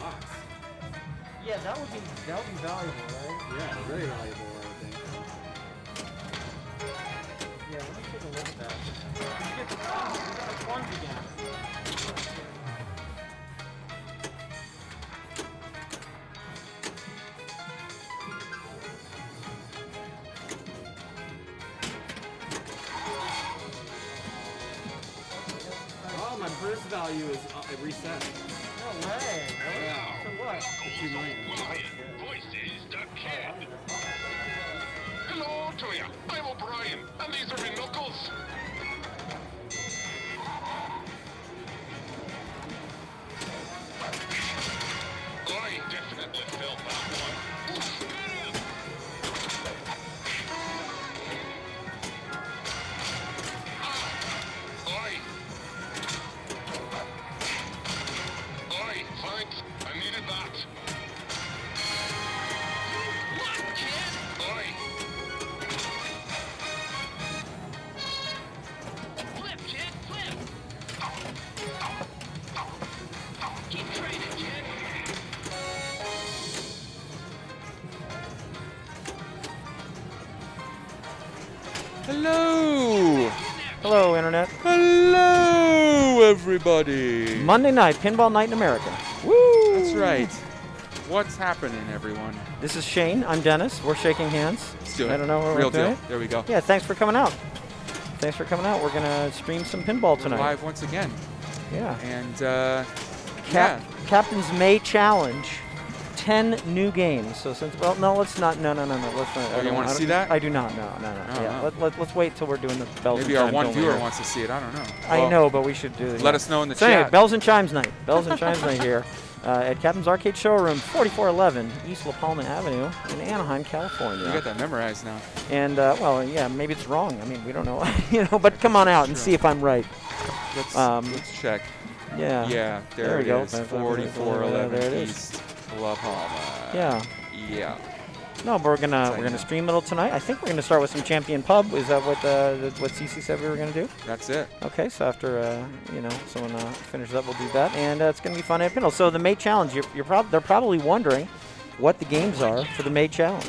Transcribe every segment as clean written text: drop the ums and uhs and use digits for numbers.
box. Yeah, that would be valuable, right? Yeah, very valuable, I would think. Yeah, let me take a look at that. You get the ones again. Oh, my purse value is reset. No way. Really? Yeah. So what? 2 million. This is the kid. Hello to you. I'm O'Brien, and these are my knuckles. I definitely felt that one. Oi. Oi, thanks. I needed that. What, kid? Oi. Flip, kid, flip. Keep training, kid. Hello! Hello, Internet. Hello, everybody! Monday night, Pinball Night in America. Woo! That's right. What's happening, everyone? This is Shane. I'm Dennis. We're shaking hands. Let's do it. I don't know what Real we're deal. doing. There we go. Yeah, thanks for coming out. Thanks for coming out. We're going to stream some pinball We're tonight. live once again. Yeah. And, yeah. Captain's May Challenge. 10 new games. So since, well, no, let's not. No. Let's not. Oh, you want to see that? I do not. No. Oh, Yeah. Let's wait till we're doing the bells Maybe and our chimes one only viewer here. wants to see it. I don't know. I Well, know, but we should do it. Let us know in the So chat. anyway, Bells and Chimes Night. Bells and Chimes Night here at Captain's Arcade Showroom, 4411 East La Palma Avenue in Anaheim, California. You got that memorized now. And well, yeah, maybe it's wrong. I mean, we don't know, But come on out and see if I'm right. Let's check. Yeah. Yeah, There there we it go. is. There 4411 it is. East La Palma. Yeah. Yeah. No, but we're gonna stream it all tonight. I think we're gonna start with some Champion Pub. Is that what CC said we were gonna do? That's it. Okay, so after someone finishes up, we'll do that, and it's gonna be fun at Pinball. So the May Challenge, they're probably wondering what the games are for the May Challenge.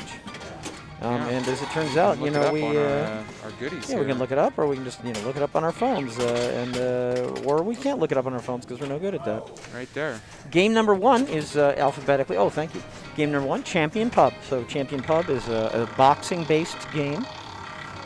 Yeah. And as it turns out, Look it up we on our goodies. yeah, we can look it up, or we can just look it up on our phones, or we can't look it up on our phones because we're no good at that. Right there. Game number 1 is alphabetically. Oh, thank you. Game number 1, Champion Pub. So Champion Pub is a boxing-based game,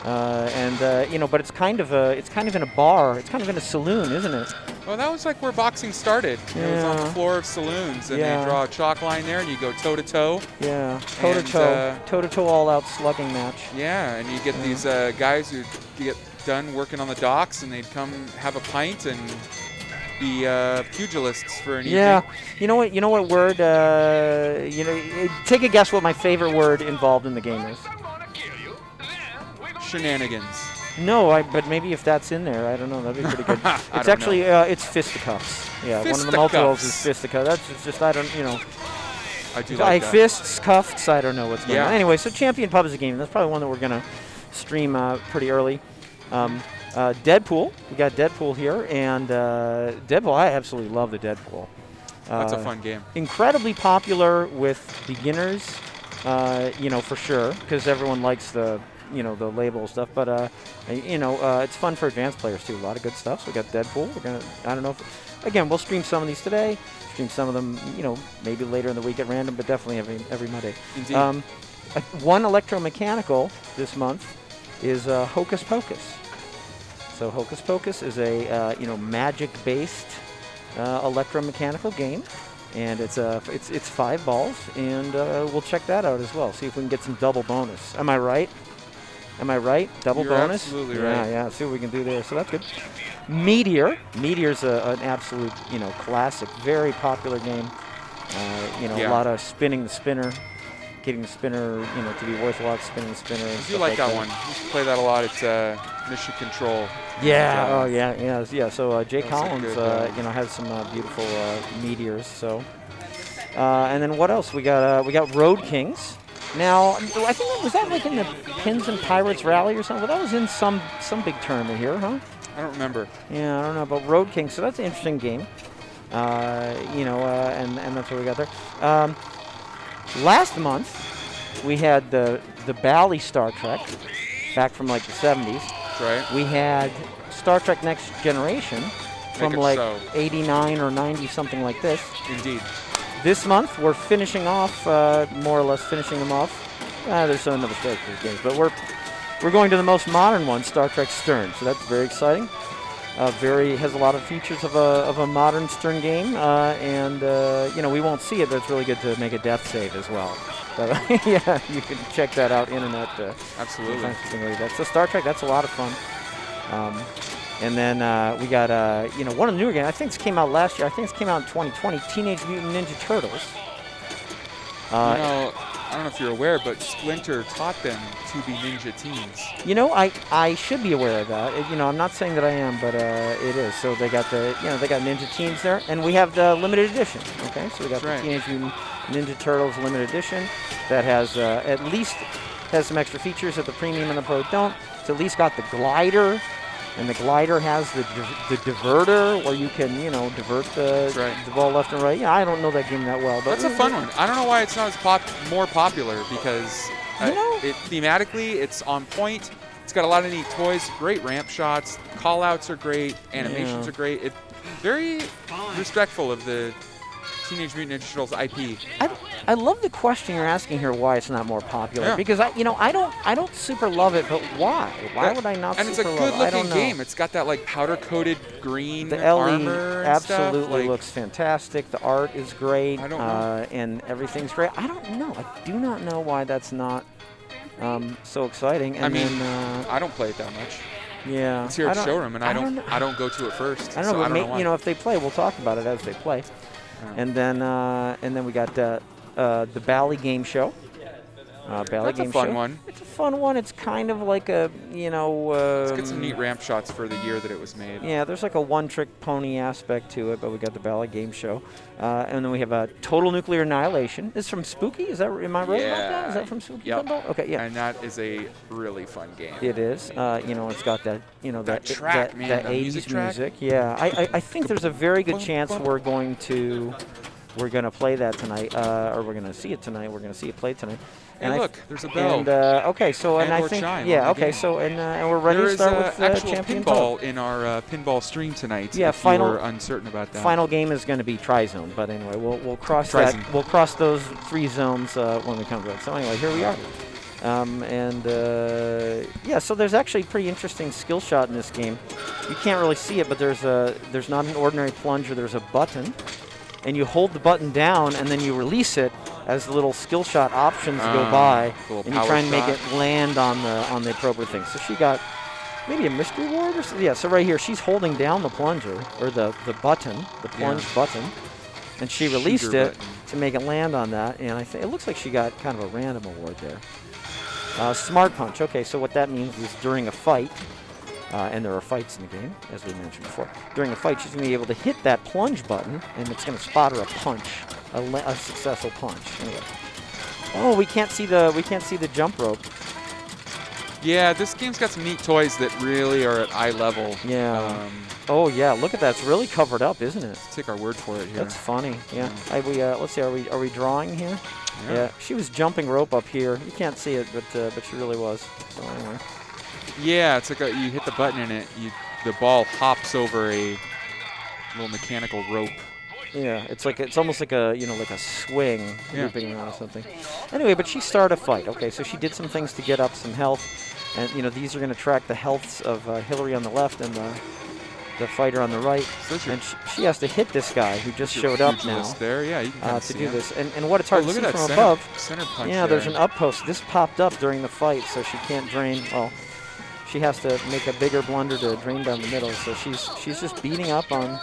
but it's kind of in a bar. It's kind of in a saloon, isn't it? Well, that was like where boxing started. It was on the Yeah. floor of saloons, and Yeah. they draw a chalk line there, and you go toe to toe. Yeah, toe-to-toe, all-out slugging match. Yeah, and you get these guys who get done working on the docks, and they'd come have a pint and be pugilists for an Yeah, evening. you know what word? Take a guess what my favorite word involved in the game is. I'm gonna kill you. Then we're gonna Shenanigans. No, but maybe if that's in there, I don't know. That'd be pretty good. I It's don't actually it's fisticuffs. Yeah, one of the multi-rolls is Fisticuffs. fisticuffs. That's just I don't I do like like that. fists, cuffs. I don't know what's going Yeah. on. Anyway, so Champion Pub is a game. That's probably one that we're gonna stream pretty early. Deadpool. We got Deadpool here, and Deadpool. I absolutely love the Deadpool. That's a fun game. Incredibly popular with beginners, for sure, because everyone likes the label stuff. But it's fun for advanced players too. A lot of good stuff. So we got Deadpool. I don't know again, we'll stream some of these today. Stream some of them, maybe later in the week at random, but definitely every Monday. Indeed. One electromechanical this month is Hocus Pocus. So Hocus Pocus is a magic-based electromechanical game, and it's 5 balls, and we'll check that out as well. See if we can get some double bonus. Am I right? Double You're bonus. absolutely yeah, right. Yeah. See what we can do there. So that's good. Meteor's an absolute classic, very popular game. A lot of spinning the spinner. Getting the spinner, to be worth a lot, spinning the spinner. And I do stuff like that one. We used to play that a lot at Mission Control. Yeah. And, Oh, yeah. So Jay that was a Collins, good, has some beautiful meteors. So, and then what else? We got Road Kings. Now, I think was that like in the Pins and Pirates Rally or something? Well, that was in some big tournament here, huh? I don't remember. Yeah, I don't know about Road Kings. So that's an interesting game. and that's what we got there. Last month, we had the Bally Star Trek, back from like the 70s. That's right. We had Star Trek Next Generation from it like so. 89 or 90, something like this. Indeed. This month, we're finishing off, more or less finishing them off. There's some other Star Trek games, but we're going to the most modern one, Star Trek Stern. So that's very exciting. Has a lot of features of a modern Stern game, and we won't see it, but it's really good to make a death save as well. So, yeah, you can check that out, internet. Absolutely. So Star Trek, that's a lot of fun. And then we got one of the newer games. I think this came out last year. I think this came out in 2020. Teenage Mutant Ninja Turtles. I don't know if you're aware, but Splinter taught them to be ninja teens. I should be aware of that. I'm not saying that I am, but it is. So they got they got Ninja Teens there, and we have the limited edition. Okay, so we got the Teenage Mutant Ninja Turtles limited edition that has at least has some extra features that the Premium and the Pro don't. It's at least got the glider. And the glider has the diverter, where you can, divert the ball left and right. Yeah, I don't know that game that well, but that's a fun one. I don't know why it's not as more popular, because thematically it's on point. It's got a lot of neat toys, great ramp shots, call-outs are great, animations are great. It's very respectful of the Teenage Mutant Ninja Turtles IP. I love the question you're asking here, why it's not more popular. Yeah. Because I don't super love it, but why? Why would I not? And it's a good-looking game. It's got that like powder-coated green the armor. And absolutely stuff. looks fantastic. The art is great. I don't know. And everything's great. I don't know. I do not know why that's not so exciting. And I don't play it that much. Yeah. It's here at Showroom, and I don't go to it first. I don't know. So I don't know why. If they play, we'll talk about it as they play. And then we got the Bally Game Show. That's a fun one. It's a fun one. It's kind of like a Let's get some neat ramp shots for the year that it was made. Yeah, there's like a one-trick pony aspect to it, but we got the Bally Game Show, and then we have a Total Nuclear Annihilation. It's from Spooky. Am I right about that? Is that from Spooky? Yep. Okay, yeah. And that is a really fun game. It is. It's got that that track, man, that the 80s music. Yeah, I think there's a very good chance we're going to play that tonight, or we're going to see it tonight. We're going to see it played tonight. And look, there's a bell. And okay, so and I or think chime okay, so and we're ready to start with actual Champion pinball in our pinball stream tonight. Yeah, if you were uncertain about that. Final game is going to be Tri-Zone, but anyway, we'll cross Tri-Zone. that. We'll cross those 3 zones when we come to it. So anyway, here we are. So there's actually a pretty interesting skill shot in this game. You can't really see it, but there's not an ordinary plunger. There's a button, and you hold the button down, and then you release it as the little skill shot options go by, and you try and make it land on the appropriate thing. So she got maybe a mystery ward or something. Yeah. So right here, she's holding down the plunger or the button, the plunge button, and she released it to make it land on that. And I think it looks like she got kind of a random award there. Smart punch. Okay, so what that means is during a fight, and there are fights in the game, as we mentioned before. During a fight, she's going to be able to hit that plunge button, and it's going to spot her a punch, a successful punch. Anyway. Oh, we can't see the jump rope. Yeah, this game's got some neat toys that really are at eye level. Yeah. Oh yeah, look at that. It's really covered up, isn't it? Let's take our word for it here. That's funny. Yeah. Let's see. Are we drawing here? Yeah. She was jumping rope up here. You can't see it, but she really was. So anyway. Yeah, it's like you hit the button and the ball hops over a little mechanical rope. Yeah, it's almost like a like a swing looping around or something. Anyway, but she started a fight. Okay, so she did some things to get up some health, and these are going to track the healths of Hillary on the left and the fighter on the right. And she has to hit this guy who just showed up now. There, yeah, you can to do this. And what it's hard to see from above. Center punch. Yeah, there's an up post. This popped up during the fight, so she can't drain. Well, she has to make a bigger blunder to drain down the middle. So she's just beating up on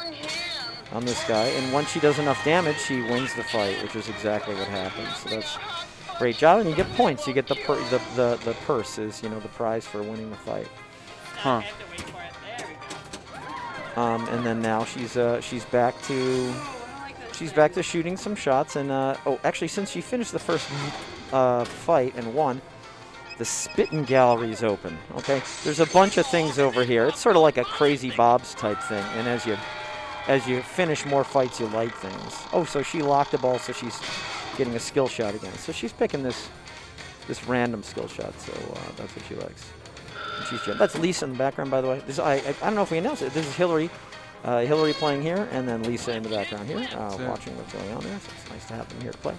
this guy, and once she does enough damage, she wins the fight, which is exactly what happens. So that's a great job, and you get points. You get the purse is the prize for winning the fight. Huh. And then now she's back to shooting some shots, and actually since she finished the first fight and won, the spitting gallery is open. Okay, there's a bunch of things over here. It's sort of like a Crazy Bob's type thing, and as you as you finish more fights, you light things. Oh, so she locked the ball, so she's getting a skill shot again. So she's picking this random skill shot, so that's what she likes. That's Lisa in the background, by the way. I don't know if we announced it. This is Hillary. Hillary playing here, and then Lisa in the background here, watching what's going on there. So it's nice to have them here to play.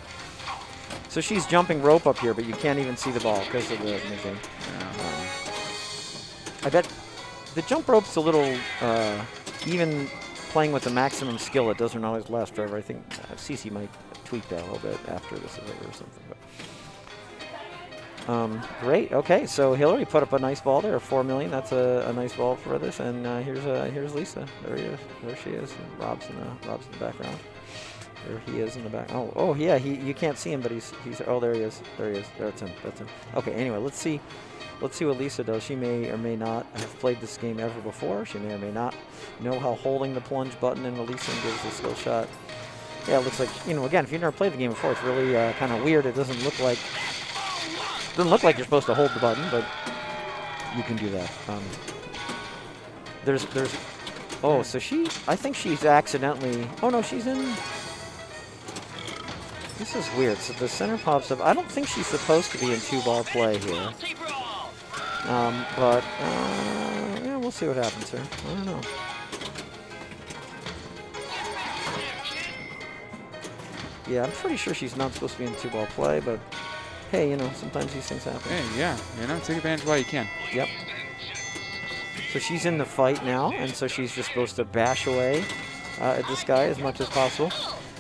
So she's jumping rope up here, but you can't even see the ball because of the thing. I bet the jump rope's a little, even playing with the maximum skill, it doesn't always last forever. I think Cece might tweak that a little bit after this is over or something. But. Great. Okay, so Hillary put up a nice ball there, 4 million. That's a nice ball for this. And here's Lisa. There he is. There she is. And Rob's in the background. There he is in the back. Oh yeah. You can't see him, but he's. Oh, there he is. There he is. That's him. That's him. Okay. Anyway, let's see what Lisa does. She may or may not have played this game ever before. She may or may not know how holding the plunge button and releasing gives a skill shot. Yeah, it looks like, again, if you've never played the game before, it's really kind of weird. It doesn't look like you're supposed to hold the button, but you can do that. Oh, so I think she's accidentally, oh no, she's in, this is weird. So the center pops up. I don't think she's supposed to be in 2-ball play here. But yeah, we'll see what happens here. I don't know. Yeah, I'm pretty sure she's not supposed to be in 2-ball play, but hey, sometimes these things happen. Hey, yeah, take advantage while you can. Yep. So she's in the fight now, and so she's just supposed to bash away at this guy as much as possible.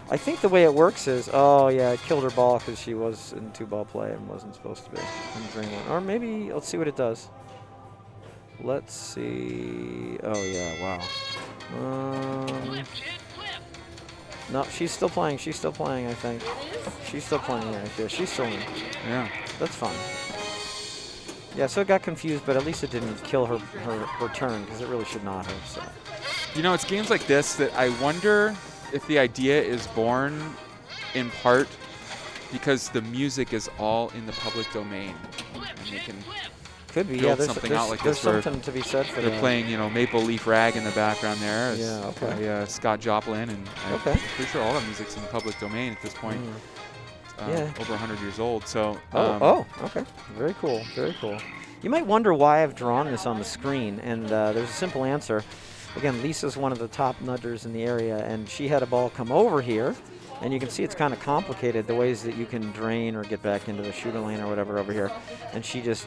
I think the way it works is, oh yeah, it killed her ball because she was in 2-ball play and wasn't supposed to be in the green one. Or maybe, let's see what it does. Let's see. Oh yeah, wow. No, she's still playing. She's still playing, I think. She's still playing. Yeah, she's still in. Yeah. That's fine. Yeah, so it got confused, but at least it didn't kill her turn, because it really should not have. So. It's games like this that I wonder if the idea is born in part because the music is all in the public domain. And they can could be, build something out like this. There's something to be said for they're that. playing, Maple Leaf Rag in the background there. Yeah, okay. By, Scott Joplin, and I'm pretty sure all the music's in the public domain at this point. Yeah. Over 100 years old, so. Okay. Very cool. Very cool. You might wonder why I've drawn this on the screen, and there's a simple answer. Again, Lisa's one of the top nudgers in the area, and she had a ball come over here, and you can see it's kind of complicated, the ways that you can drain or get back into the shooter lane or whatever over here. And she did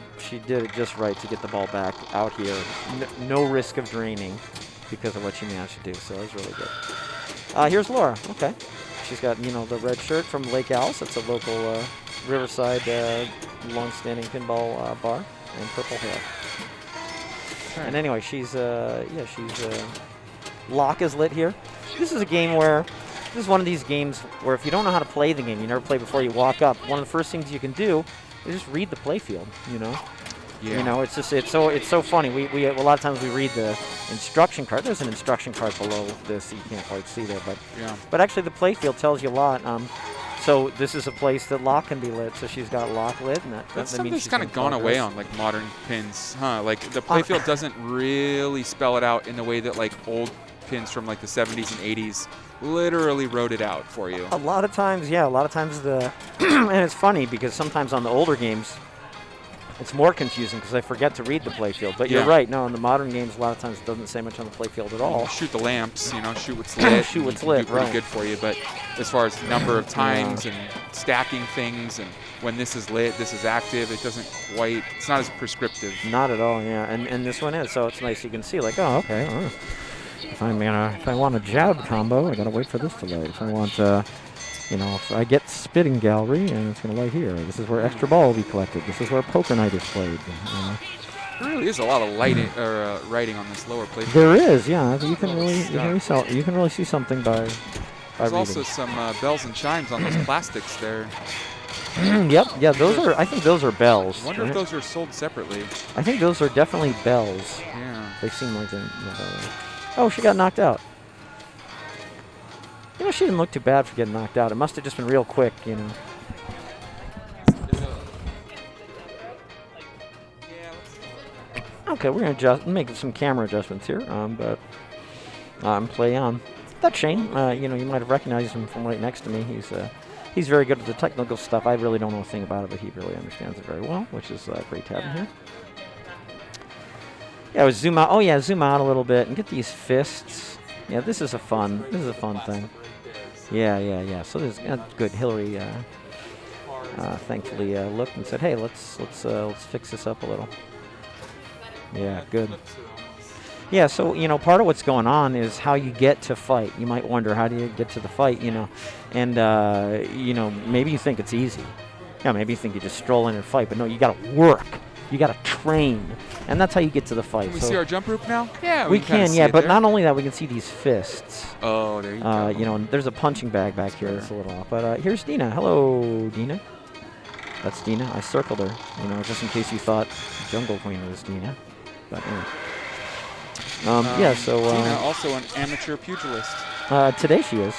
it just right to get the ball back out here. No risk of draining because of what she managed to do, so it was really good. Here's Laura. Okay. She's got, the red shirt from Lake Alice. It's a local Riverside long-standing pinball bar, and purple hair. Right. And anyway, she's lock is lit here. This is a game where, this is one of these games where if you don't know how to play the game, you never play before you walk up, one of the first things you can do is just read the playfield, Yeah. It's so funny. We a lot of times we read the instruction card. There's an instruction card below this. You can't quite see there, but actually the playfield tells you a lot. So this is a place that lock can be lit. So she's got lock lit, and that's that something means that's kind of gone away on like modern pins, huh? Like the playfield doesn't really spell it out in the way that like old pins from like the 70s and 80s literally wrote it out for you. A lot of times the and it's funny because sometimes on the older games it's more confusing because I forget to read the playfield. But you're right. No, in the modern games, a lot of times it doesn't say much on the playfield at all. Shoot the lamps, shoot what's lit. Shoot what's lit, do pretty good for you. But as far as number of times and stacking things and when this is lit, this is active, it doesn't quite, it's not as prescriptive. Not at all, yeah. And this one is, so it's nice. You can see like, oh, okay. If I want a jab combo, I gotta wait for this to light. If I want, if I get spitting gallery, and it's gonna light here. This is where extra ball will be collected. This is where poker night is played. There really is a lot of writing on this lower plate. There is, yeah. You can really see something by There's reading. also some bells and chimes on those plastics there. Yep, yeah. I think those are bells. I wonder if those are sold separately. I think those are definitely bells. Yeah. They seem like they're. Oh, she got knocked out. She didn't look too bad for getting knocked out. It must have just been real quick, Okay, we're gonna make some camera adjustments here, but play on. That's Shane. You know, you might have recognized him from right next to me. He's very good at the technical stuff. I really don't know a thing about it, but he really understands it very well, which is great to have him here. Yeah, we zoom out. Oh yeah, zoom out a little bit and get these fists. Yeah, this is a fun thing. Yeah. So this is good. Hillary, thankfully, looked and said, "Hey, let's fix this up a little." Yeah, good. Yeah, so, you know, part of what's going on is how you get to fight. You might wonder, how do you get to the fight, you know? And, you know, maybe you think it's easy. Yeah, maybe you think you just stroll in and fight, but no, you got to work. You got to train. And that's how you get to the fight. Can we see our jump rope now? Yeah, we can, yeah, but not only that, we can see these fists. Oh, there you go. You know, and there's a punching bag back here. It's a little off. But here's Dina. Hello, Dina. That's Dina. I circled her, you know, just in case you thought Jungle Queen was Dina. But anyway. Yeah, so... Dina, also an amateur pugilist. Today she is.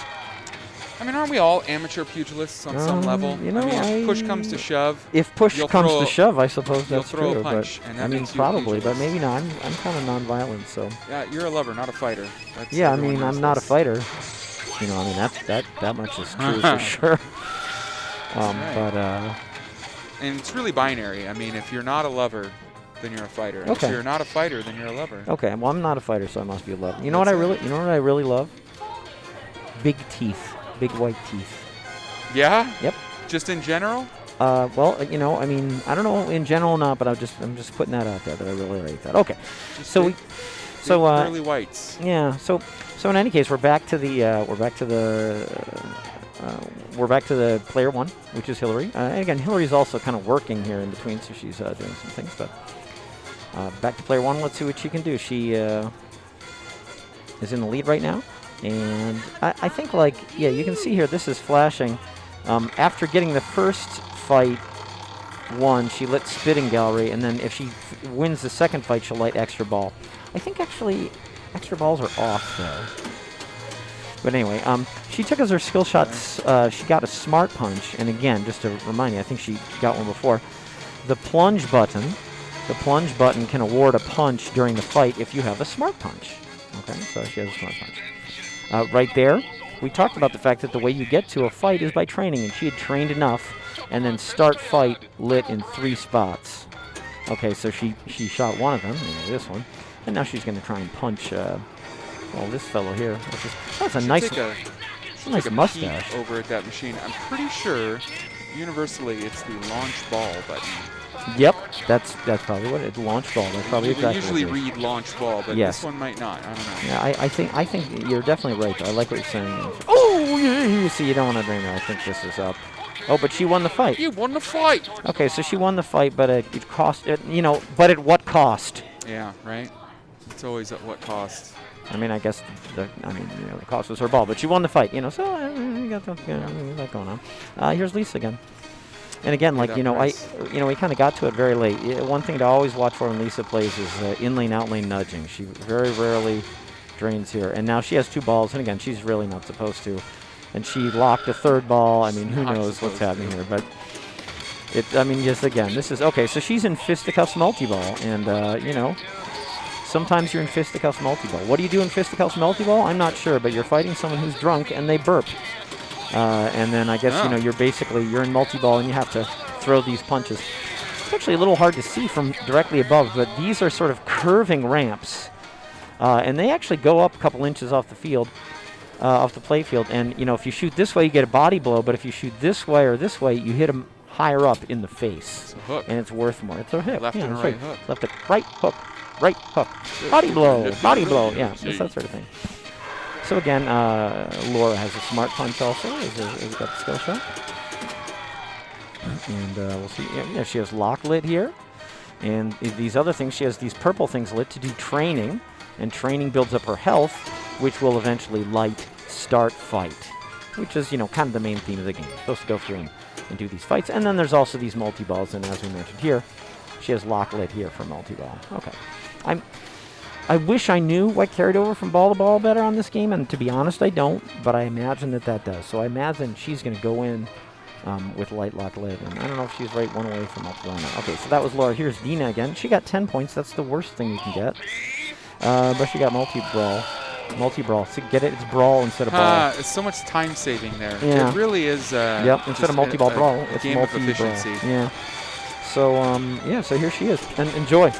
I mean, aren't we all amateur pugilists on some level? You know, I mean, if push comes to shove... If push comes to shove, I suppose that's true. You'll throw a punch, but, and that I mean, makes you probably, a but pugilist. maybe not. I'm kind of non-violent, so... Yeah, you're a lover, not a fighter. That's yeah, I everyone mean, knows I'm not a this. fighter. You know, I mean, that much is true for sure. Right. But... And it's really binary. I mean, if you're not a lover, then you're a fighter. And Okay. if you're not a fighter, then you're a lover. Okay, well, I'm not a fighter, so I must be a lover. You know what I really love? Big teeth. Big white teeth. Yeah? Yep. Just in general? Well, you know, I mean, I don't know in general or not, but I'm just putting that out there that I really like that. Okay. Just So big, pearly whites. yeah, so in any case, we're back to the player one, which is Hillary. And again, Hillary's also kind of working here in between, so she's doing some things. But back to player one. Let's see what she can do. She is in the lead right now, and I think, like, yeah, you can see here. This is flashing. After getting the first fight won, she lit Spitting Gallery, and then if she wins the second fight, she'll light Extra Ball. I think actually extra balls are off though. But anyway, she took as her skill shots, she got a Smart Punch, and again, just to remind you, I think she got one before. The plunge button can award a punch during the fight if you have a Smart Punch. Okay, so she has a Smart Punch. Right there, we talked about the fact that the way you get to a fight is by training, and she had trained enough, and then start fight lit in 3 spots. Okay, so she shot one of them, this one, and now she's going to try and punch, well, this fellow here. That's a nice, nice mustache. Peek over at that machine. I'm pretty sure, universally, it's the launch ball button. Yep, that's probably what it is. Launch ball. That's probably They exactly usually what it is. read launch ball, but Yes. this one might not. I don't know. Yeah, I think you're definitely right, though. I like what you're saying. Oh, yeah, you see, you don't want to bring that. I think this is up. Oh, but she won the fight. You won the fight. Okay, so she won the fight, but it cost, you know, but at what cost? Yeah, right. It's always at what cost. I mean, I guess the cost was her ball, but she won the fight, you know. So you got that going on. Here's Lisa again. And again, like, you know, we kind of got to it very late. One thing to always watch for when Lisa plays is in-lane, out-lane nudging. She very rarely drains here. And now she has 2 balls, and again, she's really not supposed to. And she locked a 3rd ball. I mean, who knows what's happening here. But, I mean, just again, this is, okay, so she's in fisticuffs multi-ball. And, you know, sometimes you're in fisticuffs multi-ball. What do you do in fisticuffs multi-ball? I'm not sure, but you're fighting someone who's drunk and they burp. And then I guess, you know, you're in multi-ball and you have to throw these punches. It's actually a little hard to see from directly above, but these are sort of curving ramps. And they actually go up a couple inches off the field, off the play field. And, you know, if you shoot this way, you get a body blow, but if you shoot this way or this way, you hit them higher up in the face. It's a hook. And it's worth more. It's a hook. Left and that's right hook. Left and right hook. Right hook. Body blow. Body blow. Yeah, it's that sort of thing. So again, Laura has a Smart Punch also. Has got the skill shot. And we'll see. Yeah, she has lock lit here. And these other things, she has these purple things lit to do training. And training builds up her health, which will eventually light start fight. Which is, you know, kind of the main theme of the game. You're supposed to go through and do these fights. And then there's also these multi-balls. And as we mentioned here, she has lock lit here for multi-ball. Okay. I wish I knew what carried over from ball to ball better on this game, and to be honest, I don't, but I imagine that does. So I imagine she's going to go in with light lock lid, and I don't know if she's right one away from multi-ball now. Okay, so that was Laura. Here's Dina again. She got 10 points. That's the worst thing you can get. But she got multi-ball. Multi-brawl. So get it? It's brawl instead of ball. It's so much time saving there. Yeah. It really is. Yep. Instead of multi-ball brawl, a it's game of multi-brawl. efficiency. Yeah. So yeah. So here she is, and enjoy.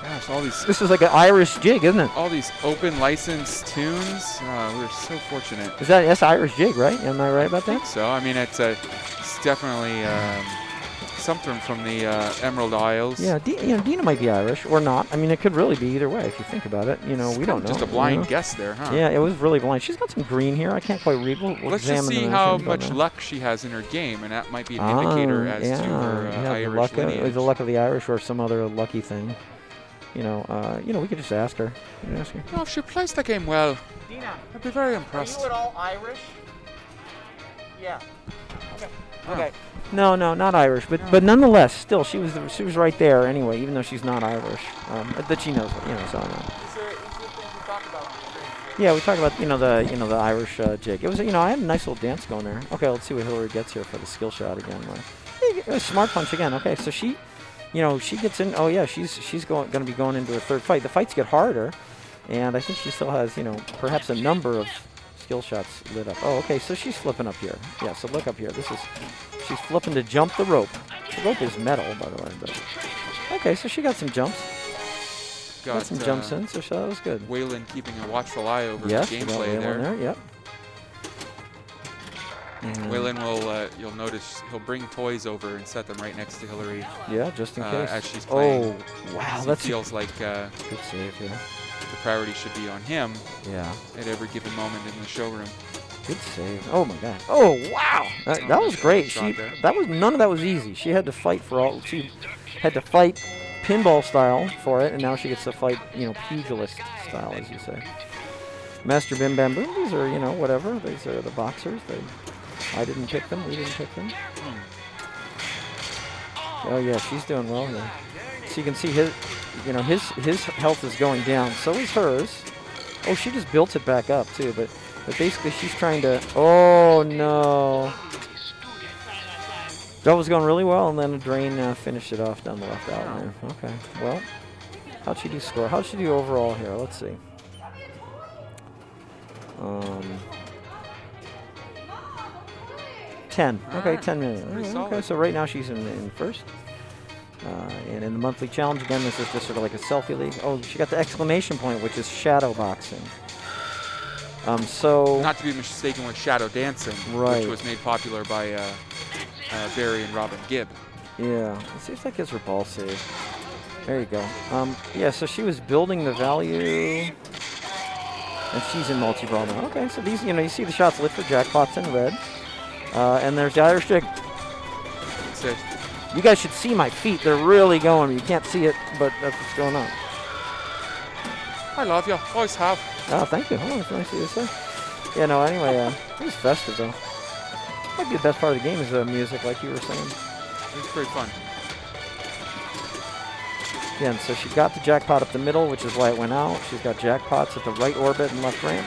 Gosh, all these. This is like an Irish jig, isn't it? All these open license tunes. We're so fortunate. Is that's Irish jig, right? Am I right about that? So I mean, it's definitely something from the Emerald Isles. Yeah, Dina might be Irish or not. I mean, it could really be either way if you think about it. You know, we don't know. Just a blind guess there, huh? Yeah, it was really blind. She's got some green here. I can't quite read. We'll Let's examine just see them how as we go much now. luck she has in her game, and that might be an indicator as to her the Irish luck, lineage. the luck of the Irish or some other lucky thing. You know, we could just ask her. You can ask her. No, if she plays the game well, Dina, I'd be very impressed. at all Irish? Yeah. Okay. Oh. Okay. No, not Irish, but nonetheless, still, she was right there anyway, even though she's not Irish. That she knows, so. Yeah, we talked about the Irish jig. It was I had a nice little dance going there. Okay, let's see what Hillary gets here for the skill shot again. It was smart punch again. Okay, so she gets in. Oh yeah, she's going to be going into her third fight. The fights get harder, and I think she still has perhaps a number of skill shots lit up. Oh, okay, so she's flipping up here. Yeah, so look up here. She's flipping to jump the rope. The rope is metal, by the way. But okay, so she got some jumps. Got some jumps in, so that was good. Waylon keeping a watchful eye over Yes, the we got gameplay Waylon there. Yep. Waylon will, you'll notice, he'll bring toys over and set them right next to Hillary. Yeah, just in case. As she's playing. Oh, wow, He that's feels like good save. Yeah. the priority should be on him Yeah. at every given moment in the showroom. Good save. Oh my God. Oh wow. That was great. None of that was easy. She had to fight she had to fight pinball style for it, and now she gets to fight, pugilist style, as you say. Master Bim Bam Boom. These are, whatever. These are the boxers. I didn't pick them. We didn't pick them. Oh yeah, she's doing well here. So you can see his health is going down. So is hers. Oh, she just built it back up too, but basically she's trying to. Oh no. That was going really well, and then a drain finished it off down the left out there. Okay. Well, how'd she do score? How'd she do overall here? Let's see. 10. Okay, 10 million. Okay, so right now she's in first. And in the monthly challenge, again, this is just sort of like a selfie league. Oh, she got the exclamation point, which is shadow boxing. So not to be mistaken with shadow dancing, which was made popular by Barry and Robin Gibb. Yeah, let's see if that gets her ball save. There you go. Yeah, so she was building the value, and she's in multi-brawl now. Okay, so these, you see the shots lit for jackpots in red, and there's the Irish jig. That's it. You guys should see my feet. They're really going. You can't see it, but that's what's going on. I love you. Always have. Oh, thank you. Oh, it's nice of you to say. Yeah, no, anyway, it was festive, though. Might be the best part of the game is the music, like you were saying. It's pretty fun. Again, so she got the jackpot up the middle, which is why it went out. She's got jackpots at the right orbit and left ramp.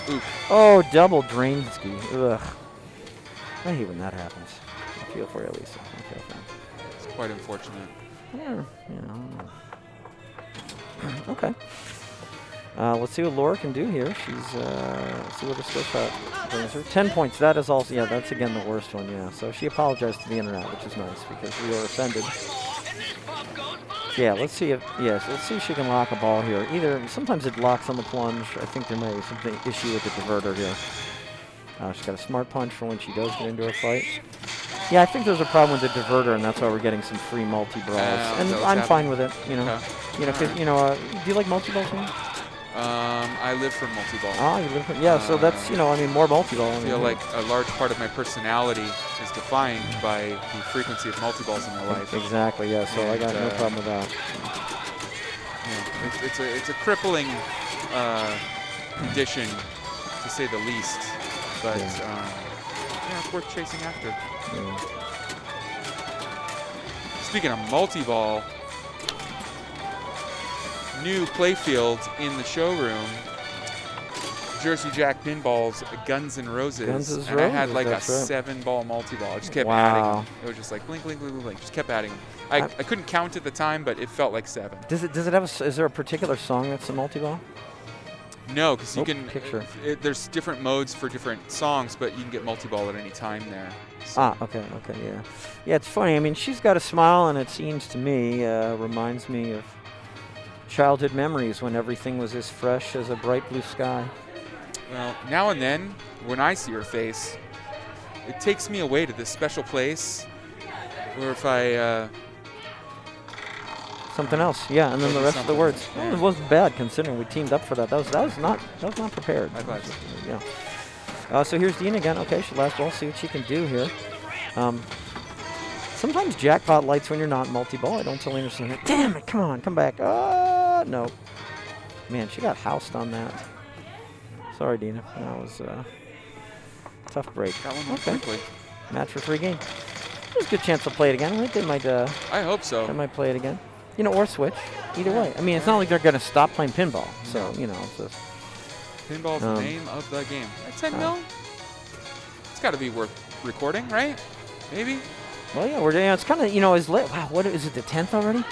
Oof. Oh, double drain ski. Ugh. I hate when that happens. I feel for you, Lisa. I feel for you. It's quite unfortunate. Yeah, okay. Let's see what Laura can do here. She's, let's see what the skill shot brings her. 10 points. That is also, yeah, that's again the worst one, yeah. So she apologized to the internet, which is nice because we were offended. Yeah, let's see if she can lock a ball here. Sometimes it locks on the plunge. I think there may be something issue with the diverter here. She's got a smart punch for when she does get into a fight. Yeah, I think there's a problem with the diverter, and that's why we're getting some free multi-brawls. And I'm fine with it, because, do you like multi-balls, man? I live for multi-ball. Ah, you live for, yeah, so that's, more multi-ball. I feel like a large part of my personality is defined by the frequency of multi-balls in my life. Exactly, yeah, so I got no problem with that. Yeah, it's a crippling condition, to say the least, but it's worth chasing after. Yeah. Speaking of multi-ball, new playfield in the showroom. Jersey Jack pinballs, Guns N' Roses. Guns N' and I had Roses, like a that's right. 7-ball multi-ball. I just kept Wow. adding them. It was just like blink, blink, blink, blink, blink. Just kept adding them. I couldn't count at the time, but it felt like 7. Does it have is there a particular song that's a multi-ball? No, because you Oh, can. picture. There's different modes for different songs, but you can get multi-ball at any time there. So. Okay, yeah. Yeah, it's funny. I mean, she's got a smile, and it seems to me, reminds me of childhood memories when everything was as fresh as a bright blue sky. Well, now and then, when I see her face, it takes me away to this special place where if I. Something else, yeah, and then the Maybe rest of the something, words. yeah. Well, it wasn't bad considering we teamed up for that. That was not prepared. I thought Yeah. So here's Dean again. Okay, she last ball. See what she can do here. Sometimes jackpot lights when you're not multi-ball. I don't totally understand it. Damn it! Come on, come back. No. Man, she got housed on that. Sorry, Dina. That was a tough break. Got one more Okay. quickly. Match for 3 game. There's a good chance they'll play it again, right? They might. I hope so. They might play it again. You know, or switch. Either way. I mean, it's not like they're going to stop playing pinball. So, No. you know, it's just, Pinball's the name of the game. At 10 mil? It's got to be worth recording, right? Maybe? well, yeah, it's kind of, it's lit. Wow, what is it, the 10th already?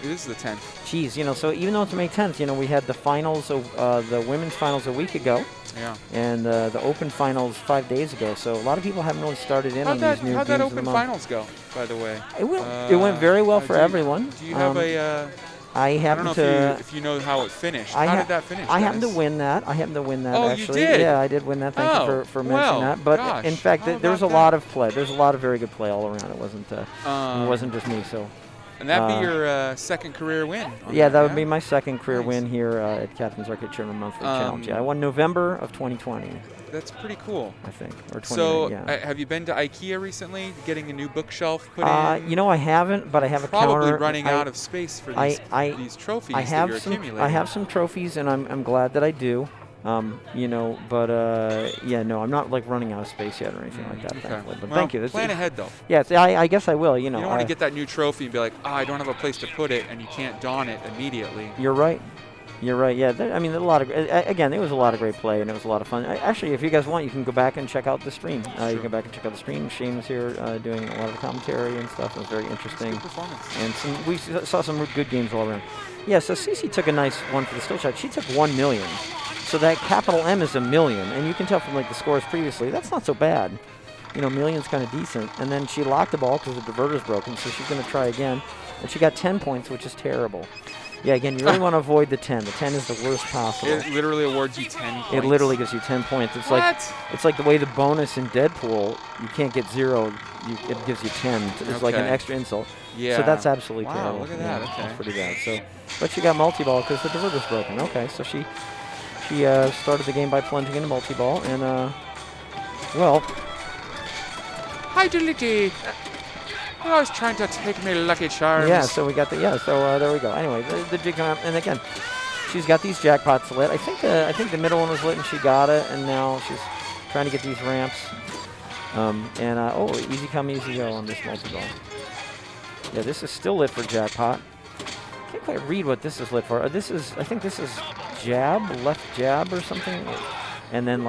It is the 10th. Jeez, so even though it's May 10th, we had the finals, the women's finals a week ago, Yeah. and the open finals 5 days ago. So a lot of people haven't really started in on these new How'd games that of the open month. finals go, by the way? It went very well for everyone. Do you have I I don't happen know to. if you know how it finished. I How ha- did that finish? I happen to guys? win that. Oh, you Actually. did? Yeah, I did win that. Thank you for mentioning that. But gosh, in fact, how there was a about lot that? of play. There's a lot of very good play all around. It wasn't just me. So And that'd be your second career win. on yeah, that would be my second career Nice. win here at Captain's Arcade Chairman Monthly Challenge. Yeah, I Um, won November of 2020, That's pretty cool. I think, or 20. So, yeah. have you been to IKEA recently, getting a new bookshelf put in? I haven't, but I have a Probably counter. running out of space for these trophies I that have you're some. accumulating. I have some trophies, and I'm glad that I do. But no, I'm not like running out of space yet or anything like that. Okay. Thankfully. But Well, thank you. plan ahead, though. Yes, I guess I will. You don't want to get that new trophy and be like, I don't have a place to put it, and you can't don it immediately. You're right. Yeah, a lot of again, it was a lot of great play, and it was a lot of fun. Actually, if you guys want, you can go back and check out the stream. You Sure. can go back and check out the stream. Shane was here doing a lot of the commentary and stuff. It was very interesting. Good performance. And we saw some good games all around. Yeah, so Cece took a nice one for the skill shot. She took 1 million. So that capital M is 1 million, and you can tell from like the scores previously, that's not so bad. Million's kind of decent. And then she locked the ball because the diverter's broken, so she's going to try again. And she got 10 points, which is terrible. Yeah, again, you really want to avoid the 10. The 10 is the worst possible. It literally awards you 10 points. It literally gives you 10 points. It's like the way the bonus in Deadpool, you can't get 0. It gives you 10. It's like an Okay. extra insult. Yeah. So that's absolutely Wow, terrible. look at that. Yeah, Okay. That's pretty bad. So, but she got multi-ball because the diverter's broken. Okay, so she started the game by plunging into multi-ball, and Hi, Diddly. I was trying to take me Lucky Charms. yeah. So we got so there we go. Anyway, the jig come out, and again, she's got these jackpots lit. I think the middle one was lit, and she got it, and now she's trying to get these ramps. Easy come, easy go on this multi-ball. Yeah, this is still lit for jackpot. Can't quite read what this is lit for. I think this is jab, left jab or something. And then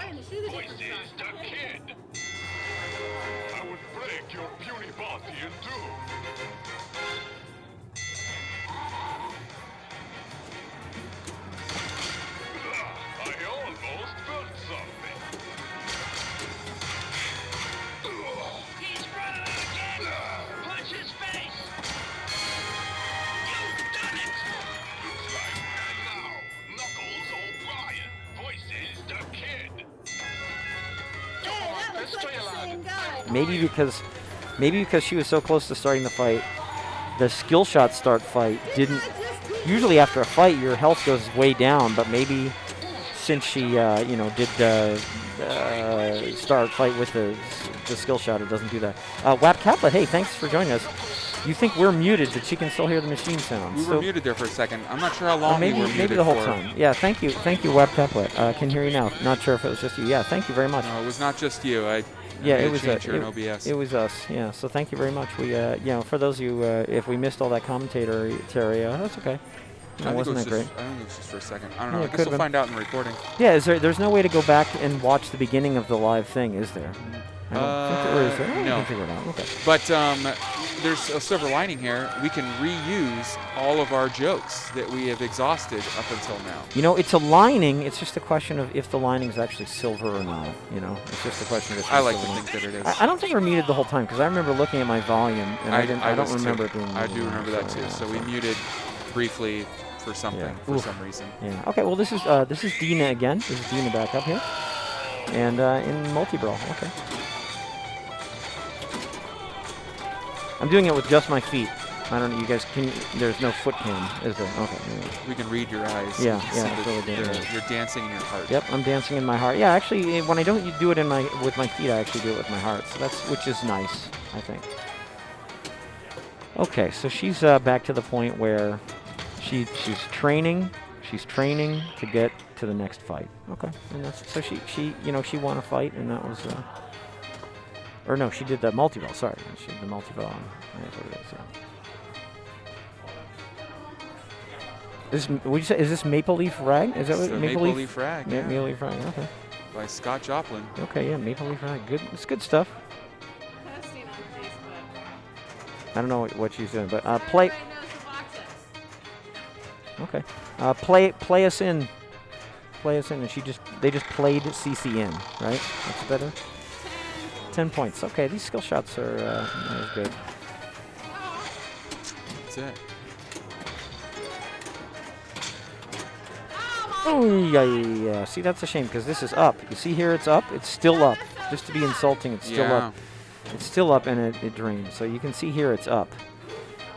Brian, the shoe the Voices difference. the kid. I would break your puny body in two. I almost felt something. He's running out again! Punch his face! You've done it! Looks like and now, Knuckles O'Brien. Voices the kid. Hey, that looks like the same guy. Maybe because she was so close to starting the fight, the skill shot start fight didn't. Usually after a fight, your health goes way down, but maybe since she, did start fight with the skill shot, it doesn't do that. Wap Caplet, hey, thanks for joining us. You think we're muted, but she can still hear the machine sounds. We were muted there for a second. I'm not sure how long we were muted maybe the whole for. time. Yeah, thank you, Wap Caplet. Can hear you now. Not sure if it was just you. Yeah, thank you very much. No, it was not just you. Yeah, it was change here in OBS. It was us. Yeah, so thank you very much. We, for those of you, if we missed all that commentary, that's okay. Wasn't that great? I think it was just for a second. I don't know. Yeah, I guess we'll find out in the recording. Yeah, there's no way to go back and watch the beginning of the live thing, is there? I don't think there is. I no. can figure it out. Okay. But there's a silver lining here. We can reuse all of our jokes that we have exhausted up until now. It's a lining. It's just a question of if the lining is actually silver or not. It's just a question of if it's I like to silver. think that it is. I don't think we're muted the whole time because I remember looking at my volume and I don't was remember too. it being I muted. do remember that too. Yeah, So we muted briefly for something, for Oof. some reason. Yeah. Okay. Well, this is Dina again. This is Dina back up here, and in multi-brawl. Okay. I'm doing it with just my feet. I don't know. You guys can. There's no foot cam, is there? Okay. We can read your eyes. Yeah, We can yeah, see it's that really good. you're dancing in your heart. Yep. I'm dancing in my heart. Yeah. Actually, when I don't do it with my feet, I actually do it with my heart. So which is nice, I think. Okay. So she's back to the point where she's training. She's training to get to the next fight. Okay. And so she won a fight, and that was. Or no, she did the multi-ball. Sorry, she did the multi-ball. That's what it is. Yeah. Would you say is this Maple Leaf Rag? Is that It's what the Maple Leaf Rag, yeah. Maple Leaf Rag. Okay. By Scott Joplin. Okay. Yeah. Maple Leaf Rag. Good. It's good stuff. Posting on Facebook. I don't know what she's doing, but play. Everybody knows the boxes. Okay. Play us in. Play us in, and they just played CCN, right? That's better. 10 points. Okay, these skill shots are not as good. That's it. Oh, yeah. See, that's a shame because this is up. You see here, it's up. It's still up. Just to be insulting, it's still up. It's still up, and it drains. So you can see here, it's up.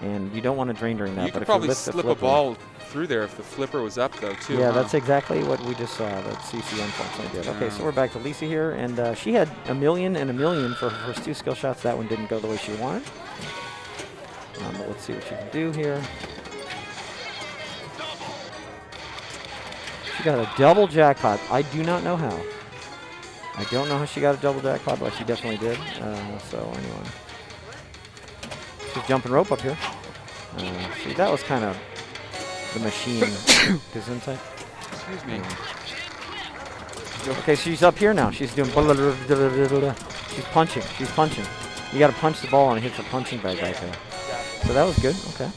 And you don't want to drain during that. You but could if probably lift the slip a flipper- ball through there if the flipper was up, though, too. Yeah, huh? that's exactly what we just saw. That CCN points I did. Okay, Yeah. so we're back to Lisa here, and she had a million and a million for her first two skill shots. That one didn't go the way she wanted. But let's see what she can do here. She got a double jackpot. I do not know how. I don't know how she got a double jackpot, but she definitely did. So anyway, she's jumping rope up here. See, that was kind of the machine gesundheit. Excuse me. Okay, she's up here now. She's doing. She's punching. She's punching. You got to punch the ball and it hits a punching bag right there. So that was good. Okay.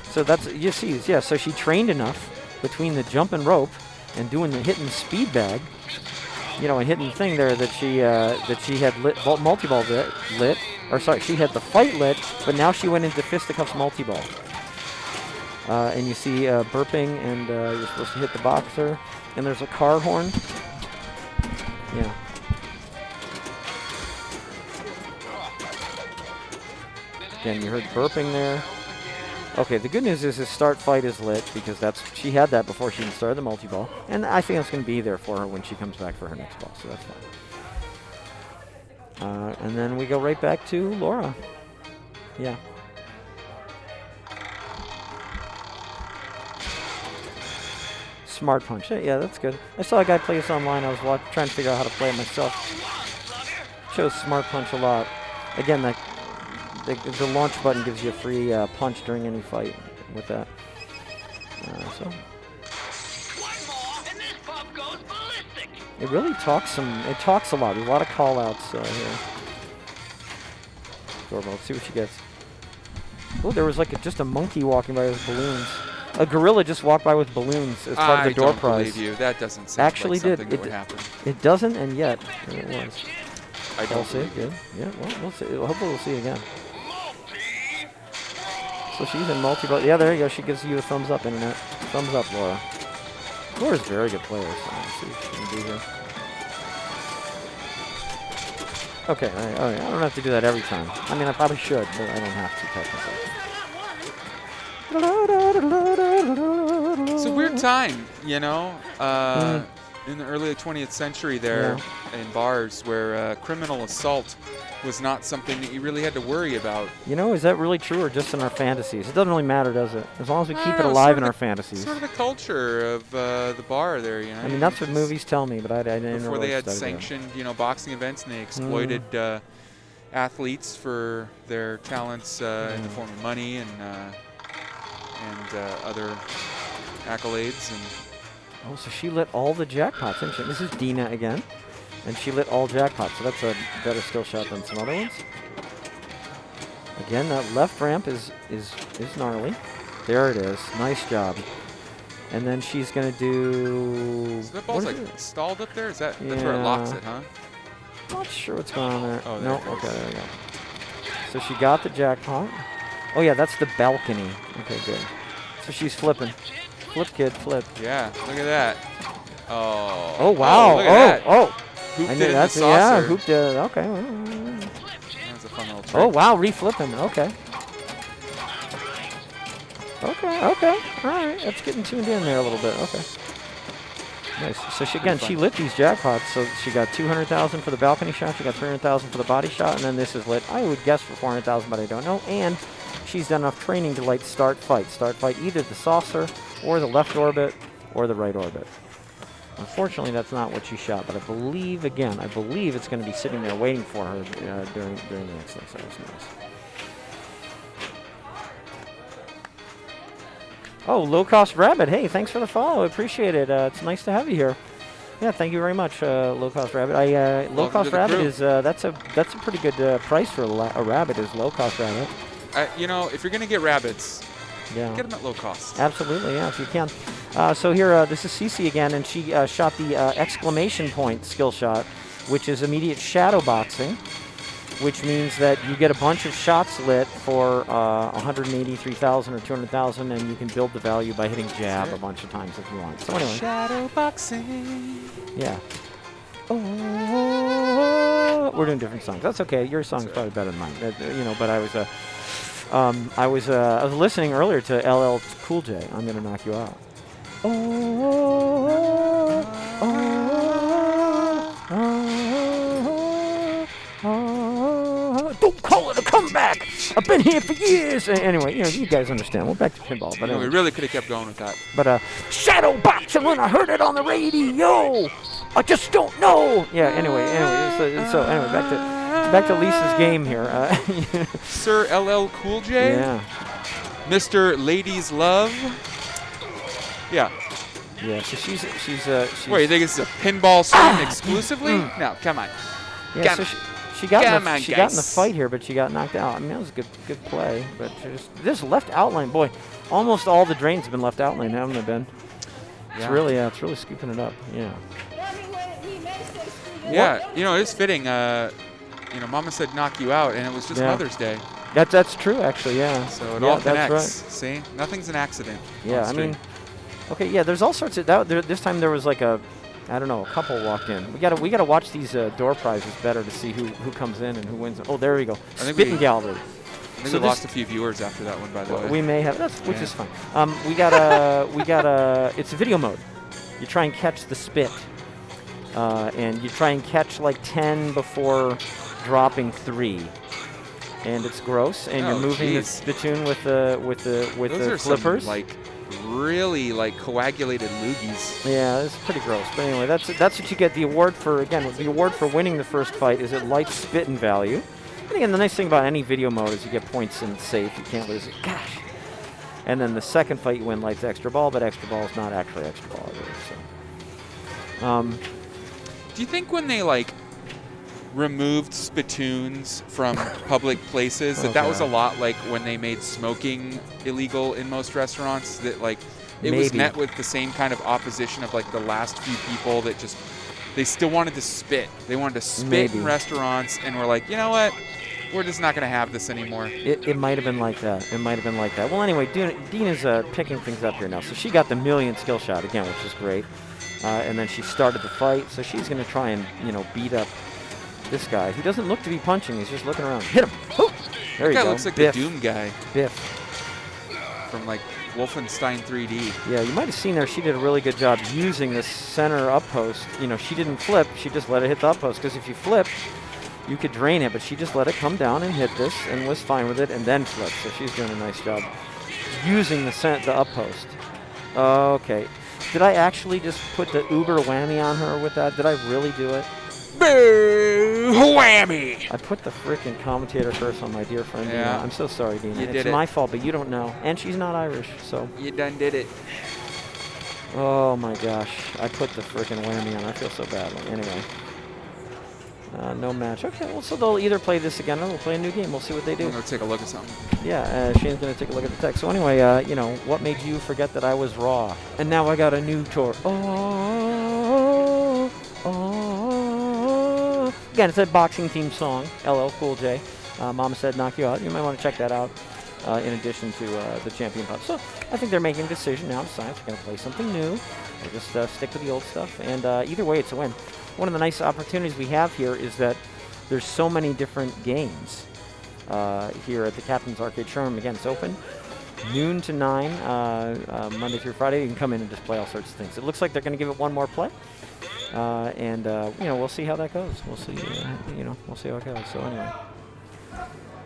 So that's you see. Yeah. So she trained enough between the jump and rope and doing the hitting speed bag, and hitting the thing there that she had lit multi-ball lit. Or sorry, she had the fight lit, but now she went into fisticuffs multi-ball. And you see burping, and you're supposed to hit the boxer. And there's a car horn. Yeah. Again, you heard burping there. Okay, the good news is his start fight is lit because she had that before she even started the multi-ball. And I think it's going to be there for her when she comes back for her next ball, so that's fine. And then we go right back to Laura. Yeah. Smart punch. Yeah, that's good. I saw a guy play this online. I was trying to figure out how to play it myself. Chose smart punch a lot. Again, the launch button gives you a free punch during any fight with that. So One more, and this pup goes ballistic. It really talks it talks a lot. There's a lot of call-outs here. Adorable. Let's see what she gets. Oh, there was like just a monkey walking by with balloons. A gorilla just walked by with balloons as part of the door prize. I don't believe you. That doesn't seem Actually like something did. that would happen. It doesn't, and yet it was. I don't see. believe you. Good. Yeah. Well, we'll see. Hopefully, we'll see again. So she's in multi. Yeah, there you go. She gives you a thumbs up, internet. Thumbs up, Laura. Laura's a very good player. So let's see what she can do here. Okay. I don't have to do that every time. I mean, I probably should, but I don't have to technically. It's a weird time, you know, in the early 20th century there in bars where criminal assault was not something that you really had to worry about. You know, is that really true or just in our fantasies? It doesn't really matter, does it? As long as we keep it alive in our fantasies. Sort of the culture of the bar there, you know. I mean, that's what movies tell me, but I didn't before really they had study sanctioned, you know, boxing events, and they exploited athletes for their talents in the form of money and other accolades. And oh, so she lit all the jackpots, didn't she? This is Dina again, and she lit all jackpots, so that's a better skill shot than some other ones. Again, that left ramp is gnarly. There it is. Nice job. And then she's going to do... So that ball's like stalled up there? That's where it locks it, huh? Not sure what's going on there. Oh, no, okay, there we go. So she got the jackpot. Oh, yeah, that's the balcony. Okay, good. So she's flipping. Flip, kid, flip. Yeah, look at that. Oh. Oh, wow. Look at that. Oh. Hooped I it knew in that's the saucer. yeah, hooped it. Okay. That was a fun little trick. Oh, wow, reflipping. Okay. Okay. All right. That's getting tuned in there a little bit. Okay. Nice. So she lit these jackpots. So she got 200,000 for the balcony shot. She got 300,000 for the body shot, and then this is lit. I would guess for 400,000, but I don't know. And she's done enough training to light start fight. Start fight either the saucer or the left orbit or the right orbit. Unfortunately, that's not what she shot, but I believe it's going to be sitting there waiting for her during the next thing. So that's nice. Oh, Low Cost Rabbit. Hey, thanks for the follow. I appreciate it. It's nice to have you here. Yeah, thank you very much, Low Cost Rabbit. Low Cost Rabbit is that's a pretty good price for a rabbit. Is Low Cost Rabbit. You know, if you're gonna get rabbits, get them at low cost. Absolutely, yeah, if you can. So here, this is Cece again, and she shot the exclamation point skill shot, which is immediate shadow boxing, which means that you get a bunch of shots lit for 183,000 or 200,000, and you can build the value by hitting jab a bunch of times if you want. So anyway. Shadow boxing. Yeah. Oh, we're doing different songs. That's okay. Your song's probably better than mine. But I was listening earlier to LL Cool J. I'm gonna knock you out. Don't call it a comeback. I've been here for years. Anyway, you guys understand. We're back to pinball. But we really could have kept going with that. But shadow boxing when I heard it on the radio. I just don't know. Yeah. Anyway. So anyway, back to Lisa's game here. Sir LL Cool J. Yeah. Mr. Ladies Love. Yeah. Yeah. So she's. Wait, you think it's a pinball stream exclusively? No, come on. Yeah. She got in the fight here, but she got knocked out. I mean, that was a good play. But this left outline, boy, almost all the drains have been left outline, haven't they, Ben? It's really scooping it up. Yeah. Yeah, it's fitting. Mama said knock you out, and it was just Mother's Day. That's true, actually. Yeah. So it all connects. That's right. See, nothing's an accident. Yeah, I mean, okay, yeah. There's all sorts of this time there was like a couple walked in. We gotta watch these door prizes better to see who comes in and who wins. Oh, there we go. Spitting Gallery. I think we lost a few viewers after that one, by the way. We may have, which is fine. We got it's a video mode. You try and catch the spit, and you try and catch like 10 before dropping 3, and it's gross. And you're moving the spittoon with the flippers. Some, really coagulated loogies. Yeah, it's pretty gross. But anyway, that's what you get. The award for winning the first fight is it lights spit and value. And again, the nice thing about any video mode is you get points in safe. You can't lose it. Gosh. And then the second fight you win lights extra ball, but extra ball is not actually extra ball either. So, Do you think when they like removed spittoons from public places that was a lot like when they made smoking illegal in most restaurants? That like it was Maybe. met with the same kind of opposition of like the last few people that just they still wanted to spit. They wanted to spit Maybe. in restaurants, and we're like, you know what? We're just not going to have this anymore. It might have been like that. It might have been like that. Well, anyway, Dina's picking things up here now. So she got the million skill shot again, which is great. And then she started the fight. So she's going to try and, beat up this guy. He doesn't look to be punching. He's just looking around. Hit him. Boop. There you That guy go. looks like Biff. the Doom guy Biff. from like Wolfenstein 3D. Yeah, you might have seen there she did a really good job using the center up post. She didn't flip. She just let it hit the up post. Because if you flip, you could drain it, but she just let it come down and hit this and was fine with it and then flip. So she's doing a nice job using the up post. Okay. Did I actually just put the uber whammy on her with that? Did I really do it? Boo! Whammy! I put the freaking commentator curse on my dear friend Dina. Yeah. I'm so sorry, Dina. You It's did it. my fault, but you don't know. And she's not Irish, so. You done did it. Oh my gosh. I put the freaking whammy on. I feel so badly. Anyway. No match. Okay, well, so they'll either play this again or they'll play a new game. We'll see what they I'm do. going to take a look at something. Yeah, Shane's going to take a look at the text. So anyway, what made you forget that I was raw? And now I got a new tour. Oh. Again, it's a boxing theme song. LL Cool J. Mama Said Knock You Out. You might want to check that out in addition to the Champion Pop. So I think they're making a decision now. Science are going to play something new. Or just stick with the old stuff. And either way, it's a win. One of the nice opportunities we have here is that there's so many different games here at the Captain's Arcade Showroom. Again, it's open noon to 9, Monday through Friday. You can come in and just play all sorts of things. It looks like they're going to give it one more play, and we'll see how that goes. We'll see, we'll see how it goes. So anyway,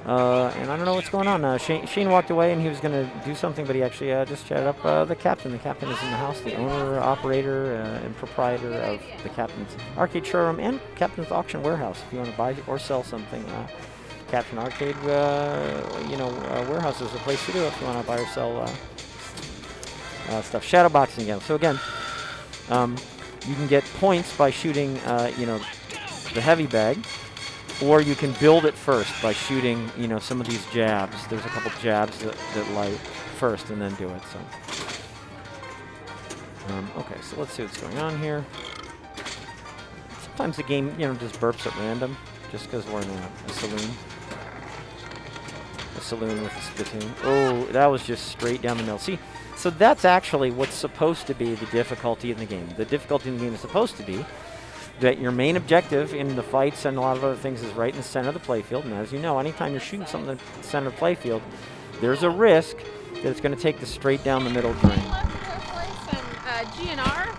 and I don't know what's going on. Shane walked away and he was going to do something, but he actually just chatted up the captain. The captain is in the house, the owner, operator, and proprietor of the Captain's Arcade Showroom and Captain's Auction Warehouse. If you want to buy or sell something, Captain Arcade, warehouse is the place to do it if you want to buy or sell stuff. Shadowboxing again. So again, you can get points by shooting, the heavy bag. Or you can build it first by shooting, some of these jabs. There's a couple jabs that light first and then do it. So, okay, so let's see what's going on here. Sometimes the game, just burps at random, just because we're in a saloon. A saloon with a spittoon. Oh, that was just straight down the middle. See, so that's actually what's supposed to be the difficulty in the game. The difficulty in the game is supposed to be that your main objective in the fights and a lot of other things is right in the center of the playfield. And as you know, anytime you're shooting something in the center of the playfield, there's a risk that it's going to take the straight down the middle drain. GNR?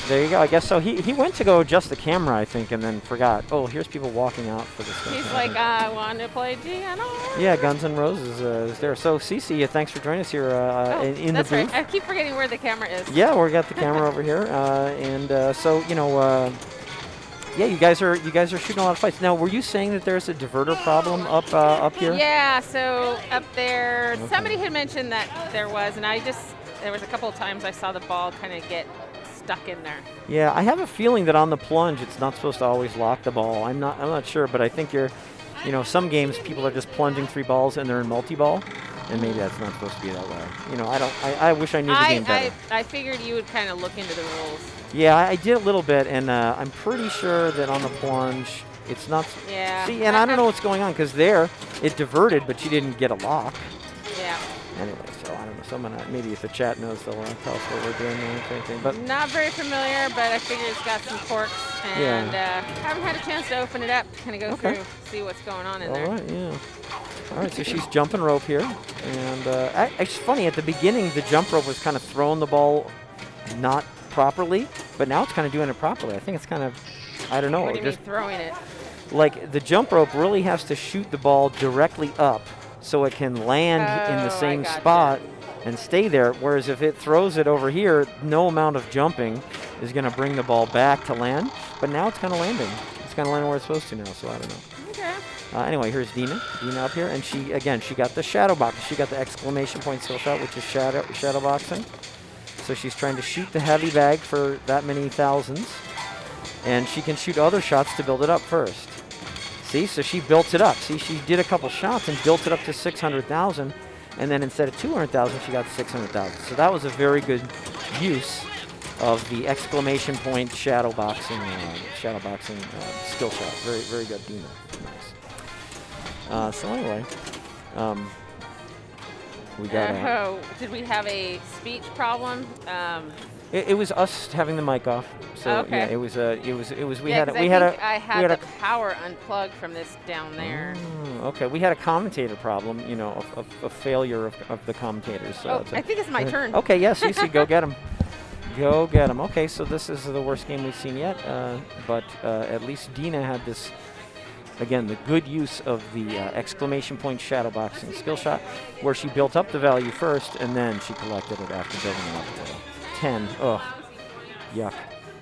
There you go. I guess so. He went to go adjust the camera, I think, and then forgot. Oh, here's people walking out for this. He's like, I want to play GNR. Yeah, Guns N' Roses is there. So, Cece, thanks for joining us here in the booth. That's right. I keep forgetting where the camera is. Yeah, we got the camera over here, yeah, you guys are shooting a lot of fights. Now, were you saying that there's a diverter problem up here? Yeah, so up there, Okay. somebody had mentioned that there was, and there was a couple of times I saw the ball kind of get stuck in there. Yeah, I have a feeling that on the plunge, it's not supposed to always lock the ball. I'm not sure, but I think some games people are just plunging 3 balls and they're in multi-ball, and maybe that's not supposed to be that way. I wish I knew the game better. I figured you would kind of look into the rules. Yeah, I did a little bit, and I'm pretty sure that on the plunge, it's not. Yeah. See, and I don't know what's going on because there it diverted, but you didn't get a lock. Yeah. Anyway, so I don't know. Someone maybe if the chat knows, they'll tell us what we're doing or anything. But Not very familiar, but I figured it's got some corks, and haven't had a chance to open it up, kind of go through, see what's going on in there. all right, yeah. All right, so she's jumping rope here, and it's funny. At the beginning, the jump rope was kind of throwing the ball not properly, but now it's kind of doing it properly. I think it's kind of, I don't know. What do you just mean throwing it? like the jump rope really has to shoot the ball directly up so it can land in the Oh, I same gotcha. spot and stay there. Whereas if it throws it over here, no amount of jumping is going to bring the ball back to land. But now it's kind of landing. It's kind of landing where it's supposed to now, so I don't know. Okay. Anyway, here's Dina up here, and she got the shadow box. She got the exclamation point skill shot, which is shadow boxing. So she's trying to shoot the heavy bag for that many thousands. and she can shoot other shots to build it up first. See, so she built it up. See, she did a couple shots and built it up to 600,000, and then instead of 200,000, she got 600,000. So that was a very good use of the exclamation point shadow boxing skill shot. Very, very good. Dina. Nice. So anyway, we got. Did we have a speech problem? It was us having the mic off. So okay. yeah, it was. We Yeah, had. 'cause We I had think a. I we had had the power unplugged from this down there. Okay, we had a commentator problem. You know, a failure of the commentators. So I think it's my turn. Okay, yes, you see, go get him. Go get him. Okay, so this is the worst game we've seen yet, but at least Dina had this. Again, the good use of the exclamation point shadow boxing skill shot, where she built up the value first and then she collected it after building it up a little. 10. Ugh. Yuck.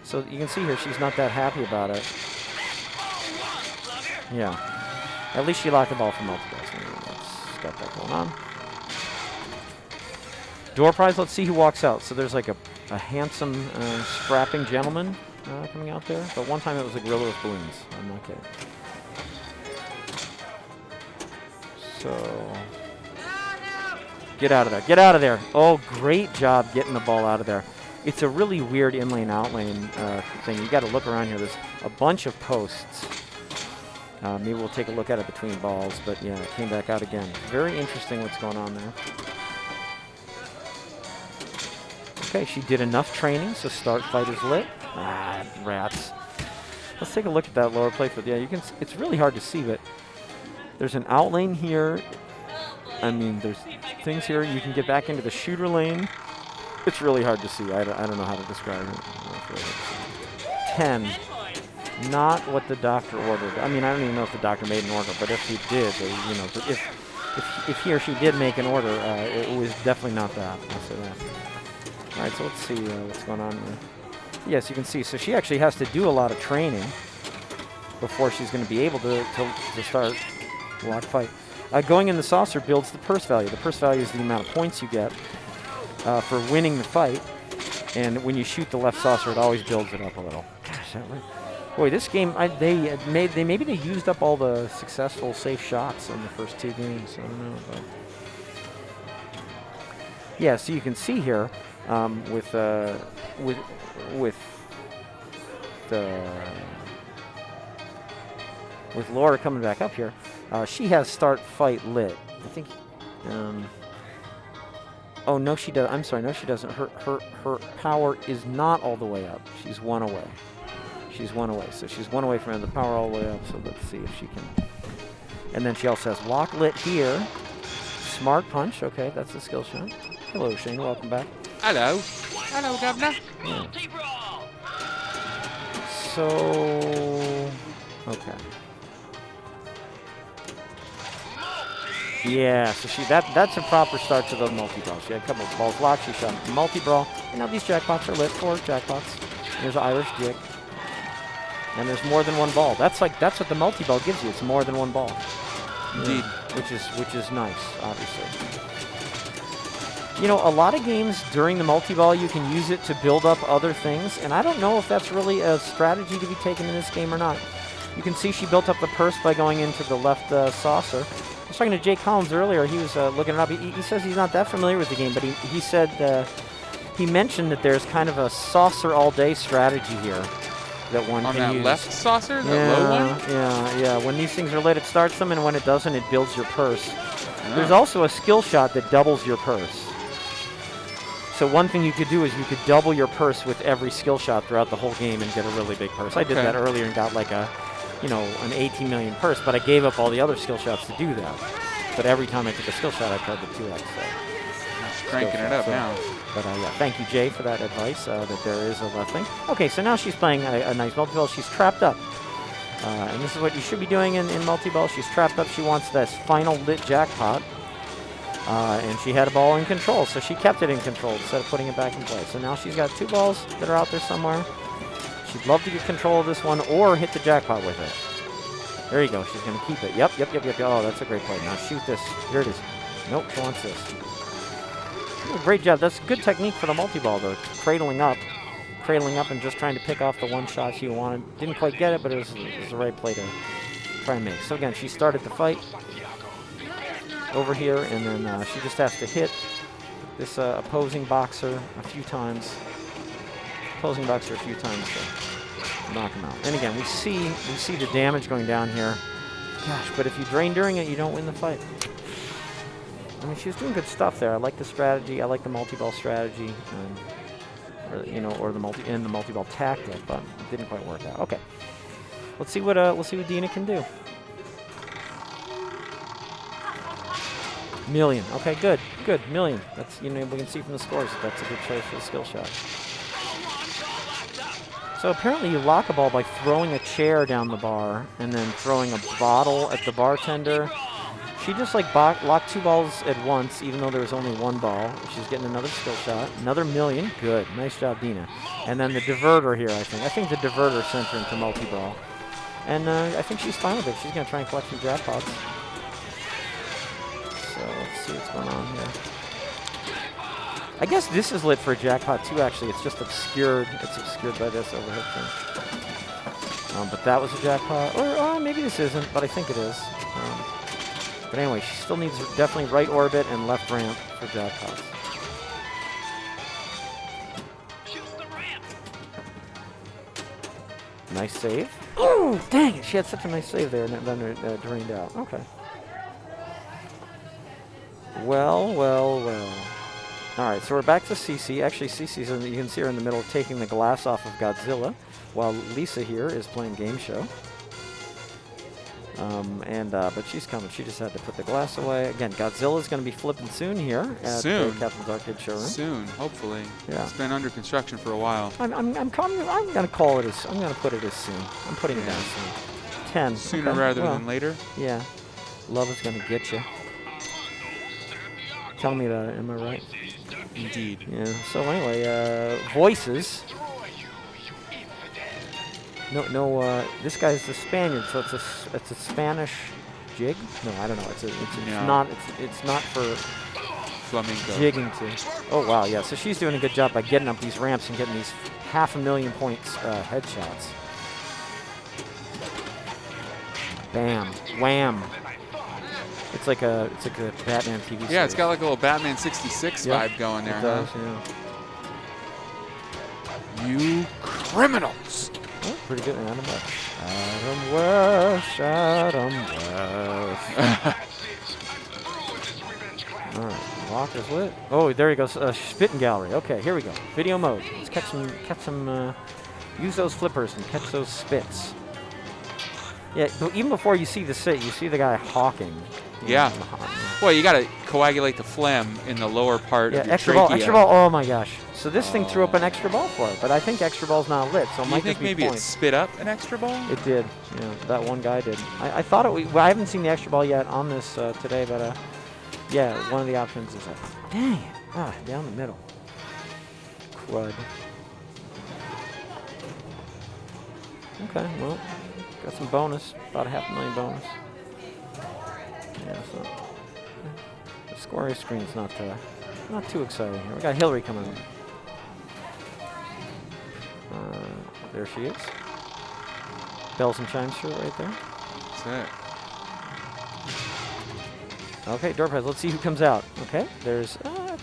So you can see here she's not that happy about it. Yeah. At least she locked the ball for multiple. Let's got that going on. Door prize, let's see who walks out. So there's like a handsome, strapping gentleman coming out there. But one time it was a gorilla with balloons. I'm not kidding. So, get out of there. Get out of there. Oh, great job getting the ball out of there. It's a really weird in-lane, out-lane thing. You got to look around here. There's a bunch of posts. Maybe we'll take a look at it between balls. But, yeah, it came back out again. Very interesting what's going on there. Okay, she did enough training, so start fight is lit. Ah, rats. Let's take a look at that lower plate. But, yeah, you can. It's really hard to see, but there's an out lane here. I mean, there's things here. You can get back into the shooter lane. It's really hard to see. I don't know how to describe it. Really 10. Not what the doctor ordered. I mean, I don't even know if the doctor made an order, but if he did, you know, if he or she did make an order, it was definitely not that. I'll say that. All right, so let's see what's going on here. Yes, you can see. So she actually has to do a lot of training before she's going to be able to start lock fight. Going in the saucer builds the purse value. The purse value is the amount of points you get for winning the fight. And when you shoot the left saucer, it always builds it up a little. Gosh, boy, this game, maybe they used up all the successful safe shots in the first two games. I don't know, but yeah. So you can see here with Laura coming back up here, she has start fight lit. I think. Oh no, she does. I'm sorry, no, she doesn't. Her power is not all the way up. She's one away. She's one away. So she's one away from the power all the way up. So let's see if she can. And then she also has lock lit here. Smart punch. Okay, that's a skill shot. Hello, Shane. Welcome back. Hello. Hello, Governor. Multi-brawl. So, okay. Yeah, so that's a proper start to the multi-brawl. She had a couple of balls locked. She shot multi-brawl. And now these jackpots are lit. 4 jackpots. There's Irish Jig. And there's more than one ball. That's what the multi-ball gives you. It's more than one ball. Indeed. Which is nice, obviously. You know, a lot of games during the multi-ball, you can use it to build up other things, and I don't know if that's really a strategy to be taken in this game or not. You can see she built up the purse by going into the left saucer. I was talking to Jake Collins earlier. He was looking it up. He says he's not that familiar with the game, but he said he mentioned that there's kind of a saucer all-day strategy here that one on can that use. left saucer, the low one? Yeah. When these things are lit, it starts them, and when it doesn't, it builds your purse. There's also a skill shot that doubles your purse. So one thing you could do is you could double your purse with every skill shot throughout the whole game and get a really big purse. I did that earlier and got like an 18 million purse, but I gave up all the other skill shots to do that. But every time I took a skill shot, I tried the 2x. So Cranking it up now. But yeah, thank you, Jay, for that advice, that there is a left thing. Okay, so now she's playing a nice multi-ball. She's trapped up. And this is what you should be doing in multi-ball. She's trapped up. She wants this final lit jackpot. And she had a ball in control, so she kept it in control instead of putting it back in play. So now she's got 2 balls that are out there somewhere. She'd love to get control of this one or hit the jackpot with it. There you go. She's going to keep it. Yep. Oh, that's a great play. Now shoot this. Here it is. Nope, she wants this. Oh, great job. That's good technique for the multi-ball, though. Cradling up cradling up and just trying to pick off the one shot she wanted. Didn't quite get it, but it was the right play to try and make. So again, she started the fight over here, and then she just has to hit this opposing boxer a few times. Opposing boxer a few times to knock him out. And again, we see the damage going down here. Gosh, but if you drain during it, you don't win the fight. I mean, she was doing good stuff there. I like the strategy. I like the multi-ball strategy, or the multi-ball tactic, but it didn't quite work out. Okay, let's see what Dina can do. Million. Okay, good. Million. That's, we can see from the scores that's a good choice for the skill shot. So apparently you lock a ball by throwing a chair down the bar and then throwing a bottle at the bartender. She just locked 2 balls at once, even though there was only 1 ball. She's getting another skill shot. Another million. Good. Nice job, Dina. And then the diverter here, I think. I think the diverter sent her into multi-ball. And I think she's fine with it. She's going to try and collect some jackpots. So let's see what's going on here. I guess this is lit for a jackpot too, actually. It's just obscured. It's obscured by this overhead thing. But that was a jackpot. Or maybe this isn't, but I think it is. But anyway, she still needs definitely right orbit and left ramp for jackpots. Nice save. Oh, dang it. She had such a nice save there, and then it drained out. Okay. Well. All right, so we're back to Cece. Actually, Cece's you can see her in the middle taking the glass off of Godzilla, while Lisa here is playing Game Show. But she's coming. She just had to put the glass away. Again, Godzilla's going to be flipping soon here at Captain's Arcade Showroom. Soon, hopefully. Yeah. It's been under construction for a while. I'm going to call it as. I'm going to put it as soon. I'm putting it down soon. 10. Sooner okay. rather than later. Yeah. Love is going to get you. Tell me that. Am I right? Indeed. Yeah. So anyway, voices. No. This guy's the Spaniard, so it's a Spanish jig. No, I don't know. It's not for flamenco jigging to. Oh wow, yeah. So she's doing a good job by getting up these ramps and getting these 500,000 points headshots. Bam, wham. It's like a Batman TV series. Yeah, it's got like a little Batman 66 vibe going there. It does, yeah. You criminals! Oh, pretty good. Adam West. All right, Walker's lit. Oh, there he goes. Spitting gallery. Okay, here we go. Video mode. Let's catch some. Use those flippers and catch those spits. Yeah, but even before you see the sit, you see the guy hawking. Yeah. Well, you got to coagulate the phlegm in the lower part of your extra trachea. ball, extra ball. Oh my gosh. So this thing threw up an extra ball for it, but I think extra ball's not lit, so it might just be maybe points. it spit up an extra ball? It did. Yeah, that one guy did. I thought it. Well, I haven't seen the extra ball yet on this today, but yeah, one of the options is that. Dang it! Down the middle. Crud. Okay, well, got some bonus. About a 500,000 bonus. Yeah, so the scoring screen's not too exciting here. We got Hillary coming in. There she is. Bells and chimes shirt right there. That's it. Okay, door prize. Let's see who comes out. Okay, there's a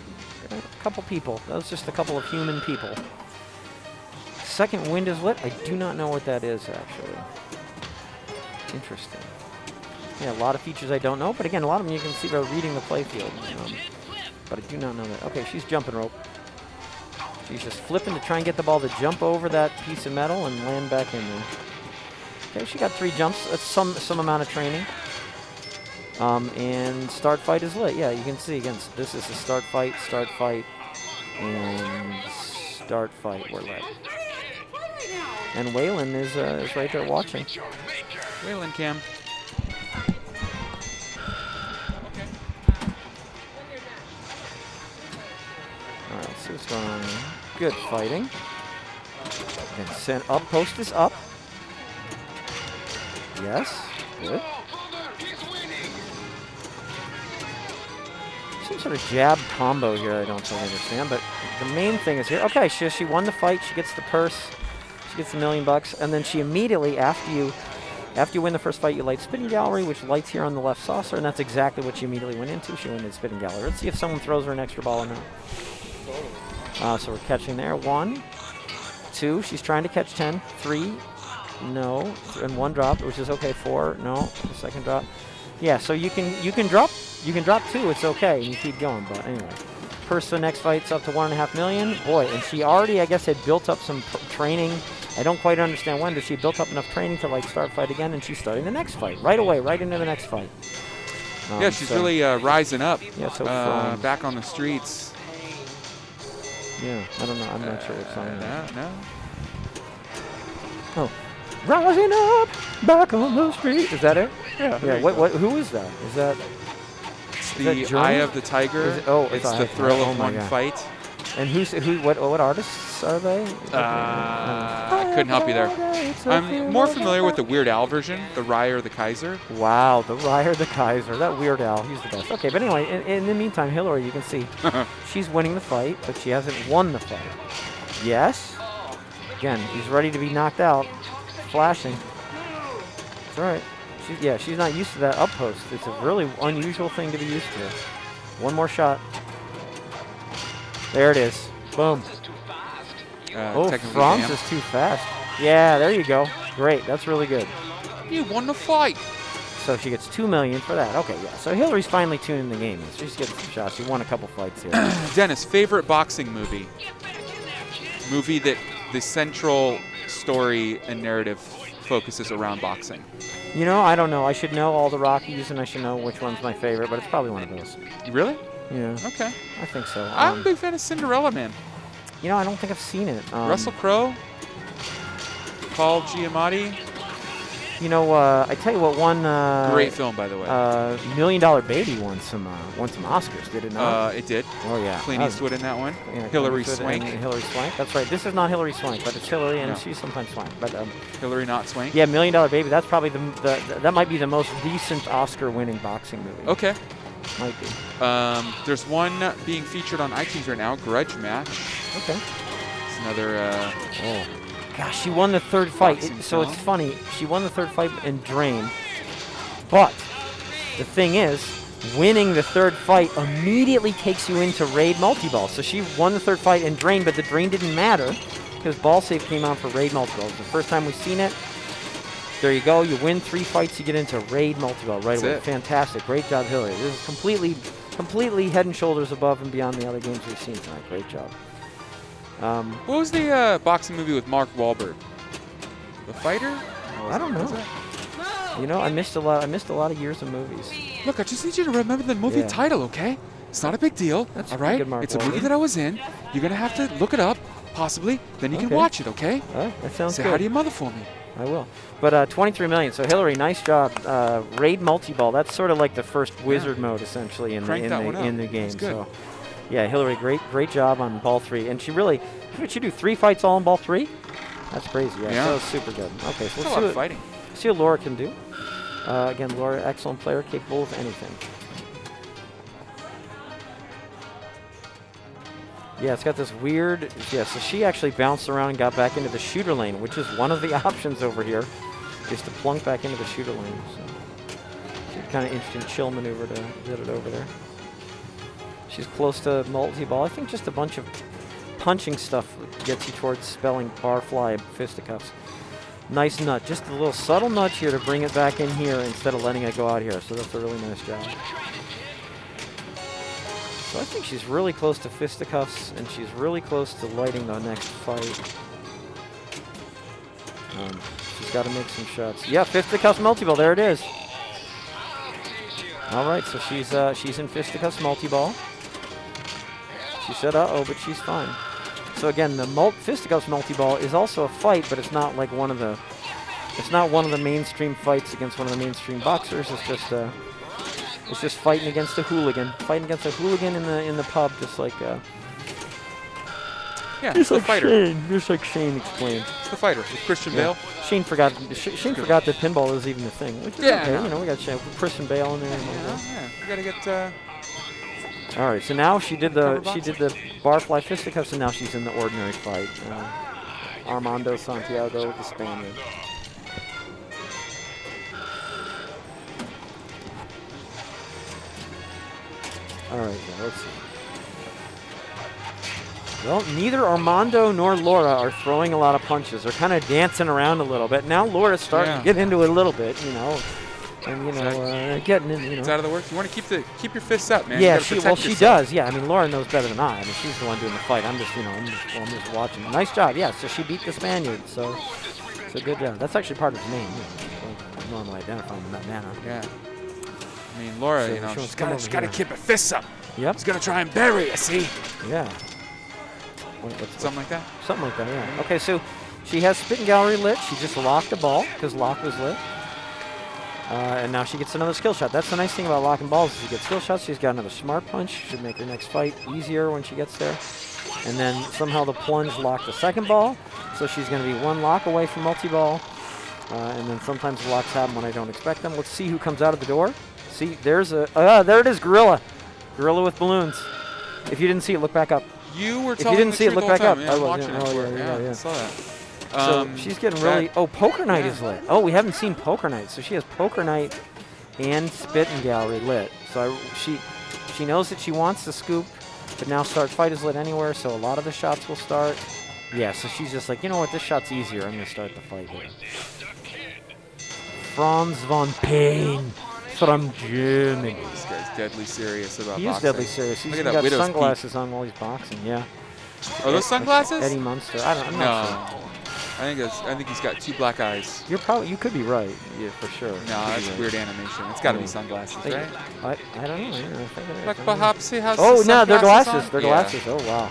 couple people. That was just a couple of human people. Second wind is lit. I do not know what that is, actually. Interesting. Yeah, a lot of features I don't know, but again, a lot of them you can see by reading the playfield. But I do not know that. Okay, she's jumping rope. She's just flipping to try and get the ball to jump over that piece of metal and land back in there. Okay, she got 3 jumps. That's some amount of training. And start fight is lit. Yeah, you can see again. This is a start fight, and start fight. We're lit. And Waylon is right there watching. Waylon Cam. All right, let's see what's going on here. Good fighting. And send up. Post is up. Yes. Good. some sort of jab combo here I don't totally understand, but the main thing is here. Okay, she won the fight. She gets the purse. She gets the $1 million, and then she immediately, after you win the first fight, you light Spinning Gallery, which lights here on the left saucer, and that's exactly what she immediately went into. She went into Spinning Gallery. Let's see if someone throws her an extra ball or not. So we're catching there. 1, 2. She's trying to catch 10. 3. No. And 1 drop, which is okay. 4. No. The second drop. Yeah. So you can drop 2. It's okay. And you keep going. But anyway, purse for the next fight's up to $1.5 million. Boy, and she already, I guess, had built up some training. I don't quite understand when, but she built up enough training to like start fight again, and she's starting the next fight right away, right into the next fight. Yeah, she's really rising up. Yeah, so back on the streets. Yeah, I don't know. I'm not sure what's on there. No. Oh, rising up, back on the street. Is that it? Yeah. Yeah. What? Who is that? Is that? It's is that the German? Eye of the Tiger. It's the thrill of one fight. And what artists are they? I couldn't help you there. I'm more familiar with the Weird Al version, the Ryer the Kaiser. Wow, the Ryer the Kaiser. That Weird Al, he's the best. Okay, but anyway, in the meantime, Hillary, you can see she's winning the fight, but she hasn't won the fight. Yes. Again, he's ready to be knocked out. Flashing. That's all right. She's not used to that up post. It's a really unusual thing to be used to. One more shot. There it is. Boom. Franz is too fast. Yeah, there you go. Great. That's really good. You won the fight. So she gets $2 million for that. Okay, yeah. So Hillary's finally tuning the game. She's getting some shots. She won a couple fights here. Dennis, favorite boxing movie? Movie that the central story and narrative focuses around boxing. You know, I don't know. I should know all the Rockies, and I should know which one's my favorite, but it's probably one of those. Really? Yeah. Okay. I think so. I'm a big fan of Cinderella Man. You know, I don't think I've seen it. Russell Crowe, Paul Giamatti. You know, I tell you what, one great film, by the way. $1 Million Baby won some Oscars, did it not? It did. Oh yeah. Clint Eastwood in that one. Yeah, Hilary Swank. Hilary Swank. That's right. This is not Hilary Swank, but it's Hilary, and she's sometimes Swank. But Hilary not Swank. yeah, $1 Million Baby. That's probably that might be the most recent Oscar-winning boxing movie. Okay. Might be. There's one being featured on iTunes right now, Grudge Match. Okay. It's another. Gosh, she won the third fight. So it's funny. She won the third fight in Drain. But the thing is, winning the third fight immediately takes you into Raid Multi-Ball. So she won the third fight in Drain, but the Drain didn't matter because Ball Save came out for Raid Multi-Ball. It's the first time we've seen it. There you go. You win 3 fights, you get into Raid Multi-Ball right away. Fantastic. Great job, Hillary. This is completely head and shoulders above and beyond the other games we've seen tonight. Great job. What was the boxing movie with Mark Wahlberg? The Fighter? I don't know. You know, I missed a lot of years of movies. Look, I just need you to remember the movie title, okay? It's not a big deal. That's all right. good, Mark it's a Wahlberg. movie that I was in. You're gonna have to look it up, possibly. Then you can watch it, okay? That sounds Say good. hi to your mother for me. I will. But $23 million. So Hillary, nice job. Raid Multi-Ball. That's sort of like the first wizard mode, essentially, in the game. So, yeah, Hillary, great job on ball 3. And she really, did she do 3 fights all in ball 3? That's crazy. Yeah. That was super good. Okay, so let's see what Laura can do. Again, Laura, excellent player, capable of anything. Yeah, it's got this weird, so she actually bounced around and got back into the shooter lane, which is one of the options over here, is to plunk back into the shooter lane. So it's kind of interesting chill maneuver to get it over there. She's close to multi-ball. I think just a bunch of punching stuff gets you towards spelling barfly fisticuffs. Nice nut, just a little subtle nudge here to bring it back in here instead of letting it go out here, so that's a really nice job. So I think she's really close to fisticuffs, and she's really close to lighting the next fight. She's got to make some shots. Yeah, fisticuffs multi-ball. There it is. All right, so she's in fisticuffs multi-ball. She said, "Uh-oh," but she's fine. So again, the fisticuffs multi-ball is also a fight, but it's not like one of the. It's not one of the mainstream fights against one of the mainstream boxers. It's just fighting against a hooligan. Fighting against a hooligan in the pub, just like it's the Fighter. Just like Shane explained. The Fighter with Christian Bale. Shane forgot that pinball is even a thing, which is okay. You know, we got Christian Bale in there. We gotta get All right, so now she did the barfly fisticuffs, and now she's in the ordinary fight. Armando Santiago, the Spaniard. All right, now let's see. Well, neither Armando nor Laura are throwing a lot of punches. They're kind of dancing around a little bit. Now Laura's starting to get into it a little bit, you know. And getting in, It's out of the works. You want to keep your fists up, man. Yeah, You gotta protect she yourself. does. Yeah, I mean, Laura knows better than I. I mean, she's the one doing the fight. I'm just, I'm just watching. Nice job. Yeah, so she beat the Spaniard. So good job. That's actually part of his name. I normally identify him in that manner. Yeah. I mean, Laura, So she's got to keep her fists up. Yep. She's gonna try and bury you. See? Yeah. Something like that. Something like that. Yeah. Okay, so she has Spit and Gallery lit. She just locked the ball because lock was lit. And now she gets another skill shot. That's the nice thing about locking balls is she gets skill shots. She's got another smart punch. Should make her next fight easier when she gets there. And then somehow the plunge locked the second ball. So she's going to be one lock away from multi-ball. And then sometimes the locks happen when I don't expect them. Let's see who comes out of the door. See, there's there it is, Gorilla. Gorilla with balloons. If you didn't see it, look back up. You were If you telling didn't the see it, truth look the whole back time. up. Yeah, I I'm was, watching yeah, it. yeah. I saw that. So she's getting really. Poker Night is lit. Oh, we haven't seen Poker Night. So she has Poker Night and Spit and Gallery lit. So she knows that she wants the scoop, but now Start Fight is lit anywhere. So a lot of the shots will start. Yeah. So she's just like, you know what? This shot's easier. I'm gonna start the fight here. Franz von Pain from Germany. This guy's deadly serious about He boxing. is deadly serious. He's Look at even that got widow's sunglasses on while he's boxing. Yeah. Are those sunglasses? Eddie Munster. I'm No. not sure. I think he's got two black eyes. You could be right. Yeah, for sure. No, You could that's be right. weird animation. It's got to be sunglasses, Hey, right? I don't know. I think it is. Like perhaps he has. Oh, his no, they're sunglasses glasses. on? They're Yeah. glasses. Oh, wow.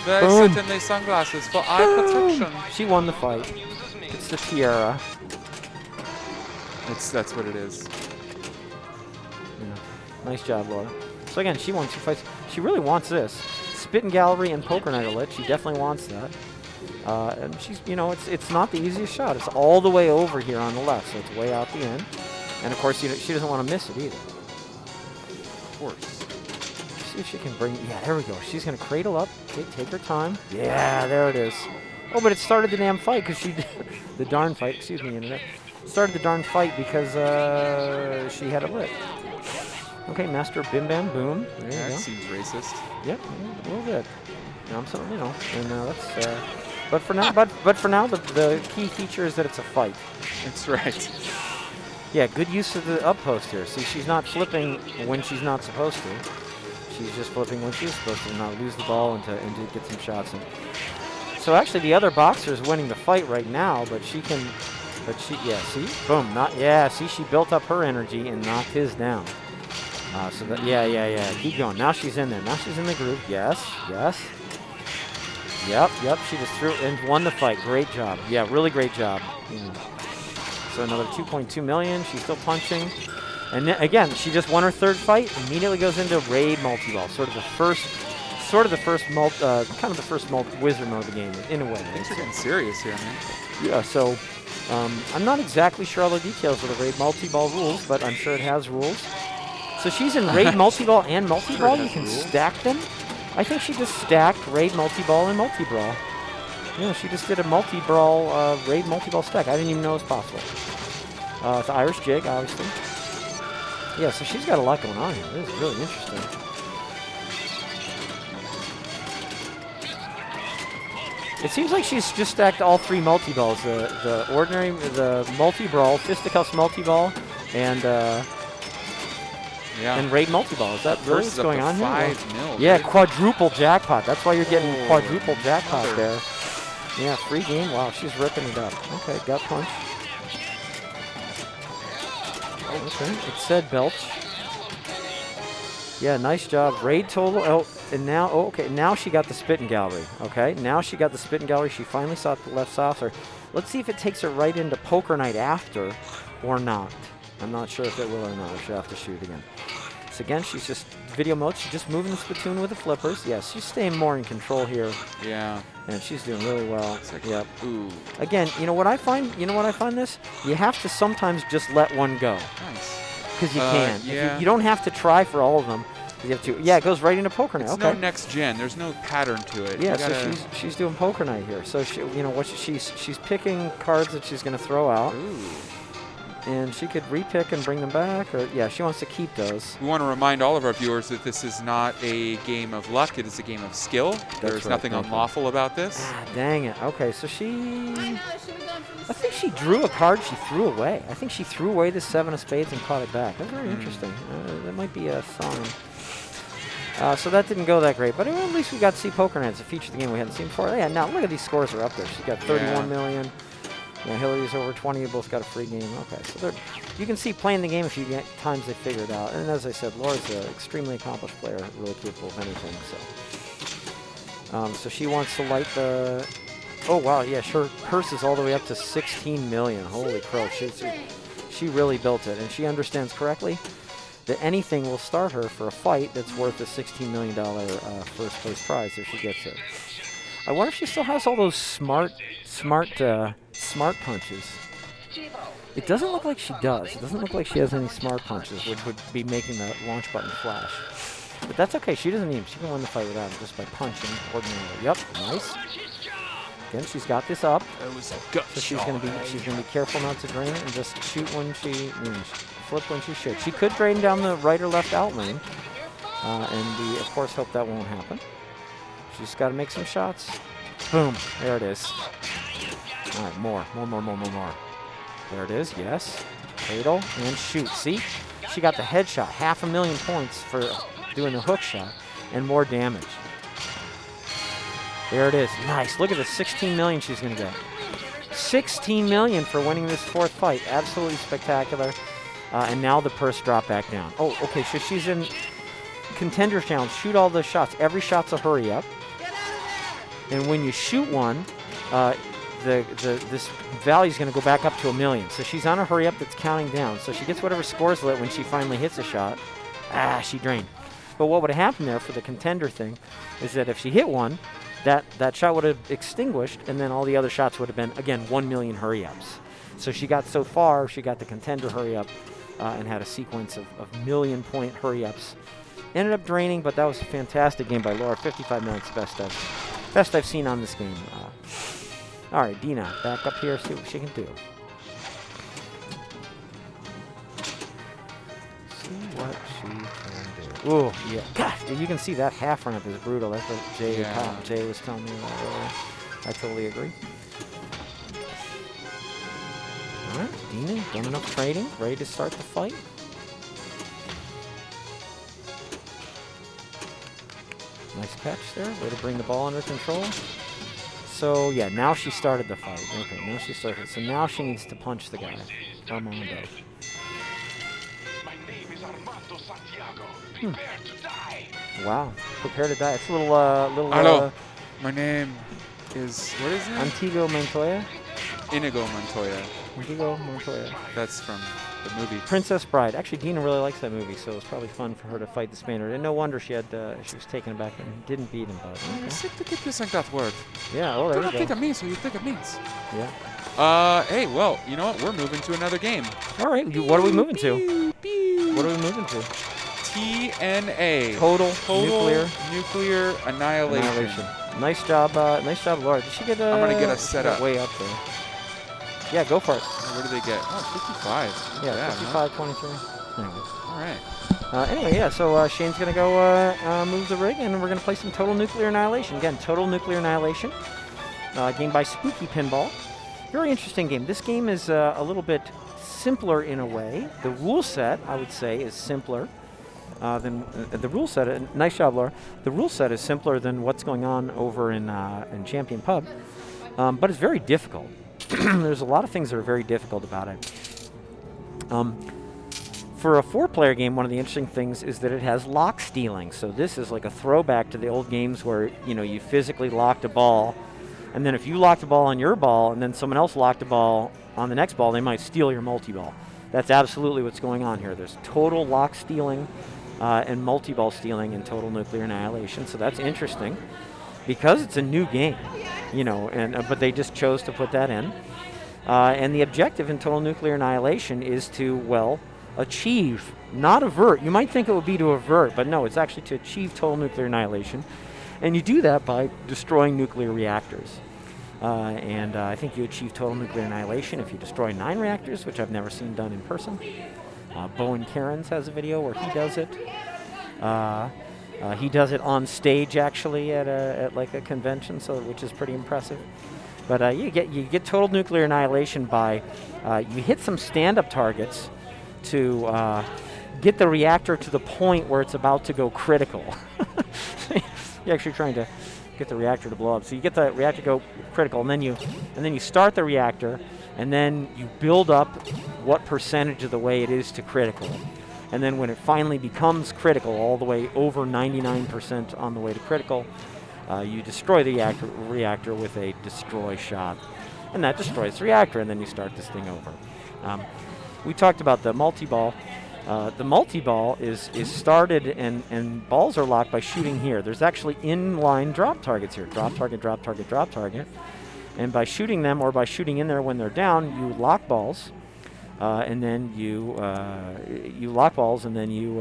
They're Boom. certainly sunglasses for eye protection. She won the fight. It's the tiara. That's what it is. Yeah. Nice job, Laura. So again, she won 2 fights. She really wants this. Spit and Gallery and Poker Night are lit. She definitely wants that. And she's, it's not the easiest shot. It's all the way over here on the left, so it's way out the end. And of course, she doesn't want to miss it either. Of course. See if she can bring. Yeah, there we go. She's gonna cradle up. Okay, take her time. Yeah, there it is. Oh, but it started the damn fight because she did the darn fight. Excuse me, internet. Started the darn fight because she had it lit. Okay, Master Bim Bam Boom. There you That go. seems racist. Yep, a little bit. And that's. But for now, the key feature is that it's a fight. That's right. Yeah, good use of the up post here. See, she's not flipping when she's not supposed to. She's just flipping when she's supposed to, not lose the ball and to get some shots in. So actually, the other boxer is winning the fight right now, but she can. See, boom, see, she built up her energy and knocked his down. Keep going. Now she's in there. Now she's in the groove. Yes. Yep. She just threw and won the fight. Great job. Yeah, really great job. Yeah. So another 2.2 million. She's still punching. And then, again, she just won her third fight. Immediately goes into raid multi-ball. Sort of the first wizard mode of the game in a way. Things are getting serious here, man. Yeah. So I'm not exactly sure all the details of the raid multi-ball rules, but I'm sure it has rules. So she's in raid multi-ball and multi-brawl. You can stack them. I think she just stacked raid multi-ball and multi-brawl. Yeah, she just did a multi-brawl raid multi-ball stack. I didn't even know it was possible. It's Irish jig, obviously. Yeah, so she's got a lot going on here. This is really interesting. It seems like she's just stacked all 3 multi-balls. The ordinary, the multi-brawl, fisticuffs multi-ball, and raid multi-ball. Is that really what's going on here? 5 mil. Yeah, quadruple jackpot. That's why you're getting quadruple jackpot there. Yeah, free game. Wow, she's ripping it up. Okay, gut punch. Okay, it said belch. Yeah, nice job. Raid total. Oh, and now, okay, now she got the Spit and Gallery. Okay, now she got the Spit and Gallery. She finally saw the left saucer. Let's see if it takes her right into Poker Night after or not. I'm not sure if it will or not. She'll have to shoot again. So again, she's just video mode. She's just moving the spittoon with the flippers. Yes, she's staying more in control here. Yeah. And she's doing really well. Like, yep. Ooh. Again, you know what I find this? You have to sometimes just let one go. Nice. Because you can. Yeah. You don't have to try for all of them. You have to, yeah, it goes right into poker night. It's Okay. no next gen. There's no pattern to it. Yeah, You so gotta- she's doing poker night here. So she, you know, what she's picking cards that she's going to throw out, Ooh. and she could repick and bring them back, or yeah, she wants to keep those. We want to remind all of our viewers that this is not a game of luck. It is a game of skill. There's right, nothing thank you. unlawful about this. Ah, dang it. Okay, so I she, know, I should have gone from I think she drew a card she threw away. I think she threw away the 7 of spades and caught it back. That's very interesting. That might be a sign. So that didn't go that great, but at least we got to see Poker Night. It's a feature of the game we hadn't seen before. Yeah, now look at these scores are up there. She's got 31 million. Yeah, Hillary's over 20. You both got a free game. Okay, so you can see playing the game a few times they figured out. And as I said, Laura's an extremely accomplished player, really capable of anything. So she wants to light the. Oh wow, yeah, her purse is all the way up to 16 million. Holy crow, she really built it, and she understands correctly that anything will start her for a fight that's worth a $16 million first place prize if she gets it. I wonder if she still has all those smart punches. It doesn't look like she does. It doesn't look like she has any smart punches, which would be making the launch button flash. But that's okay. She doesn't need them. She can win the fight without them just by punching ordinarily. Yep, nice. Again, she's got this up. That was a gut So she's gonna be careful not to drain and just shoot when flip when she should. She could drain down the right or left out lane, and we of course hope that won't happen. She's got to make some shots. Boom, there it is. All right, more. There it is. Yes, cradle and shoot. See, she got the headshot. 500,000 points for doing the hook shot and more damage. There it is. Nice. Look at the 16 million she's going to get. 16 million for winning this 4th fight. Absolutely spectacular. And now the purse dropped back down. Oh, okay. So she's in contender challenge. Shoot all the shots. Every shot's a hurry up. And when you shoot one, this value is going to go back up to 1 million. So she's on a hurry up that's counting down. So she gets whatever scores lit when she finally hits a shot. She drained. But what would have happened there for the contender thing is that if she hit one, that shot would have extinguished, and then all the other shots would have been, again, 1 million hurry-ups. So she got so far, she got the contender hurry-up and had a sequence of million-point hurry-ups. Ended up draining, but that was a fantastic game by Laura. 55 minutes, best I've seen on this game. All right, Dina, back up here, see what she can do. See what she can do. Ooh, yeah. Gosh, you can see that half ramp is brutal. That's what Jay was telling me about earlier. I totally agree. All right, Dina, done enough trading, ready to start the fight. Nice catch there. Way to bring the ball under control. So, yeah, now she started the fight. Okay, now she started. So now she needs to punch the guy. Armando. My name is Armando Santiago. Prepare to die. Wow. Prepare to die. It's a little Hello. My name is, what is it? Antigua Montoya. Inigo Montoya. Antigua Montoya. That's from the movie. Princess Bride. Actually, Dina really likes that movie, so it was probably fun for her to fight the Spaniard. And no wonder she was taken aback and didn't beat him. But I seem to get this like that word. yeah, well, Do there not you think go. it means what you think it means. Yeah. Hey, well, you know what? We're moving to another game. All right. What are we moving to? What are we moving to? TNA. Total Nuclear Annihilation. Nice job, Laura. Did she get I'm gonna get us she set got up. way up there. Yeah, go for it. Where do they get? Oh, 55. Yeah, Huh? 55-23. Anyway. All right. Anyway, yeah, so Shane's going to go move the rig, and we're going to play some Total Nuclear Annihilation. Again, Total Nuclear Annihilation, game by Spooky Pinball. Very interesting game. This game is a little bit simpler in a way. The rule set, I would say, is simpler than the rule set. Nice job, Laura. The rule set is simpler than what's going on over in Champion Pub, but it's very difficult. There's a lot of things that are very difficult about it. For a 4-player game, one of the interesting things is that it has lock stealing. So this is like a throwback to the old games where you physically locked a ball, and then if you locked a ball on your ball and then someone else locked a ball on the next ball, they might steal your multi-ball. That's absolutely what's going on here. There's total lock stealing and multi-ball stealing in Total Nuclear Annihilation. So that's interesting because it's a new game, but they just chose to put that in. And the objective in Total Nuclear Annihilation is to, achieve, not avert. You might think it would be to avert, but no, it's actually to achieve total nuclear annihilation. And you do that by destroying nuclear reactors. I think you achieve total nuclear annihilation if you destroy 9 reactors, which I've never seen done in person. Bowen Cairns has a video where he does it. He does it on stage, actually, at like a convention, so which is pretty impressive. But you get total nuclear annihilation by you hit some stand-up targets to get the reactor to the point where it's about to go critical. You're actually trying to get the reactor to blow up. So you get the reactor to go critical, and then you start the reactor, and then you build up what percentage of the way it is to critical. And then when it finally becomes critical, all the way over 99% on the way to critical, you destroy the reactor with a destroy shot. And that destroys the reactor, and then you start this thing over. We talked about the multi-ball. The multi-ball is started, and balls are locked by shooting here. There's actually in-line drop targets here. Drop target, drop target, drop target. And by shooting them, or by shooting in there when they're down, you lock balls. And then you lock balls, and then you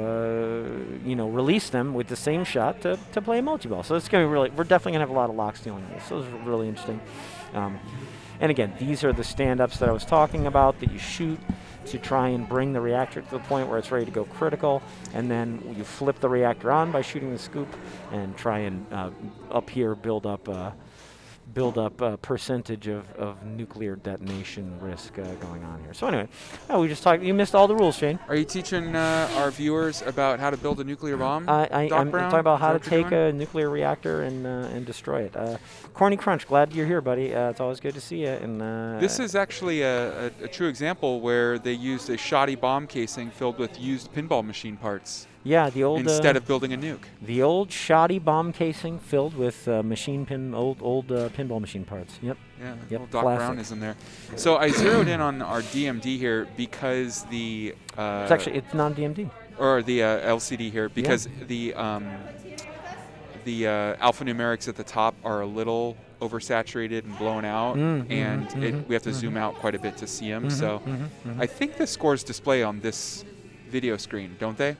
release them with the same shot to play a multi-ball. So it's going to be really, we're definitely going to have a lot of lock stealing in this. So this is really interesting. And again, these are the stand-ups that I was talking about that you shoot to try and bring the reactor to the point where it's ready to go critical, and then you flip the reactor on by shooting the scoop and try and up here build up a percentage of nuclear detonation risk going on here. So anyway, we just talked. You missed all the rules, Shane. Are you teaching our viewers about how to build a nuclear bomb? I'm talking about how to take a nuclear reactor and destroy it. Corny Crunch, glad you're here, buddy. It's always good to see you. And this is actually a true example where they used a shoddy bomb casing filled with used pinball machine parts. Yeah, the old instead of building a nuke. The old shoddy bomb casing filled with old pinball machine parts. Yep. Yeah, yep. Little Doc Brown is in there. So I zeroed in on our DMD here because the it's non-DMD. Or the LCD here because the alphanumerics at the top are a little oversaturated and blown out, we have to zoom out quite a bit to see them. I think the scores display on this video screen, don't they?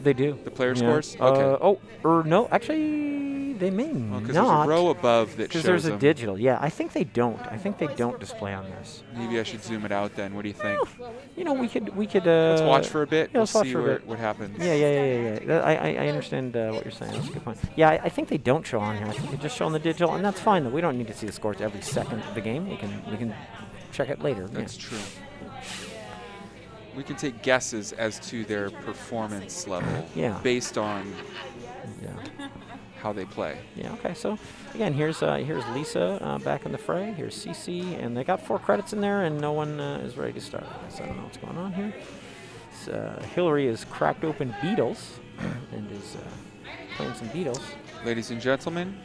They do. The player scores? Okay. No, actually, they may not. Because there's a row above that shows there's a them. digital. Yeah, I think they don't. I think they don't display on this. Maybe I should zoom it out then. What do you think? We could. Let's watch for a bit. Yeah, we'll see what happens. Yeah. I understand what you're saying. That's a good point. Yeah, I think they don't show on here. I think they just show on the digital, and that's fine. Though we don't need to see the scores every second of the game. We can check it later. That's true. We can take guesses as to their performance level based on how they play. Yeah, okay. So, again, here's Lisa back in the fray. Here's CC, and they got 4 credits in there, and no one is ready to start. So I don't know what's going on here. Hillary has cracked open Beatles and is playing some Beatles. Ladies and gentlemen,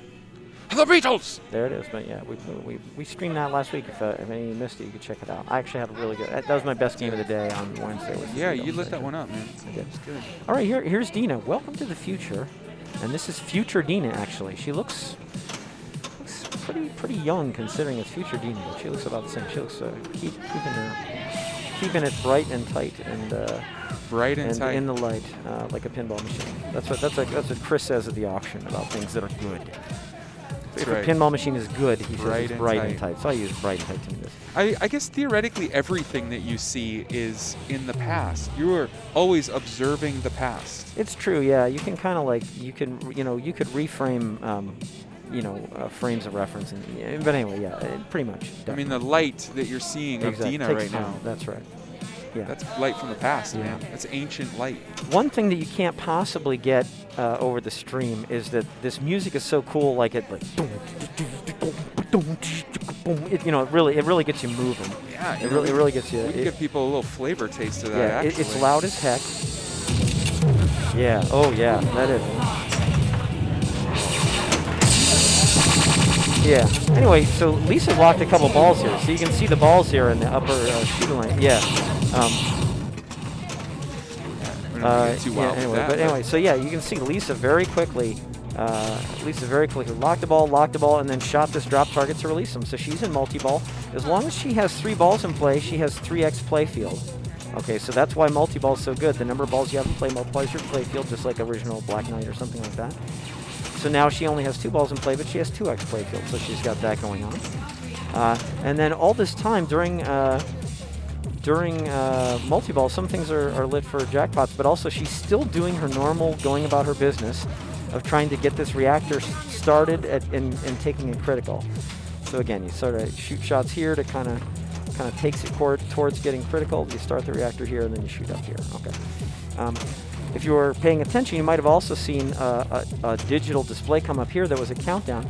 the Beatles! There it is. But yeah, we streamed that last week. If any of you missed it, you could check it out. I actually had a really good. That was my best game of the day on Wednesday. Yeah, you lit that one up, man. I did. It's good. All right, here's Dina. Welcome to the future, and this is future Dina. Actually, she looks pretty young considering it's future Dina. But she looks about the same. She looks keeping it bright and tight and bright and tight in the light, like a pinball machine. That's what Chris says at the auction about things that are good. If a pinball machine is good, he says it's bright and tight. So I use bright and tight to mean this. I guess theoretically everything that you see is in the past. You are always observing the past. It's true, yeah. You can kind of you could reframe, frames of reference. But anyway, yeah, pretty much. Definitely. I mean, the light that you're seeing of Dina right now. That's right. Yeah. That's light from the past, man. That's ancient light. One thing that you can't possibly get over the stream is that this music is so cool. It really gets you moving. Yeah, it really gets you. We can give people a little flavor taste of that. Yeah, it's loud as heck. Yeah. Oh yeah, that is. Yeah. Anyway, so Lisa locked a couple balls here, so you can see the balls here in the upper shooting lane. Yeah. Anyway, so yeah, you can see Lisa very quickly. Locked the ball, and then shot this drop target to release them. So she's in multi-ball. As long as she has 3 balls in play, she has 3x play field. Okay, so that's why multi-ball is so good. The number of balls you have in play multiplies your play field, just like original Black Knight or something like that. So now she only has 2 balls in play, but she has 2x play field, so she's got that going on. And then all this time during multi-ball, some things are lit for jackpots, but also she's still doing her normal going about her business of trying to get this reactor started and taking it critical. So again, you sort of shoot shots here to kind of takes it towards getting critical. You start the reactor here, and then you shoot up here. Okay. If you were paying attention, you might have also seen a digital display come up here that was a countdown.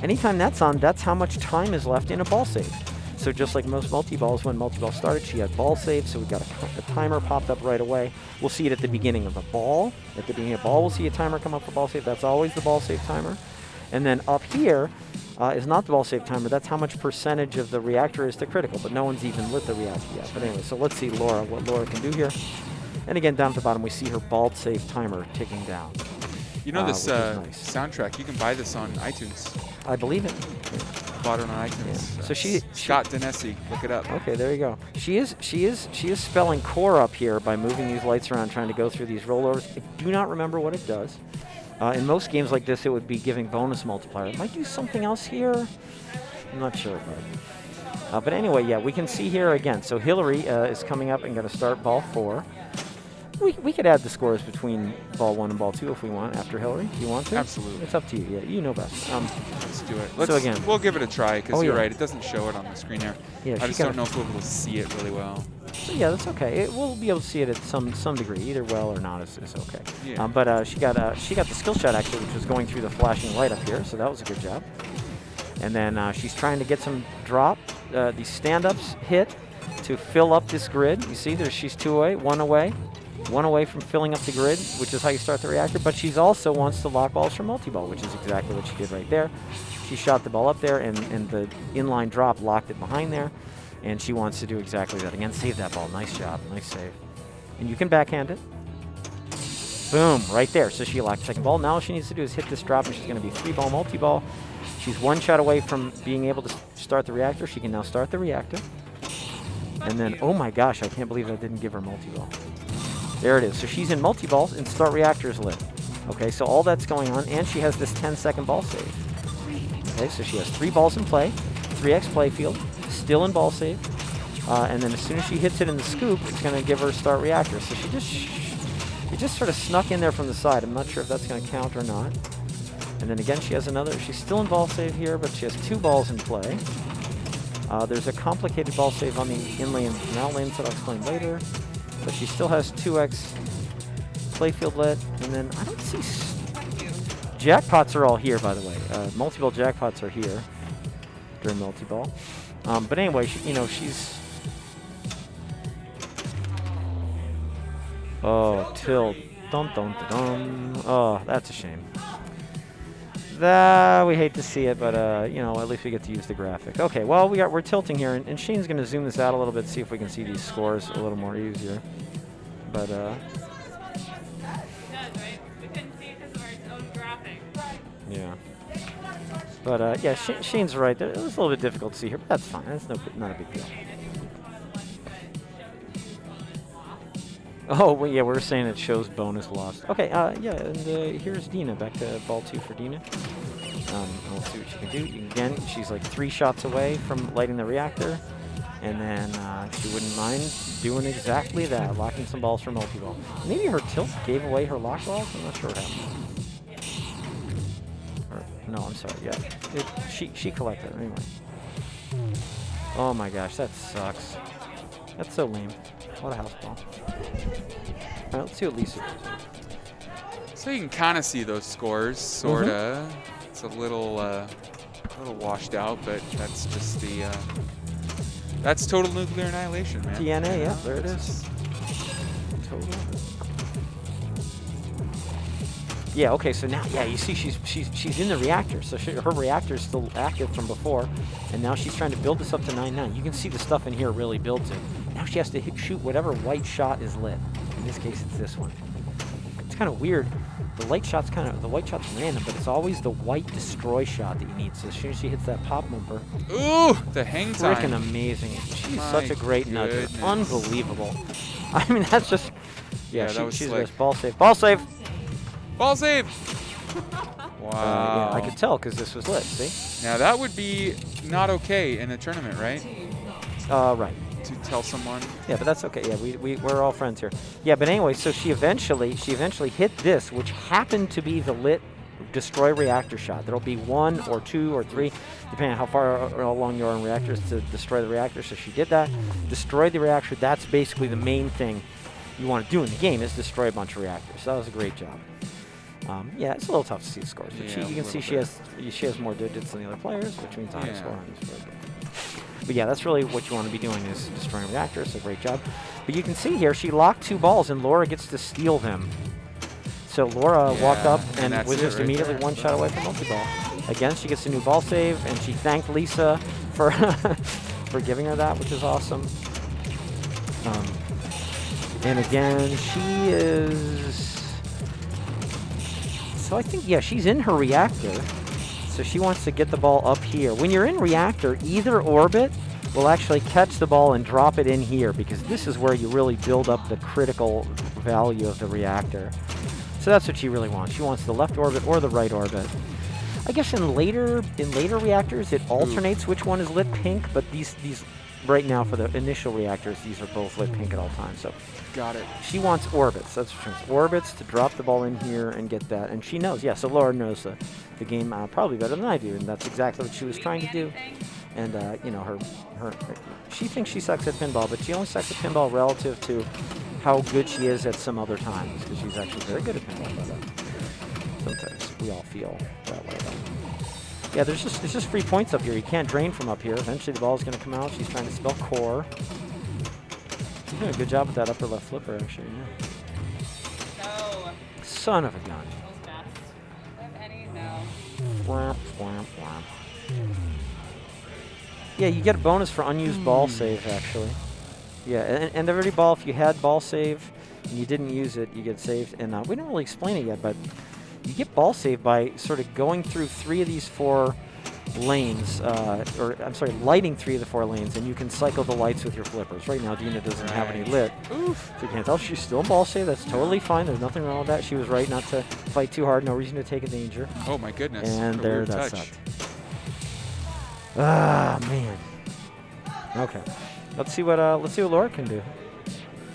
Anytime that's on, that's how much time is left in a ball save. So just like most multi-balls, when multi-ball started, she had ball save, so we got a timer popped up right away. We'll see it at the beginning of a ball. At the beginning of a ball, we'll see a timer come up for ball save. That's always the ball save timer. And then up here is not the ball save timer. That's how much percentage of the reactor is to critical, but no one's even lit the reactor yet. But anyway, so let's see what Laura can do here. And again, down at the bottom, we see her ball save timer ticking down. You know this nice. soundtrack, you can buy this on iTunes. I believe it. Bought it on iTunes. Yeah. So she Scott Denesi, look it up. Okay, there you go. She is spelling core up here by moving these lights around, trying to go through these rollovers. I do not remember what it does. In most games like this, it would be giving bonus multiplier. It might do something else here. I'm not sure. But anyway, yeah, we can see here again. So Hillary is coming up and going to start ball 4. We could add the scores between ball 1 and ball 2 if we want after Hillary. Do you want to? Absolutely. It's up to you. Yeah, you know best. Let's do it. We'll give it a try because you're right. It doesn't show it on the screen here. Yeah, I just don't know if we'll be able to see it really well. So yeah, that's okay. We'll be able to see it at some degree. Either well or not is okay. Yeah. But she got the skill shot actually, which was going through the flashing light up here. So that was a good job. And then she's trying to get some drop. These stand-ups hit to fill up this grid. You see, she's 2 away, 1 away. 1 away from filling up the grid, which is how you start the reactor, but she's also wants to lock balls from multi-ball, which is exactly what she did right there. She shot the ball up there, and the inline drop locked it behind there, and she wants to do exactly that. Again, save that ball. Nice job. Nice save. And you can backhand it. Boom, right there. So she locked the second ball. Now all she needs to do is hit this drop, and she's going to be 3-ball multi-ball. She's 1 shot away from being able to start the reactor. She can now start the reactor. And then, oh my gosh, I can't believe I didn't give her multi-ball. There it is. So she's in multi-balls and start reactors lit. Okay, so all that's going on, and she has this 10-second ball save. Okay, so she has 3 balls in play, 3x play field, still in ball save, and then as soon as she hits it in the scoop, it's going to give her start reactor. So she just sort of snuck in there from the side. I'm not sure if that's going to count or not. And then again, she has another. She's still in ball save here, but she has 2 balls in play. There's a complicated ball save on the inlay and out lanes that I'll explain later. But she still has 2x playfield lit, and then I don't see jackpots are all here, by the way. Multi-ball jackpots are here during multi-ball. But anyway, she's tilt, dun dun dun dun. Oh, that's a shame. We hate to see it, but at least we get to use the graphic. Okay, well we're tilting here, and Shane's going to zoom this out a little bit, see if we can see these scores a little more easier. But We couldn't see it because of our own graphic. yeah. But yeah, Shane's right. It was a little bit difficult to see here, but that's fine. That's not a big deal. Oh, well, yeah, we're saying it shows bonus lost. Okay, yeah, and here's Dina. Back to ball 2 for Dina. Let's see what she can do. Again, she's like 3 shots away from lighting the reactor. And then she wouldn't mind doing exactly that, locking some balls for multi-ball. Maybe her tilt gave away her lock balls? I'm not sure what happened. No, I'm sorry, yeah. She collected it anyway. Oh my gosh, that sucks. That's so lame. What a house ball. Alright, let's see what Lisa does. So you can kind of see those scores, sort of. It's a little washed out, but that's just the... That's total nuclear annihilation, man. DNA, yeah, there it is. Total. Yeah, okay, so now, yeah, you see she's in the reactor. So her reactor is still active from before, and now she's trying to build this up to 9-9. You can see the stuff in here really builds it. Now she has to shoot whatever white shot is lit. In this case, it's this one. It's kind of weird. the white shot's random, but it's always the white destroy shot that you need. So as soon as she hits that pop bumper, Ooh, the hang time. freaking amazing. She's My such a great nudger. goodness. Unbelievable. I mean, that's just, Yeah, that was she's slick. just ball save. Ball save! Ball save. Wow. Yeah, I could tell because this was lit, see? Now that would be not okay in a tournament, right? Right. To tell someone. Yeah, but that's okay. Yeah, we're all friends here. Yeah, but anyway, so she eventually hit this, which happened to be the lit destroy reactor shot. There'll be 1 or 2 or 3, depending on how far along you are in reactors, to destroy the reactor. So she did that, destroyed the reactor. That's basically the main thing you want to do in the game, is destroy a bunch of reactors. So that was a great job. Yeah, it's a little tough to see the scores, but Yeah, you can see she has more digits than the other players, which means a higher Yeah. score. But yeah, that's really what you want to be doing, is destroying reactors. So great job. But you can see here, she locked 2 balls, and Laura gets to steal them. So Laura walked Yeah, up and and that's was it just right immediately there. 1 shot away from multi-ball. Again, she gets a new ball save, and she thanked Lisa for for giving her that, which is awesome. And again, she is... So I think, yeah, she's in her reactor. So she wants to get the ball up here. When you're in reactor, either orbit will actually catch the ball and drop it in here, because this is where you really build up the critical value of the reactor. So that's what she really wants. She wants the left orbit or the right orbit. I guess in later reactors, it alternates which one is lit pink, but these right now for the initial reactors, these are both lit pink at all times. So Got it. she wants orbits. That's what she wants. Orbits to drop the ball in here and get that. And she knows, yeah, so Laura knows the game probably better than I do, and that's exactly what she was trying to do. And, you know, she thinks she sucks at pinball, but she only sucks at pinball relative to how good she is at some other times, because she's actually very good at pinball. But sometimes we all feel that way. Yeah, there's just free points up here. You can't drain from up here. Eventually the ball's going to come out. She's trying to spell core. She's doing a good job with that upper left flipper, actually. Yeah. No. Son of a gun. Have any? No. Whomp, whomp, whomp. Yeah, you get a bonus for unused ball save, actually. Yeah, and every ball, if you had ball save and you didn't use it, you get saved. And we didn't really explain it yet, but you get ball save by sort of going through 3 of these 4 lanes, lighting 3 of the 4 lanes, and you can cycle the lights with your flippers. Right now, Dina doesn't have any lit. Oof. So you can't tell. She's still in ball save. That's totally fine. There's nothing wrong with that. She was right not to fight too hard. No reason to take a danger. Oh my goodness. And A there, weird that touch. sucked. Ah, man. Okay. Let's see what Laura can do.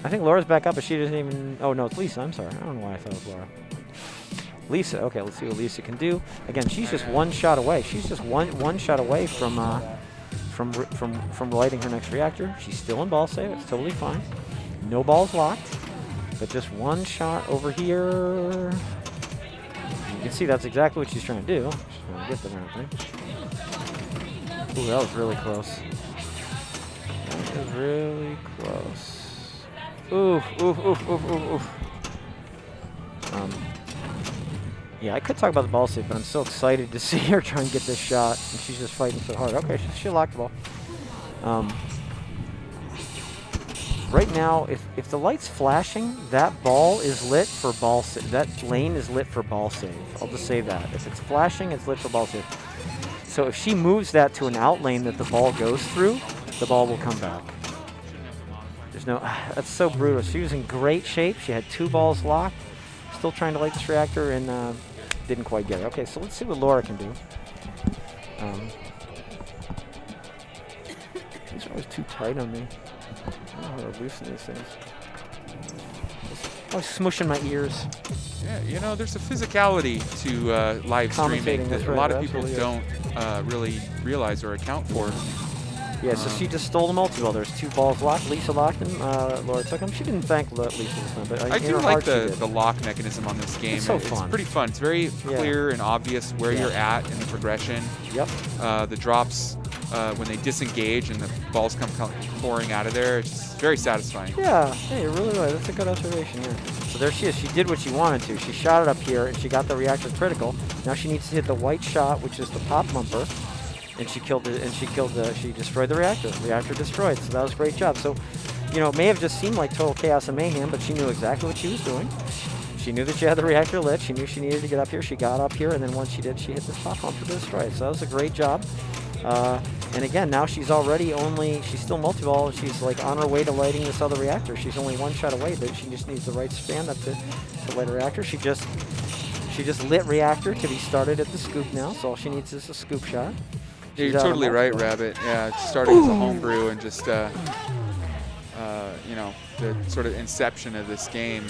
I think Laura's back up, but she doesn't even... Oh, no, it's Lisa. I'm sorry. I don't know why I thought it was Laura. Lisa. Okay, let's see what Lisa can do. Again, she's just 1 shot away. She's just one shot away from lighting her next reactor. She's still in ball save. It's totally fine. No balls locked, but just 1 shot over here. You can see that's exactly what she's trying to do. She's trying to get the damn thing. Ooh, that was really close. That was really close. Oof, oof, oof, oof, oof, oof. Yeah, I could talk about the ball save, but I'm so excited to see her try and get this shot, and she's just fighting so hard. Okay, she locked the ball. Right now, if the light's flashing, that ball is lit for ball save. That lane is lit for ball save. I'll just say that. If it's flashing, it's lit for ball save. So if she moves that to an out lane that the ball goes through, the ball will come back. There's no... That's so brutal. She was in great shape. She had 2 balls locked. Still trying to light this reactor, and didn't quite get it. Okay, so let's see what Laura can do. These are always too tight on me. I don't know how to loosen these things. I was smushing my ears. Yeah, you know, there's a physicality to live streaming Commentating, that that's a right, lot there of people absolutely don't really realize or account for. Yeah, so she just stole the multi-ball. There's 2 balls locked. Lisa locked them. Laura took them. She didn't thank Lisa this time, but I in do her like heart she the did. lock mechanism on this game. It's so It's fun. pretty fun. It's very clear and obvious where Yeah. you're at in the progression. Yep. The drops, when they disengage and the balls come pouring out of there, it's just very satisfying. Yeah, hey, you're really right. That's a good observation, yeah. So there she is. She did what she wanted to. She shot it up here, and she got the reactor critical. Now she needs to hit the white shot, which is the pop bumper, and she killed it. And she destroyed the reactor. Reactor destroyed. So that was a great job. So, you know, it may have just seemed like total chaos and mayhem, but she knew exactly what she was doing. She knew that she had the reactor lit. She knew she needed to get up here. She got up here, and then once she did, she hit this pop pump to destroy it. So that was a great job. And again, now she's still multi-ball. She's like on her way to lighting this other reactor. She's only one shot away, but she just needs the right span up to light a reactor. She just lit reactor to be started at the scoop now, so all she needs is a scoop shot. Yeah, She's you're out of totally right, multi-ball. Rabbit. Yeah, starting as a homebrew and just, you know, the sort of inception of this game.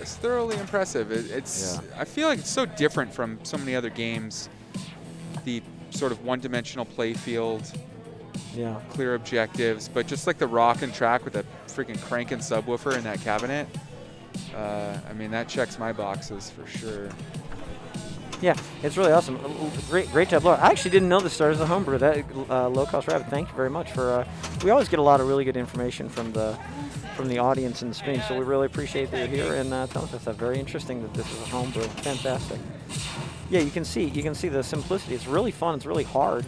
It's thoroughly impressive. I feel like it's so different from so many other games. The sort of one-dimensional play field, clear objectives, but just like the rock and track with a freaking cranking subwoofer in that cabinet. I mean, that checks my boxes for sure. Yeah, it's really awesome. Great job, Laura. I actually didn't know this started as a homebrew. That Low Cost Rabbit, thank you very much for. We always get a lot of really good information from the audience in the stream, so we really appreciate that you're here and telling us that. Very interesting that this is a homebrew. Fantastic. Yeah, you can see the simplicity. It's really fun. It's really hard,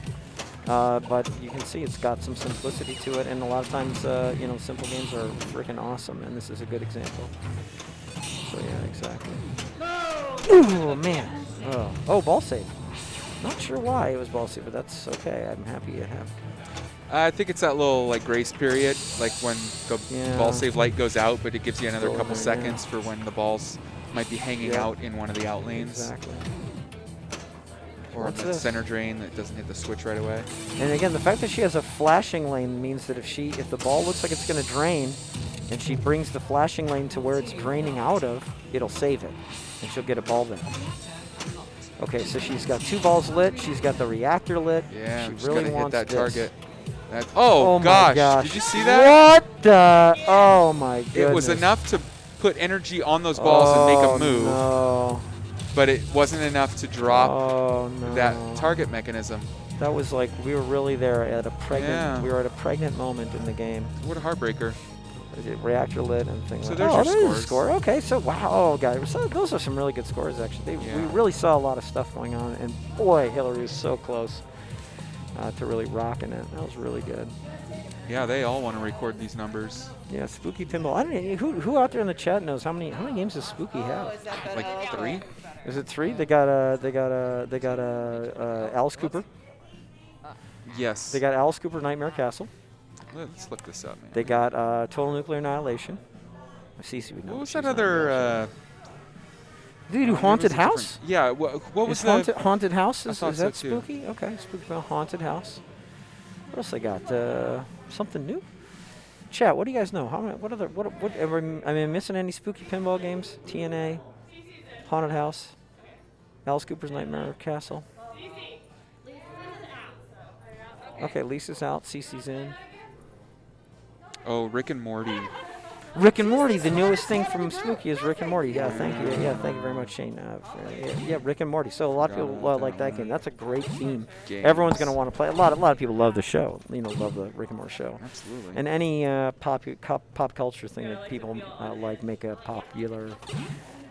but you can see it's got some simplicity to it. And a lot of times, simple games are freaking awesome, and this is a good example. So yeah, exactly. Oh man. Oh, ball save. Not sure why it was ball save, but that's okay. I'm happy it happened. I think it's that little like grace period, like when the ball save light goes out, but it gives you another couple seconds for when the balls might be hanging out in one of the out lanes. Exactly. Or on the center drain that doesn't hit the switch right away. And again, the fact that she has a flashing lane means that if the ball looks like it's going to drain, and she brings the flashing lane to where it's draining out of, it'll save it, and she'll get a ball then. Okay, so she's got 2 balls lit. She's got the reactor lit. Yeah, she I'm just really gonna wants hit that this. target. Oh gosh. my gosh! Did you see that? What the? Oh my goodness! It was enough to put energy on those balls and make a move, no. but it wasn't enough to drop that target mechanism. That was like we were really there at a pregnant. Yeah. We were at a pregnant moment in the game. What a heartbreaker! Reactor lit and things. So like there's that. your There's scores. a score. Okay, so wow, guys, so those are some really good scores actually. We really saw a lot of stuff going on, and boy, Hillary was so close to really rocking it. That was really good. Yeah, they all want to record these numbers. Yeah, Spooky Pinball. I don't know who out there in the chat knows how many games does Spooky have? Like 3? Is it 3? They got Alice Cooper. Yes. They got Alice Cooper Nightmare Castle. Let's look this up, man. They got Total Nuclear Annihilation. CC would know. What was that other? Did you do Haunted House? Yeah. What was Haunted House? Is thought that so, too. Spooky? Okay, Spooky Pinball Haunted House. What else they got? Something new? Chat. What do you guys know? Am I missing any Spooky Pinball games? TNA, Haunted House, Alice Cooper's Nightmare Castle. Okay, Lisa's out. CC's in. Oh, Rick and Morty. Rick and Morty, the newest thing from Spooky is Rick and Morty. Yeah, thank you. Yeah, thank you very much, Shane. Yeah, Rick and Morty. So a lot of people like that game. That's a great theme. Everyone's going to want to play. A lot of people love the show. Love the Rick and Morty show. Absolutely. And any pop culture thing that people like make a popular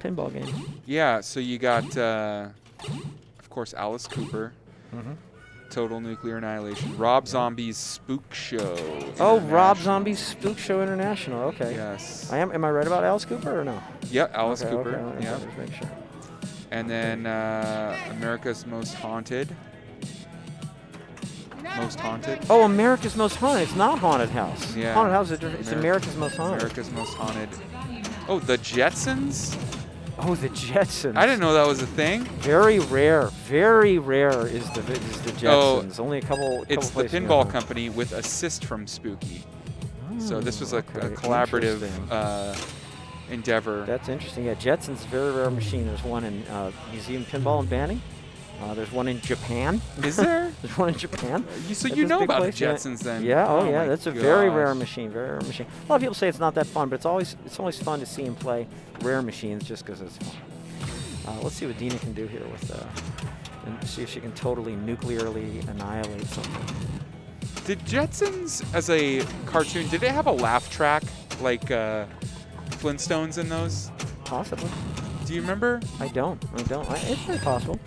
pinball game. Yeah. So you got, of course, Alice Cooper. Mm-hmm. Total Nuclear Annihilation. Rob Zombie's Spook Show. Oh, Rob Zombie's Spook Show International. Okay. Yes. Am I right about Alice Cooper or no? Yeah, Alice Okay, Cooper. okay, Yeah. just make sure. And then America's Most Haunted. Most Haunted. Oh, America's Most Haunted. It's not Haunted House. Yeah. Haunted House is different. It's America's Most Haunted. America's Most Haunted. Oh, the Jetsons? Oh, the Jetsons. I didn't know that was a thing. Very rare is the Jetsons. Only a couple. It's the places we pinball know. company with assist from Spooky. So this was a okay. collaborative Interesting. endeavor. That's interesting. Yeah, Jetsons, very rare machine. There's one in Museum Pinball in Banning. There's one in Japan. Is there? There's one in Japan. So At you this know big about place, the Jetsons then? Yeah. Oh, my yeah. That's a very rare gosh. machine. Very rare machine. A lot of people say it's not that fun, but it's always fun to see him play rare machines just because it's fun. Let's see what Dina can do here with and see if she can totally nuclearly annihilate something. Did Jetsons, as a cartoon, did it have a laugh track like Flintstones in those? Possibly. Do you remember? I don't. It's very possible.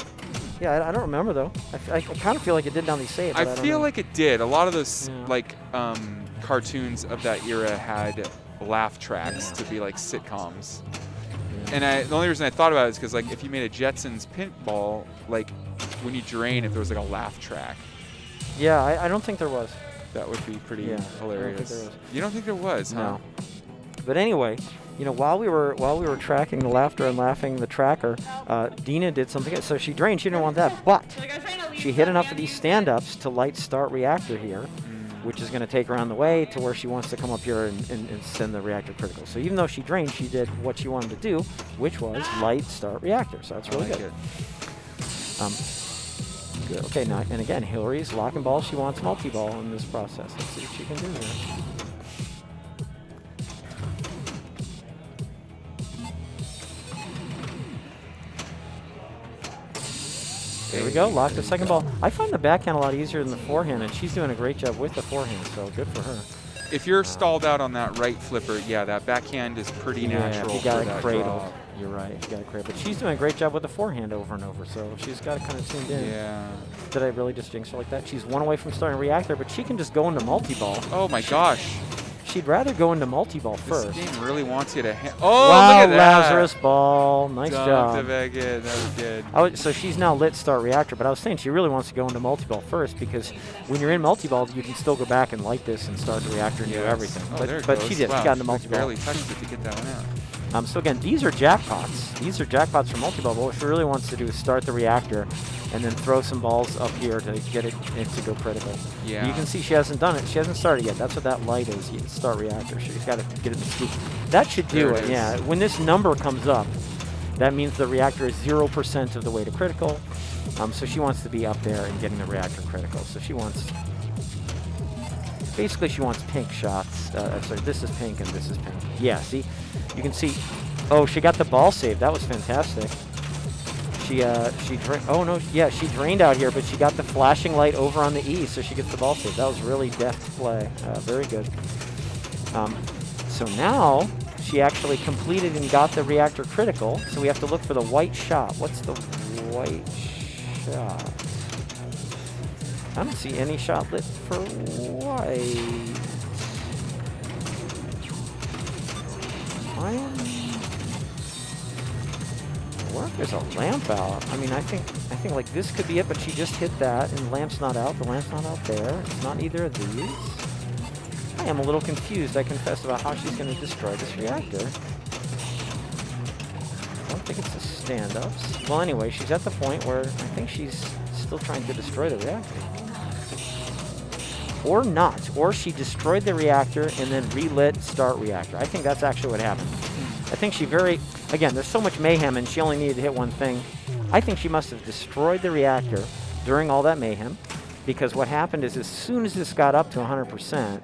Yeah, I don't remember though. I kind of feel like it did. Now they say it. But I don't feel know. like it did. A lot of those Yeah. cartoons of that era had laugh tracks to be like sitcoms. And the only reason I thought about it is because like if you made a Jetsons pinball, like when you drain, if there was like a laugh track, Yeah, I don't think there was. that would be pretty Yeah, hilarious. I don't think there was. You don't think there was, huh? No. But anyway, you know, while we were tracking the laughter and laughing the tracker, Dina did something. So she drained. She didn't want that, but she hit enough of these stand-ups to light start reactor here, which is going to take her on the way to where she wants to come up here and send the reactor critical. So even though she drained, she did what she wanted to do, which was light start reactor. So that's really I like good. it. Good. Okay, now, and again, Hillary's locking ball. She wants multi-ball in this process. Let's see what she can do here. There we go, lock the second ball. I find the backhand a lot easier than the forehand, and she's doing a great job with the forehand, so good for her. If you're stalled out on that right flipper, yeah, that backhand is pretty natural. Yeah, you got for it that cradled. draw. You're right, you got it cradled. But she's doing a great job with the forehand over and over, so she's got it kind of tuned in. Yeah. Did I really just jinx her like that? She's one away from starting reactor, but she can just go into multi-ball. Oh my gosh. She'd rather go into multi-ball first. This game really wants you to. Oh, wow, look at that. Lazarus ball. Nice Dunked job. it back in. That was good. So she's now lit start reactor, but I was saying she really wants to go into multi-ball first because when you're in multi-ball, you can still go back and light this and start the reactor and do everything. Oh, there it but goes. she did. Wow, She got into I multi-ball. barely touched it to get that one out. So again, these are jackpots. These are jackpots for multi-ball, but what she really wants to do is start the reactor and then throw some balls up here to get it to go critical. Yeah. You can see she hasn't done it. She hasn't started yet. That's what that light is. You start reactor. She's got to get it to scoop. That should do There it. it is. Yeah. When this number comes up, that means the reactor is 0% of the way to critical. So she wants to be up there and getting the reactor critical. So she wants, basically she wants pink shots. Sorry, this is pink and this is pink. Yeah, see? You can see, oh, she got the ball saved. That was fantastic. She drained out here, but she got the flashing light over on the E, so she gets the ball saved. That was really deft play. Very good. So now she actually completed and got the reactor critical, so we have to look for the white shot. What's the white shot? I don't see any shot lit for white. What if there's a lamp out? I mean, I think like this could be it, but she just hit that, and the lamp's not out. The lamp's not out there. It's not either of these. I am a little confused, I confess, about how she's going to destroy this reactor. I don't think it's the stand-ups. Well, anyway, she's at the point where I think she's still trying to destroy the reactor. Or not. Or she destroyed the reactor and then relit start reactor. I think that's actually what happened. I think she again, there's so much mayhem and she only needed to hit one thing. I think she must have destroyed the reactor during all that mayhem, because what happened is as soon as this got up to 100%,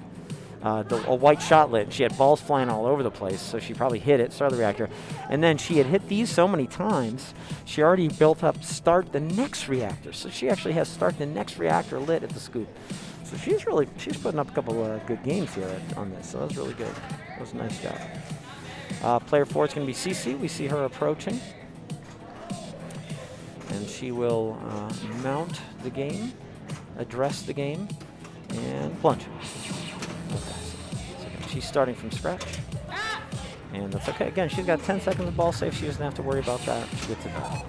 a white shot lit. She had balls flying all over the place, so she probably hit it, started the reactor. And then she had hit these so many times, she already built up start the next reactor. So she actually has start the next reactor lit at the scoop. So she's putting up a couple good games here on this, so that was really good. That was a nice job. Player 4 is going to be CC. We see her approaching. And she will mount the game, address the game, and plunge. So she's starting from scratch. And that's okay. Again, she's got 10 seconds of ball safe. She doesn't have to worry about that. She gets it back.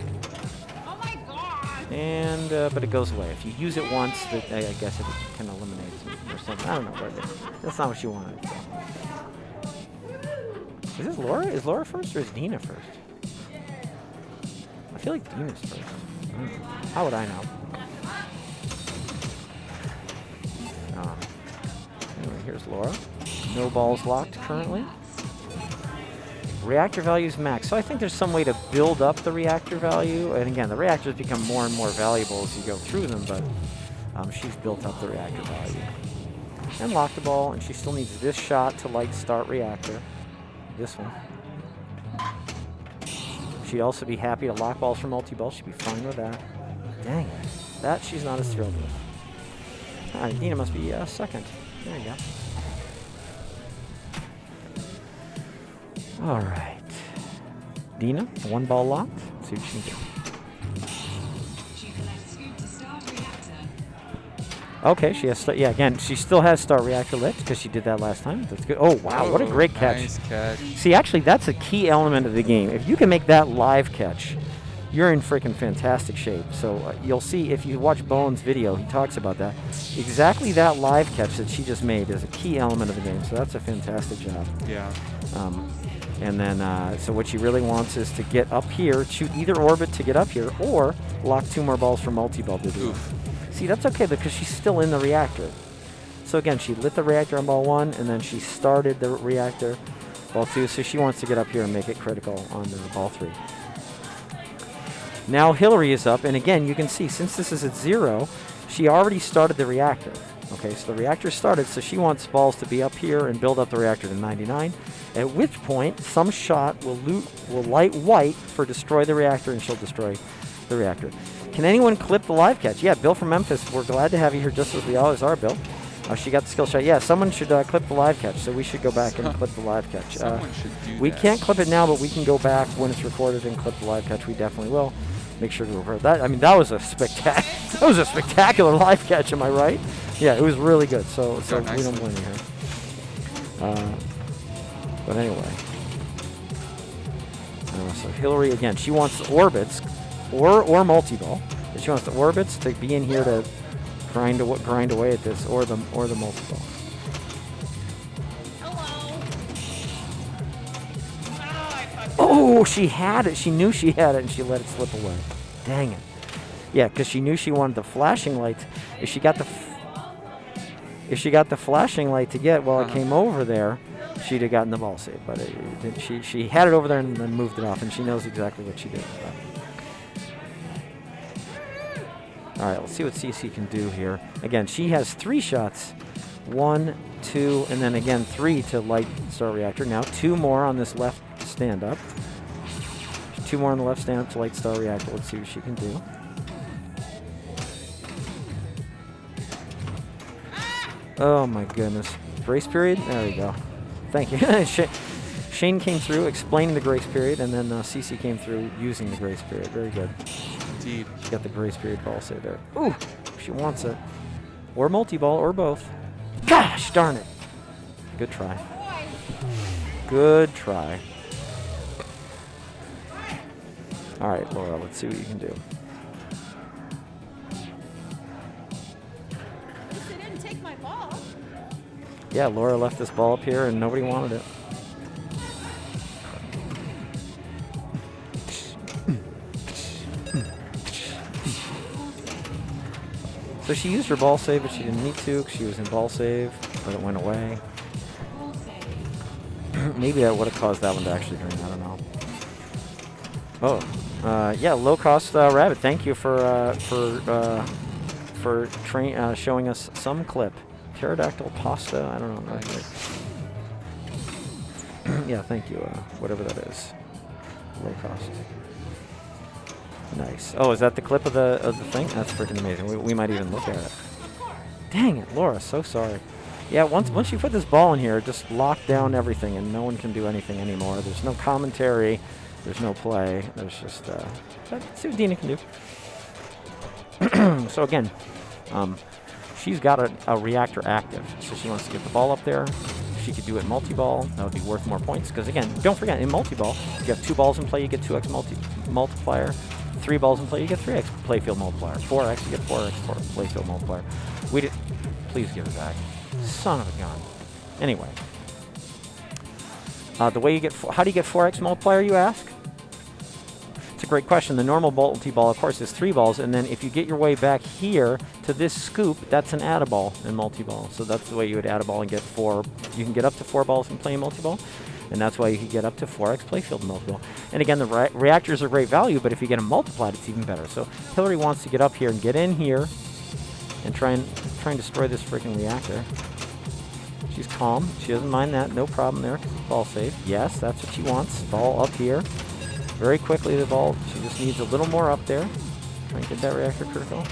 Oh my god! And, but it goes away. If you use it once, I guess it can eliminate it or something. I don't know. That's not what you wanted. So. Is this Laura? Is Laura first or is Dina first? I feel like Dina's first. How would I know? Anyway, here's Laura. No balls locked currently. Reactor value is max. So I think there's some way to build up the reactor value. And again, the reactors become more and more valuable as you go through them, but she's built up the reactor value. And locked the ball, and she still needs this shot to light start reactor. This one. She'd also be happy to lock balls for multi-ball. She'd be fine with that. Dang it. That she's not as thrilled with. All right, Dina must be second. There you go. All right. Dina, one ball locked. Let's see what she can do. Okay, she has. Yeah, again, she still has Star Reactor lit because she did that last time. That's good. Oh wow, what a great catch! Nice catch. See, actually, that's a key element of the game. If you can make that live catch, you're in freaking fantastic shape. So you'll see if you watch Bowen's video, he talks about that. Exactly that live catch that she just made is a key element of the game. So that's a fantastic job. Yeah. And then, so what she really wants is to get up here, shoot either orbit to get up here, or lock 2 more balls for multi-ball to do it. See, that's okay because she's still in the reactor. So again, she lit the reactor on ball 1, and then she started the reactor ball 2. So she wants to get up here and make it critical on ball 3. Now Hillary is up, and again, you can see since this is at 0, she already started the reactor. Okay, so the reactor started, so she wants balls to be up here and build up the reactor to 99. At which point, some shot will light white for destroy the reactor, and she'll destroy the reactor. Can anyone clip the live catch? Yeah, Bill from Memphis, we're glad to have you here just as we always are, Bill. She got the skill shot. Yeah, someone should clip the live catch, so we should go back and clip the live catch. Someone should do we that. can't clip it now, but we can go back when it's recorded and clip the live catch. We definitely will. Make sure to record that. I mean, that was a spectacular live catch, am I right? Yeah, it was really good, so we don't blame you here. But anyway. So Hillary, again, she wants the orbits or multi-ball. She wants the orbits to be in here to grind away at this, or the multi-ball. Oh, she had it. She knew she had it, and she let it slip away. Dang it. Yeah, because she knew she wanted the flashing lights. If she got the flashing light to get while it came over there, she'd have gotten the ball save. But she had it over there and then moved it off, and she knows exactly what she did. All right, let's see what CC can do here. Again, she has 3 shots. 1, 2, and then again 3 to light Star Reactor. Now 2 more on this left stand-up. 2 more on the left stand-up to light Star Reactor. Let's see what she can do. Oh my goodness. Grace period? There we go. Thank you. Shane came through explaining the grace period, and then CC came through using the grace period. Very good. Indeed. She got the grace period ball save there. Ooh, she wants it. Or multi-ball, or both. Gosh darn it. Good try. Good try. All right, Laura, let's see what you can do. They didn't take my ball. Yeah, Laura left this ball up here, and nobody wanted it. So she used her ball save, but she didn't need to because she was in ball save, but it went away. Maybe that would have caused that one to actually drain. I don't know. Oh, yeah, low cost rabbit. Thank you for showing us some clip. Pterodactyl pasta. I don't know. Yeah, thank you. Whatever that is. Low cost. Nice. Oh, is that the clip of the thing? That's freaking amazing. We might even look at it. Dang it, Laura. So sorry. Yeah, once you put this ball in here, just lock down everything, and no one can do anything anymore. There's no commentary. There's no play. There's just let's see what Dina can do. So again, she's got a reactor active, so she wants to get the ball up there. If she could do it multi-ball, that would be worth more points. Because again, don't forget, in multi-ball, you have 2 balls in play, you get 2x multiplier. 3 balls in play, you get 3x playfield multiplier. 4x, you get 4x playfield multiplier. Please give it back. Son of a gun. Anyway. The way you get, how do you get 4x multiplier, you ask? It's a great question. The normal multi-ball, of course, is 3 balls, and then if you get your way back here to this scoop, that's an add-a-ball in multi-ball. So that's the way you would add a ball and get 4. You can get up to 4 balls in play in multi-ball, and that's why you can get up to 4x playfield in multi-ball. And again, the reactors are great value, but if you get them multiplied, it's even better. So Hillary wants to get up here and get in here and try and destroy this freaking reactor. She's calm. She doesn't mind that. No problem there. Ball save. Yes, that's what she wants. Ball up here. Very quickly, the ball. She just needs a little more up there. Try and get that reactor critical.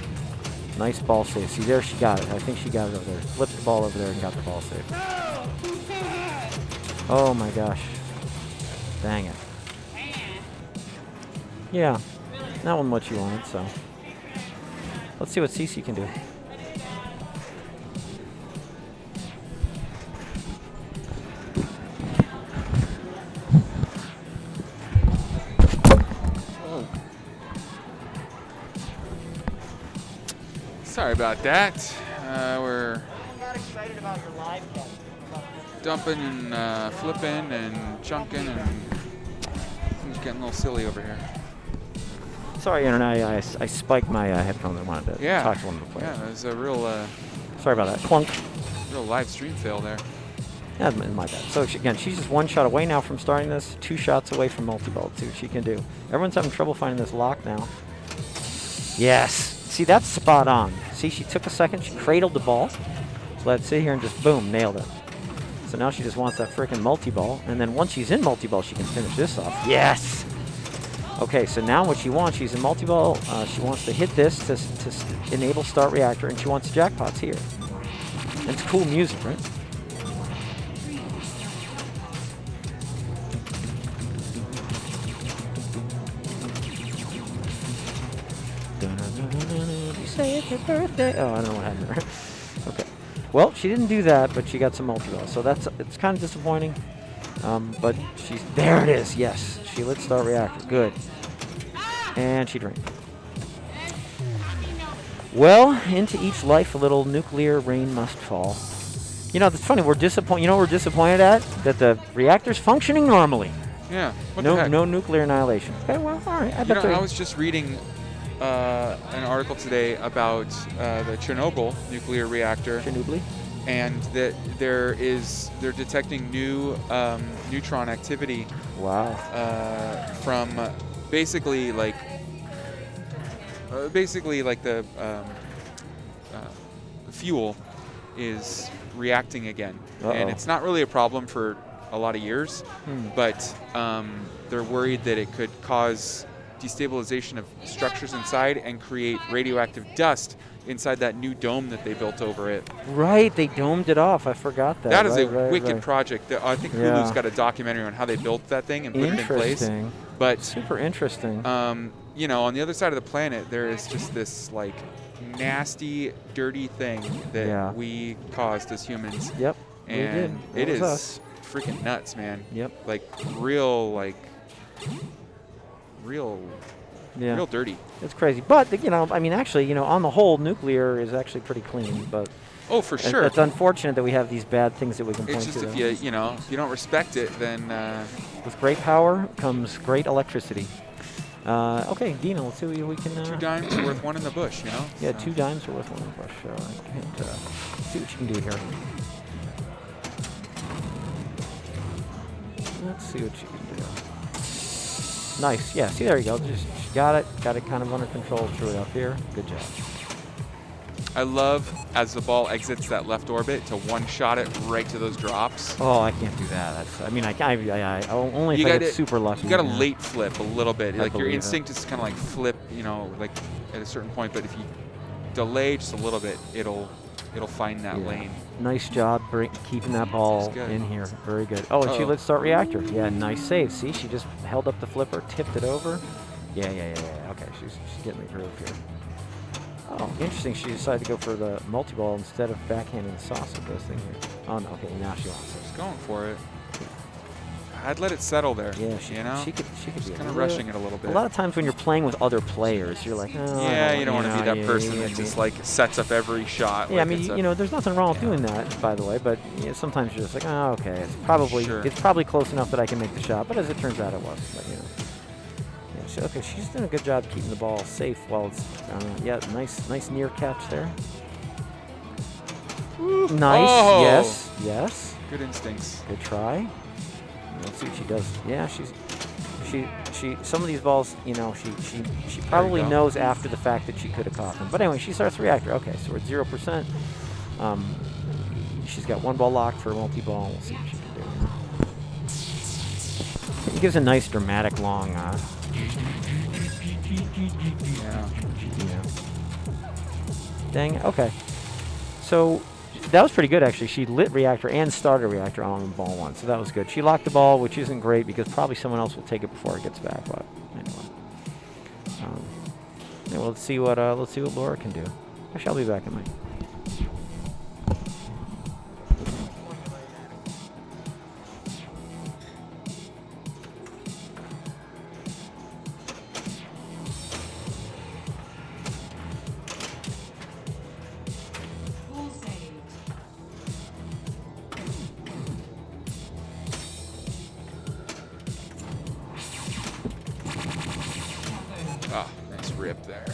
Nice ball save. See, there she got it. I think she got it over there. Flipped the ball over there and got the ball save. Oh my gosh. Dang it. Yeah. That wasn't what you wanted, so. Let's see what CC can do. Sorry about that. We're got excited about your live cast. dumping and flipping and chunking and things getting a little silly over here. Sorry, Internet. I spiked my headphones. I wanted to Yeah. talk to one of the players. Yeah, there's a real Sorry about that. Clunk. live stream fail there. That's my bad. So again, she's just 1 shot away now from starting this. 2 shots away from multi-ball. See what she can do. Everyone's having trouble finding this lock now. Yes. See, that's spot on. See, she took a second. She cradled the ball. So let's sit here and just boom, nailed it. So now she just wants that freaking multi-ball. And then once she's in multi-ball, she can finish this off. Yes. Okay, so now what she wants, she's in multi-ball. She wants to hit this to enable start reactor, and she wants jackpots here. And it's cool music, right? Say it's your birthday. Oh, I don't know what happened there. Okay. Well, she didn't do that, but she got some multi-ball. So it's kind of disappointing. But there it is. Yes, she lit start reactor. Good. And she drank. Well, into each life a little nuclear rain must fall. You know, it's funny. We're disappointed. You know, what we're disappointed at that the reactor's functioning normally. Yeah. What the heck? No nuclear annihilation. Okay. Well, all right. I was just reading an article today about the Chernobyl nuclear reactor. Chernobyl. And that they're detecting new neutron activity. Wow. From basically like the fuel is reacting again. And it's not really a problem for a lot of years, but they're worried that it could cause destabilization of structures inside and create radioactive dust inside that new dome that they built over it. Right, they domed it off. I forgot that. That is a right, wicked right. project. I think Hulu's got a documentary on how they built that thing and put it in place. Interesting. But super interesting. you know, on the other side of the planet, there is just this like nasty, dirty thing that we caused as humans. Yep. And we did. It is us. freaking nuts, man. Yep. Like real dirty. It's crazy. But, you know, I mean, actually, you know, on the whole, nuclear is actually pretty clean. But oh, for sure. It's unfortunate that we have these bad things that we can point to. It's just if you don't respect it, then... with great power comes great electricity. Okay, Dino, let's see what we can... 2 dimes are worth 1 in the bush, you know? Yeah, so. 2 dimes are worth 1 in the bush. See what you can do here. Let's see what you can do. Nice. Yeah, see, there you go. She got it kind of under control. Threw it up here. Good job. I love, as the ball exits that left orbit, to one-shot it right to those drops. Oh, I can't do that. I only if I get super lucky. You got to late flip a little bit. Like your instinct is kind of like flip, you know, like at a certain point. But if you delay just a little bit, it'll find that lane. Nice job keeping that ball in here. Very good. Oh, and she lit start reactor. Yeah, nice save. See, she just held up the flipper, tipped it over. Yeah. Okay, she's getting the groove here. Oh, interesting. She decided to go for the multi-ball instead of backhanding the sauce with this thing here. Oh, no. Okay, now she wants it. She's going for it. I'd let it settle there. Yeah, she could be kind of rushing it a little bit. A lot of times when you're playing with other players, you're like, oh, yeah, you don't want to be that person that just like sets up every shot. Yeah, like I mean, you know, there's nothing wrong with doing that, by the way. But sometimes you're just like, oh, okay, it's probably close enough that I can make the shot. But as it turns out, it wasn't. But, you know. Okay, she's done a good job keeping the ball safe while it's, nice near catch there. Ooh. Nice, oh. yes. Good instincts. Good try. Let's see what she does. Yeah, she some of these balls, you know, she probably knows after the fact that she could have caught them. But anyway, she starts the reactor. Okay, so we're at 0%. She's got 1 ball locked for a multi-ball. We'll see what she can do. It gives a nice dramatic long yeah. Dang it. Okay. So that was pretty good, actually. She lit reactor and started reactor on ball 1, so that was good. She locked the ball, which isn't great because probably someone else will take it before it gets back. But anyway, well, let's see what Laura can do. Actually, I'll be back in a minute. rip there.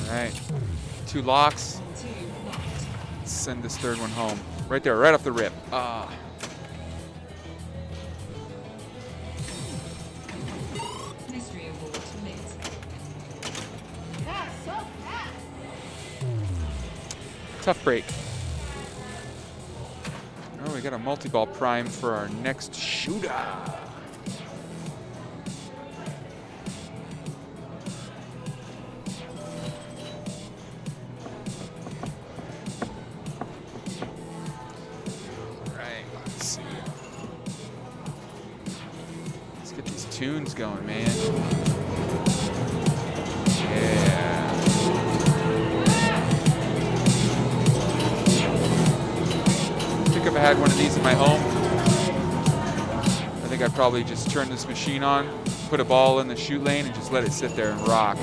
All right, 2 locks. Let's send this third one home. Right there, right off the rip. Ah. Tough break. Oh, we got a multi-ball prime for our next shooter. Tunes going, man. Yeah. I think if I had one of these in my home, I think I'd probably just turn this machine on, put a ball in the shoot lane, and just let it sit there and rock.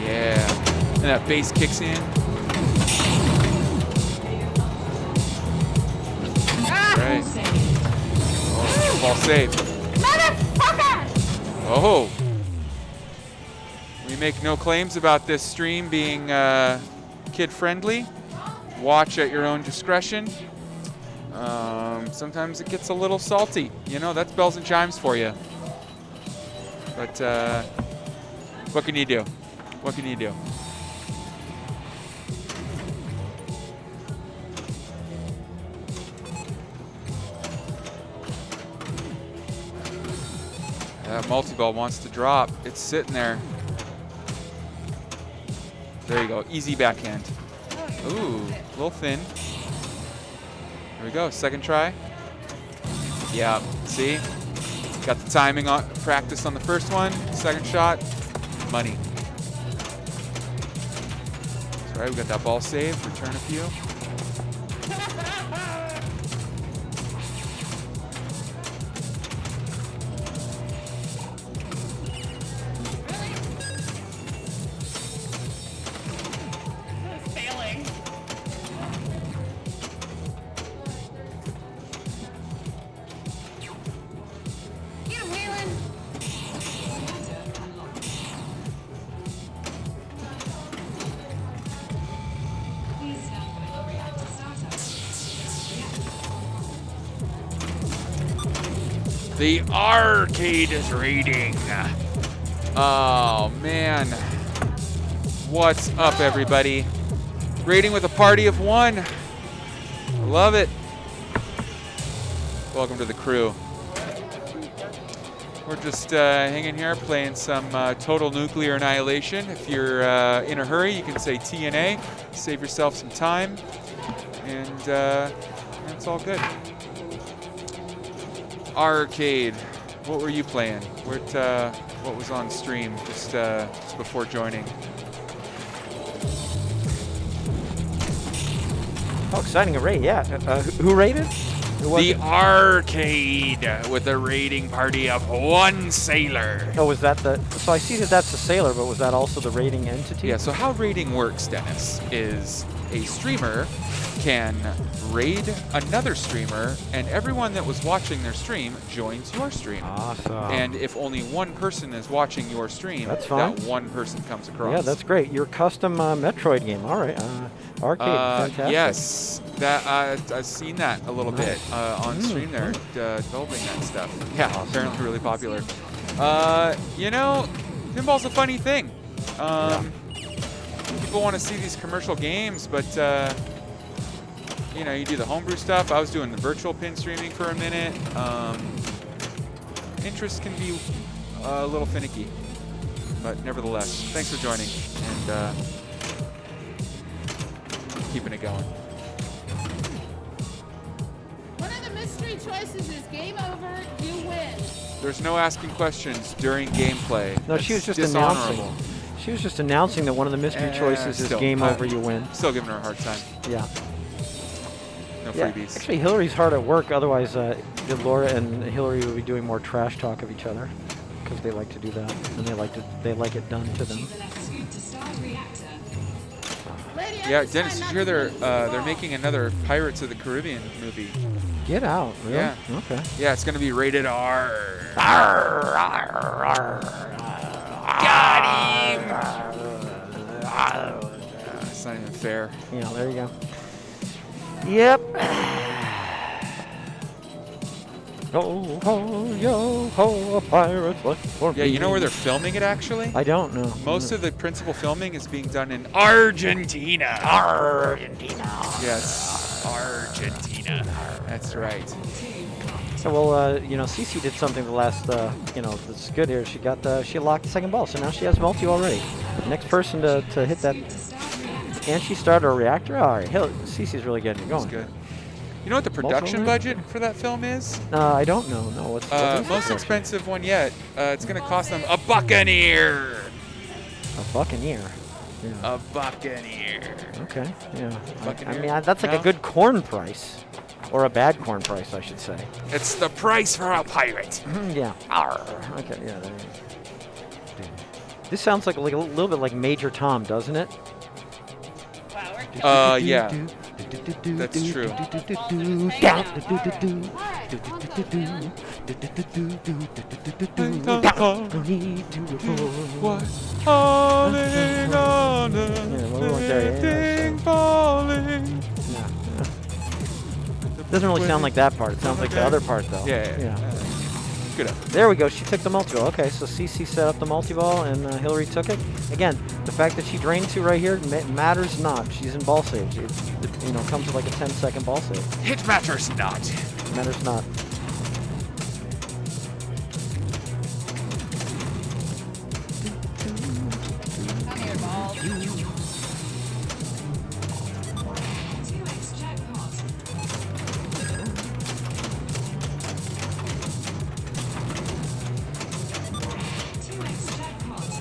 Yeah. And that bass kicks in. Right. Oh, ball saved. Motherfucker! Oh. We make no claims about this stream being kid-friendly. Watch at your own discretion. Sometimes it gets a little salty. You know, that's bells and chimes for you. But what can you do? What can you do? That multi-ball wants to drop. It's sitting there. There you go. Easy backhand. Ooh, a little thin. There we go. Second try. Yeah. See? Got the timing on practice on the first one. Second shot. Money. That's right. We got that ball saved. Return a few. The arcade is raiding. Oh, man. What's up, everybody? Raiding with a party of 1. I love it. Welcome to the crew. We're just hanging here playing some Total Nuclear Annihilation. If you're in a hurry, you can say TNA. Save yourself some time. And it's all good. Arcade. What were you playing? What was on stream just before joining? Oh, exciting array, yeah. Who raided? The arcade with a raiding party of 1 sailor. Oh, was that the... So I see that that's a sailor, but was that also the raiding entity? Yeah, so how raiding works, Dennis, is a streamer can raid another streamer, and everyone that was watching their stream joins your stream. Awesome. And if only 1 person is watching your stream, that's fine. that 1 person comes across. Yeah, that's great. Your custom Metroid game. All right. Arcade, fantastic. Yes, that I've seen that a little bit on stream there, developing that stuff. Yeah, awesome. Apparently really popular. You know, pinball's a funny thing. People want to see these commercial games, but you know, you do the homebrew stuff. I was doing the virtual pin streaming for a minute. Interest can be a little finicky, but nevertheless, thanks for joining and keeping it going. One of the mystery choices is game over, you win. There's no asking questions during gameplay. No, That's she was just dishonorable. announcing. She was just announcing that one of the mystery choices is still, game over, you win. Still giving her a hard time. Yeah. No Yeah. freebies. Actually, Hillary's hard at work. Otherwise, Laura and Hillary would be doing more trash talk of each other because they like to do that, and they like it done to them. Lady, I Yeah, decide Dennis, did not you hear to they're making another Pirates of the Caribbean movie? Get out, really? Yeah. Okay. Yeah, it's gonna be rated R. Got him! It's not even fair. Yeah, there you go. Yep. Yo ho, yo ho, a pirate left for me. Yeah, you know where they're filming it actually? I don't know. Most of the principal filming is being done in Argentina. Argentina. Yes, Argentina. That's right. So, well, you know, Cece did something the last, you know, that's good here. She locked the second ball, so now she has multi already. Next person to hit that. Can she start a reactor? All right, Cece's really getting it going. That's good. You know what the production budget for that film is? I don't know. No, what's the most expensive one yet. It's going to cost them a buccaneer. A buccaneer. Yeah. A buccaneer. Okay. Yeah. I Buccaneer? mean, that's like a good corn price, or a bad corn price, I should say. It's the price for a pirate. Yeah. Arr. Okay. Yeah. There you go. This sounds like a little bit like Major Tom, doesn't it? Yeah. That's true. Doesn't really sound like that part. It sounds like the other part, though. Yeah. Good up. There we go. She took the multi-ball. Okay, so CC set up the multi-ball, and Hillary took it. Again, the fact that she drained 2 right here matters not. She's in ball save. It you know, comes with like a 10-second ball save. It matters not. Matters not. Come here, balls.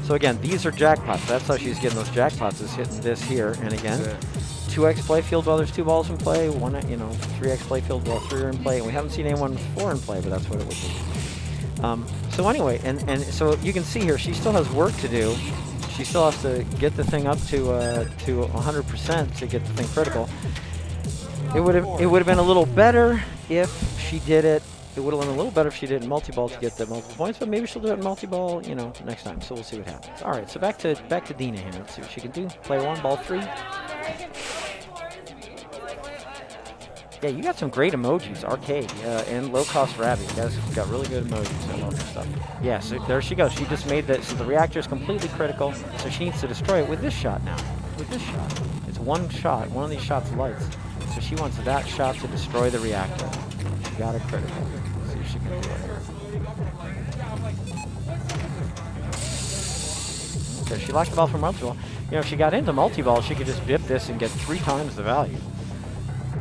So again, these are jackpots. That's how she's getting those jackpots, is hitting this here. And again, 2x playfield while there's 2 balls in play, 3x playfield while 3 are in play. And we haven't seen anyone 4 in play, but that's what it would be. So anyway, and so you can see here, she still has work to do. She still has to get the thing up to 100% to get the thing critical. It would have been a little better if she did it. It would have been a little better if she did it in multi-ball to get the multiple points, but maybe she'll do it in multi-ball, you know, next time. So we'll see what happens. All right, so back to Dina here. Let's see what she can do. Player 1, ball 3. Yeah, you got some great emojis, Arcade, and Low Cost Rabbit. You guys got really good emojis. I love your stuff. Yeah, so there she goes. She just made that. So the reactor is completely critical, so she needs to destroy it with this shot now. With this shot. It's one shot. One of these shots lights. So she wants that shot to destroy the reactor. She got it critical. Let's see if she can do it. So she locked the ball from multi-ball. You know, if she got into multi-ball, she could just dip this and get 3 times the value.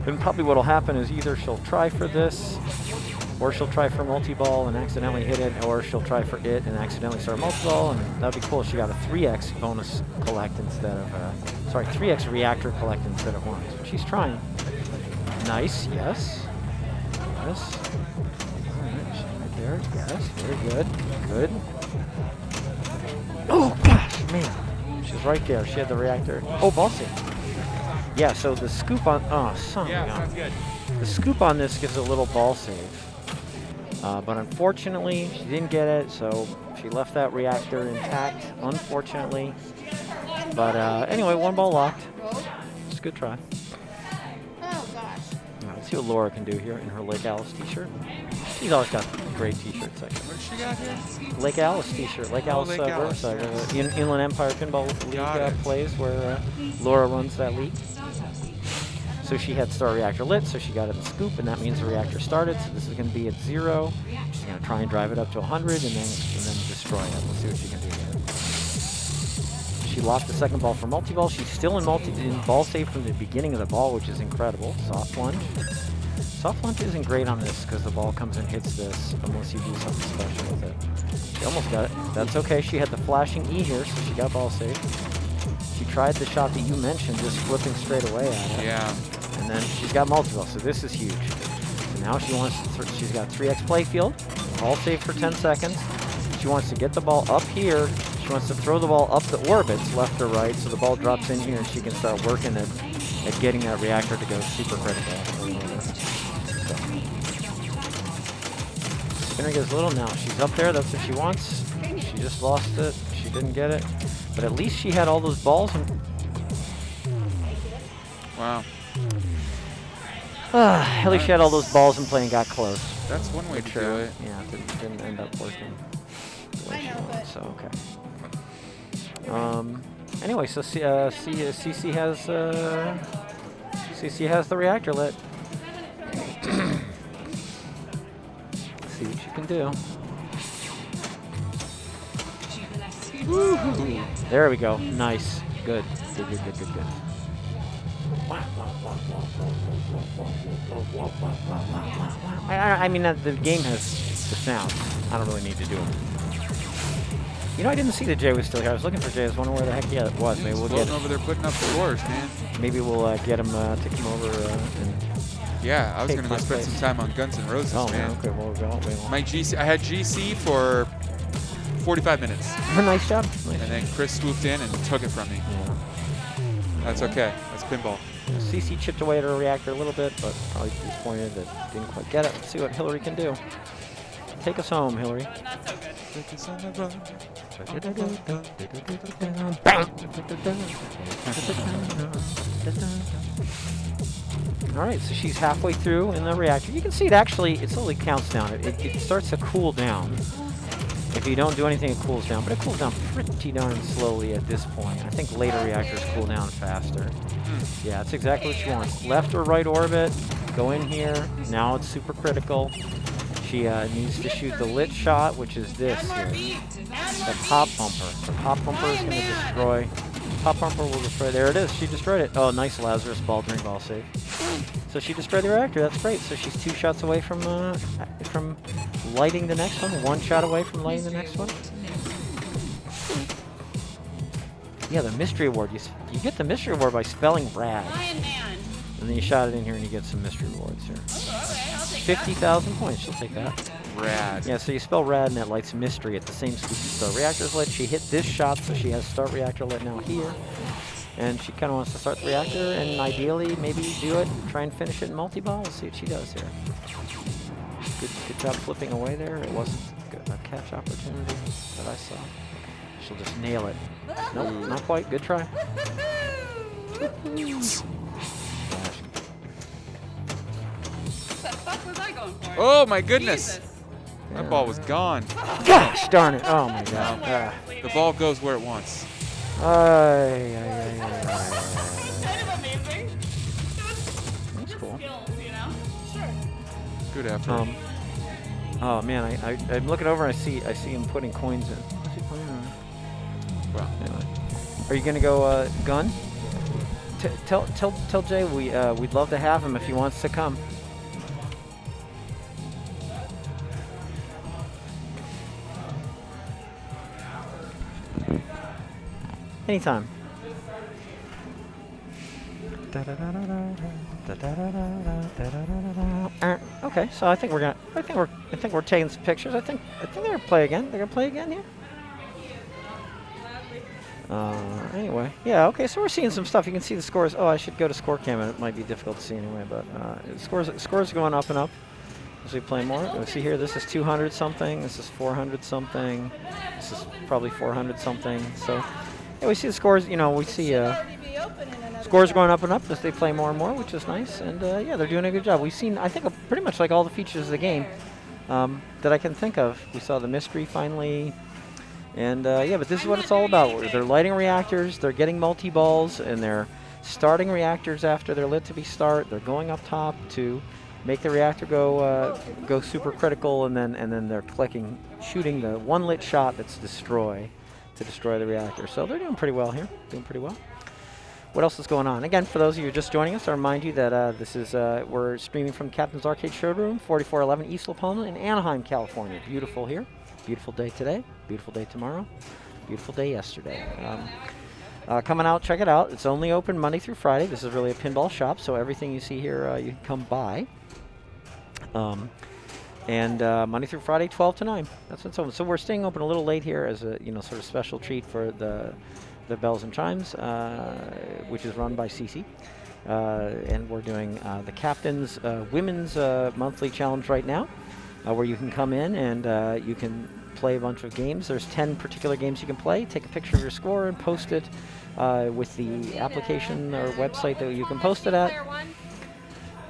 And probably what'll happen is either she'll try for this, or she'll try for multi-ball and accidentally hit it, or she'll try for it and accidentally start multi-ball, and that'd be cool if she got a 3x bonus collect instead of, 3x reactor collect instead of 1. So she's trying. Nice, yes. Yes. All right, she's right there. Yes, very good. Good. Oh, gosh, man. She's right there. She had the reactor. Oh, ball save. Yeah, so the scoop on... Oh, son of a gun. Sounds good. The scoop on this gives a little ball save. But unfortunately, she didn't get it, so she left that reactor intact, unfortunately. But anyway, 1 ball locked. It's a good try. Oh, gosh. Let's see what Laura can do here in her Lake Alice t-shirt. She's always got great t-shirts. What does she got here? Lake Alice t-shirt. Lake Alice Lake Alice, Riverside. yes. Inland Empire Pinball League plays where Laura runs that league. So she had Star Reactor lit, so she got it in scoop, and that means the reactor started. So this is going to be at 0. She's going to try and drive it up to 100 and then destroy it. We'll see what she can do here. She lost the second ball for multi-ball. She's still in ball save from the beginning of the ball, which is incredible. Soft lunge. Soft lunge isn't great on this because the ball comes and hits this unless you do something special with it. She She almost got it. That's okay. She had the flashing E here, so she got ball safe. She tried the shot that you mentioned, just flipping straight away at it. Yeah. And then she's got multi-ball, so this is huge. So now she wants to, she's got 3x play field, ball safe for 10 seconds. She wants to get the ball up here. She wants to throw the ball up the orbits, left or right, so the ball drops in here and she can start working at getting that reactor to go super critical. So. Spinner gets little now. She's up there, that's what she wants. She just lost it. She didn't get it. But at least she had all those balls. And wow. At least she had all those balls in play and got close. That's one way to do it. Yeah, it didn't end up working. I know, but So, okay. Anyway, so CC has the reactor lit. See what you can do. There we go. Nice. Good. Good. I mean, the game has the sound. I don't really need to do it. You know, I didn't see that Jay was still here. I was looking for Jay. I was wondering where the heck he was. Maybe we'll get him over there putting up scores, man. Maybe we'll get him to come over and. Yeah, I was take gonna go my spend place. some time on Guns N' Roses, Oh man. man, okay, well, My GC, I had GC for 45 minutes, nice job. Nice. and then Chris swooped in and took it from me. Yeah. That's okay. That's pinball. CC chipped away at her reactor a little bit, but probably disappointed that didn't quite get it. Let's see what Hillary can do. Take us home, Hillary. Not so good. Take us on the run. All right, so she's halfway through in the reactor. You can see it actually, it slowly counts down. It starts to cool down. If you don't do anything, it cools down, but it cools down pretty darn slowly at this point. I think later reactors cool down faster. Yeah, that's exactly what she wants. Left or right orbit, go in here. Now it's super critical. She needs to shoot the lit shot, which is this here. The pop bumper. The pop bumper is going to destroy. Pop bumper will destroy. There it is. She destroyed it. Oh, nice Lazarus ball during ball save. So she destroyed the reactor. That's great. So she's 2 shots away from lighting the next one. 1 shot away from lighting the next one. Yeah, the mystery award. You get the mystery award by spelling rad. Lion Man. And then you shot it in here and you get some mystery rewards here. Okay, I'll take 50,000 points. She'll take that. Rad. Yeah, so you spell rad and it lights mystery at the same speed. So reactor's lit. She hit this shot, so she has start reactor lit now here. And she kind of wants to start the reactor and ideally maybe do it, try and finish it in multi-ball. We'll see what she does here. Good job flipping away there. It wasn't a catch opportunity that I saw. She'll just nail it. Nope, not quite. Good try. What the fuck was I going for? Oh my goodness. Jesus. That ball was gone. Gosh darn it. Oh my god. The ball goes where it wants. Ay. It's kind of amazing. That's cool. Skills, you know? Sure. Good effort. Oh man, I'm looking over and I see him putting coins in. What's he putting in? Well, Anyway. Are you gonna go gun? Tell Jay we'd love to have him if he wants to come. Anytime. Okay, so I think we're taking some pictures. I think they're gonna play again. They're gonna play again here. Anyway, yeah. Okay, so we're seeing some stuff. You can see the scores. Oh, I should go to score cam. It might be difficult to see anyway, but scores are going up and up as we play more. We see here. This is 200 something. This is 400 something. This is probably 400 something. So. Yeah, we see the scores, you know, we see scores going up and up as they play more and more, which is nice. And yeah, they're doing a good job. We've seen, I think, pretty much like all the features of the game that I can think of. We saw the mystery finally. And yeah, but this is what it's all about. They're lighting reactors, they're getting multi-balls, and they're starting reactors after they're lit to be start. They're going up top to make the reactor go super critical, and then they're shooting the 1 lit shot that's to destroy the reactor. So they're doing pretty well here. Doing pretty well. What else is going on? Again, for those of you just joining us, I remind you that this is we're streaming from Captain's Arcade Showroom, 4411 East La Palma in Anaheim, California. Beautiful here. Beautiful day today, beautiful day tomorrow, beautiful day yesterday. Coming out, check it out. It's only open Monday through Friday. This is really a pinball shop, so everything you see here you can come buy. And Monday through Friday, 12 to 9. That's what's open. So we're staying open a little late here as a sort of special treat for the Bells and Chimes, which is run by Cece. And we're doing the Captain's Women's Monthly Challenge right now, where you can come in and you can play a bunch of games. There's 10 particular games you can play. Take a picture of your score and post it with the application or website that you can post it at.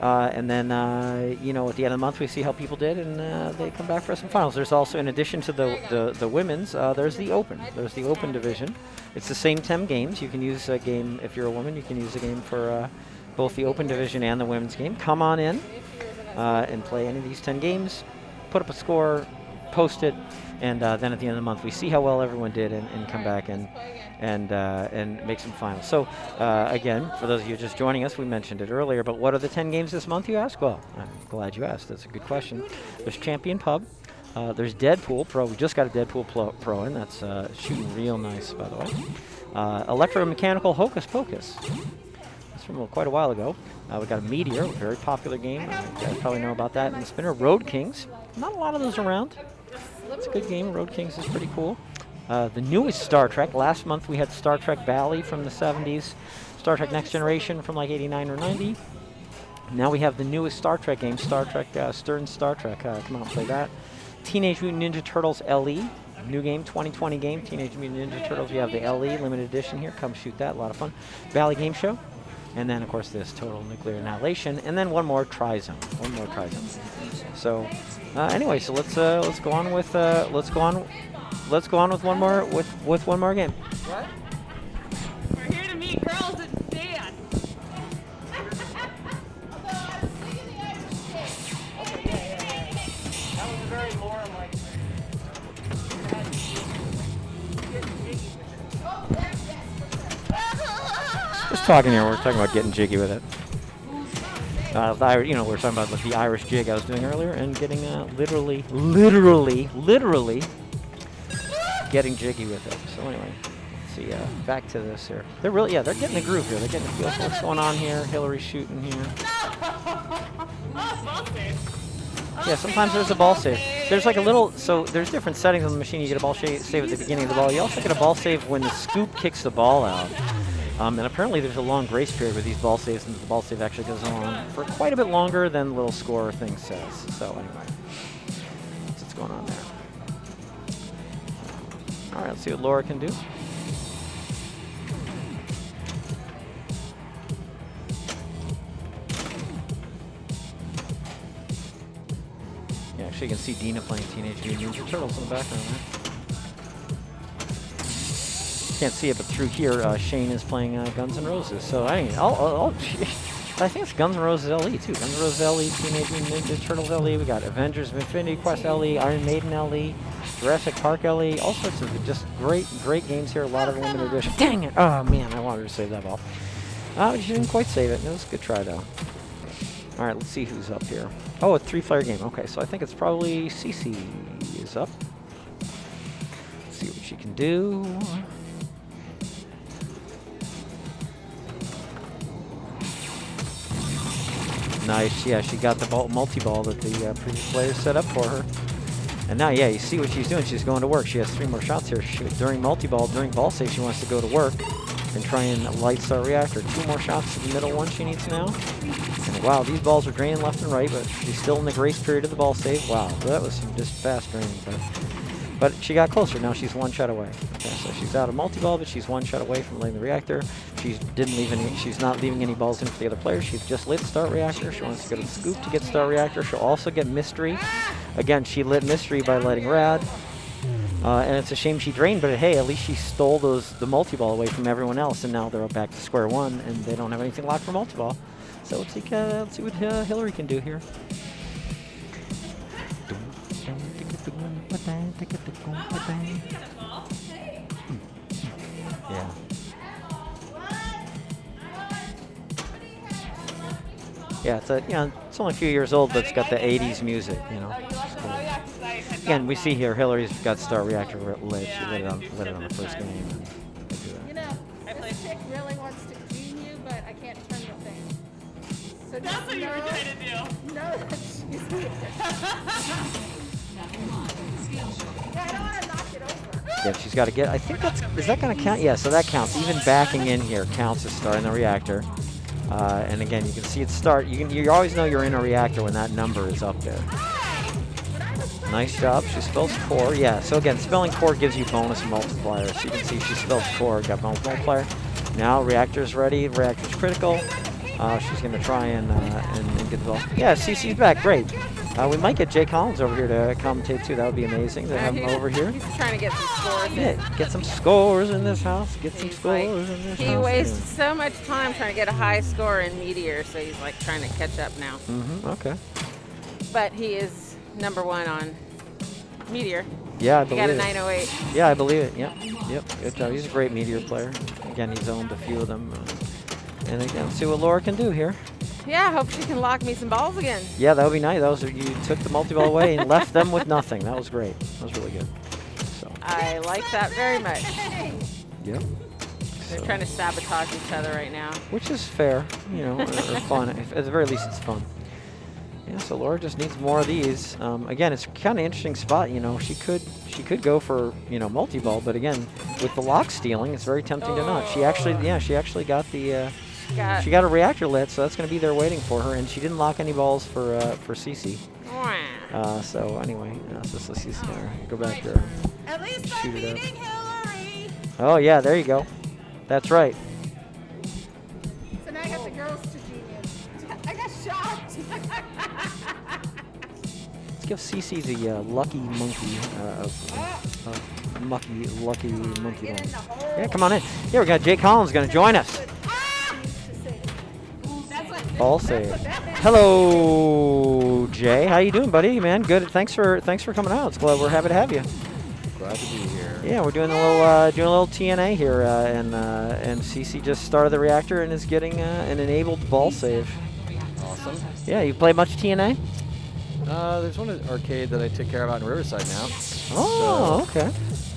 And then, at the end of the month, we see how people did, and they come back for some finals. There's also, in addition to the women's, there's the Open. There's the Open division. It's the same 10 games. You can use a game, if you're a woman, you can use a game for both the Open division and the women's game. Come on in and play any of these 10 games. Put up a score, post it, and then at the end of the month, we see how well everyone did and come back and make some finals. So, again, for those of you just joining us, we mentioned it earlier, but what are the 10 games this month, you ask? Well, I'm glad you asked. That's a good question. There's Champion Pub. There's Deadpool Pro. We just got a Deadpool Pro in. That's shooting real nice, by the way. Electromechanical Hocus Pocus. That's from quite a while ago. We got a Meteor, a very popular game. You guys probably know about that. And the spinner, Road Kings. Not a lot of those around. It's a good game. Road Kings is pretty cool. The newest Star Trek. Last month we had Star Trek Bally from the 70s. Star Trek Next Generation from like 89 or 90. Now we have the newest Star Trek game, Star Trek Stern Star Trek. Come out and play that. Teenage Mutant Ninja Turtles LE. New game, 2020 game. Teenage Mutant Ninja Turtles. We have the LE limited edition here. Come shoot that. A lot of fun. Bally Game Show. And then, of course, this Total Nuclear Annihilation. And then one more Tri-Zone. So, anyway, so let's go on with one more game. What? We're here to meet girls and dance. That was a very Laura-like Just talking here. We're talking about getting jiggy with it. We're talking about like the Irish jig I was doing earlier, and getting literally getting jiggy with it. So anyway, let's see. Back to this here. They're getting the groove here. They're getting the feel for what's going on here. Hillary's shooting here. Yeah, sometimes there's a ball save. There's like a little, so there's different settings on the machine. You get a ball save at the beginning of the ball. You also get a ball save when the scoop kicks the ball out. And apparently there's a long grace period with these ball saves, and the ball save actually goes on for quite a bit longer than the little score thing says. So anyway, that's what's going on there. All right, let's see what Laura can do. Yeah, actually you can see Dina playing Teenage Mutant Ninja Turtles in the background there. Can't see it, but through here, Shane is playing Guns N' Roses. So I think it's Guns N' Roses LE too. Guns N' Roses LE, Teenage Mutant Ninja Turtles LE. We got Avengers of Infinity Quest LE, Iron Maiden LE, Jurassic Park LE. All sorts of just great games here. A lot of limited edition. Dang it! Oh man, I wanted to save that ball. But you didn't quite save it. It was a good try though. All right, let's see who's up here. Oh, a 3-player game. Okay, so I think it's probably Cece is up. Let's see what she can do. Nice, yeah, she got the multi-ball that the previous players set up for her. And now, yeah, you see what she's doing. She's going to work. She has 3 more shots here. During multi-ball, during ball save, she wants to go to work and try and light Star Reactor. 2 more shots to the middle one she needs now. And wow, these balls are draining left and right, but she's still in the grace period of the ball save. Wow, that was some just fast draining. But she got closer. Now she's 1 shot away. Okay, so she's out of multi-ball, but she's 1 shot away from lighting the reactor. She's not leaving any balls in for the other players. She's just lit Star Reactor. She wants to go to the scoop to get Star Reactor. She'll also get Mystery. Again, she lit Mystery by lighting Rad. And it's a shame she drained, but hey, at least she stole the multi-ball away from everyone else, and now they're back to square one, and they don't have anything locked for multi-ball. So let's see what Hillary can do here. Yeah. Yeah, it's only a few years old, but it's got the 80s music, you know. Oh, yeah, 'cause I had Again, we see here Hillary's got star reactor lit. She lit it on the first game. You know, this chick really wants to clean you, but I can't turn the thing. So that's what you were trying to do. No, she's yeah, I don't want to knock it over. Yeah, she's got to get. I think is that going to count? Yeah, so that counts. Even backing in here counts as starting the reactor. And again, you can see it start. You always know you're in a reactor when that number is up there. Nice job. She spells core. Yeah, so again, spelling core gives you bonus multipliers. So you can see she spells core, got bonus multiplier. Now reactor's ready. Reactor's critical. She's going to try and get the ball. Yeah, CC's back. Great. We might get Jay Collins over here to commentate too. That would be amazing to have him over here. He's trying to get some scores. Yeah, get some scores in this house. Get some scores in this house. He wastes so much time trying to get a high score in Meteor, so he's like trying to catch up now. Okay. But he is #1 on Meteor. Yeah, I He believe got a it. 908. Yeah, I believe it. Yep. Good job. He's a great Meteor player. Again, he's owned a few of them. And again, see what Laura can do here. Yeah, I hope she can lock me some balls again. Yeah, that would be nice. You took the multi-ball away and left them with nothing. That was great. That was really good. So. I like that very much. Yep. They're trying to sabotage each other right now. Which is fair, or fun. At the very least, it's fun. Yeah, so Laura just needs more of these. Again, it's kind of interesting spot. She could go for multi-ball, but again, with the lock stealing, it's very tempting to not. She actually got the. She got a reactor lit, so that's going to be there waiting for her, and she didn't lock any balls for CC. So anyway, so she's going to go back there. At least I'm beating Hillary. Oh yeah, there you go. That's right. So now I got the girls to genius. I got shocked. Let's give CC the lucky monkey lucky monkey ball. Yeah, come on in. Here we got Jay Collins going to join us. Ball save. Hello, Jay. How you doing, buddy? Man, good. Thanks for coming out. It's glad we're happy to have you. Glad to be here. Yeah, we're doing a little TNA here, and CC just started the reactor and is getting an enabled ball save. Awesome. Yeah, you play much TNA? There's one at arcade that I take care of out in Riverside now. Oh, so okay.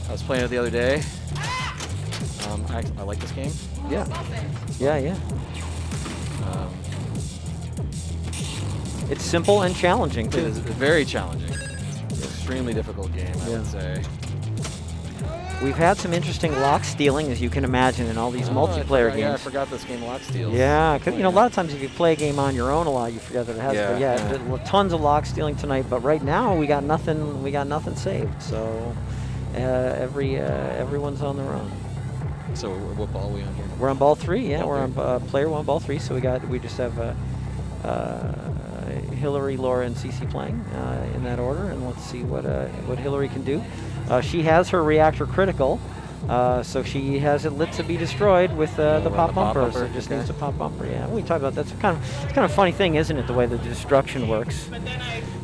I was playing it the other day. I like this game. Yeah. Yeah. It's simple and challenging It too. is very challenging. Extremely difficult game, I would say. We've had some interesting lock stealing, as you can imagine, in all these multiplayer games. Yeah, I forgot this game lock steals. Yeah, because a lot of times if you play a game on your own a lot, you forget that it has. Yeah, but tons of lock stealing tonight. But right now we got nothing. We got nothing saved. So everyone's on their own. So what ball are we on here? We're on ball 3. Yeah, Ball we're three. on player 1, ball 3. So we just have Hillary, Laura, and CC playing in that order, and let's see what Hillary can do. She has her reactor critical, so she has it lit to be destroyed with the pop bumper. So it just needs a pop bumper. Yeah, we talk about that's kind of a funny thing, isn't it? The way the destruction works.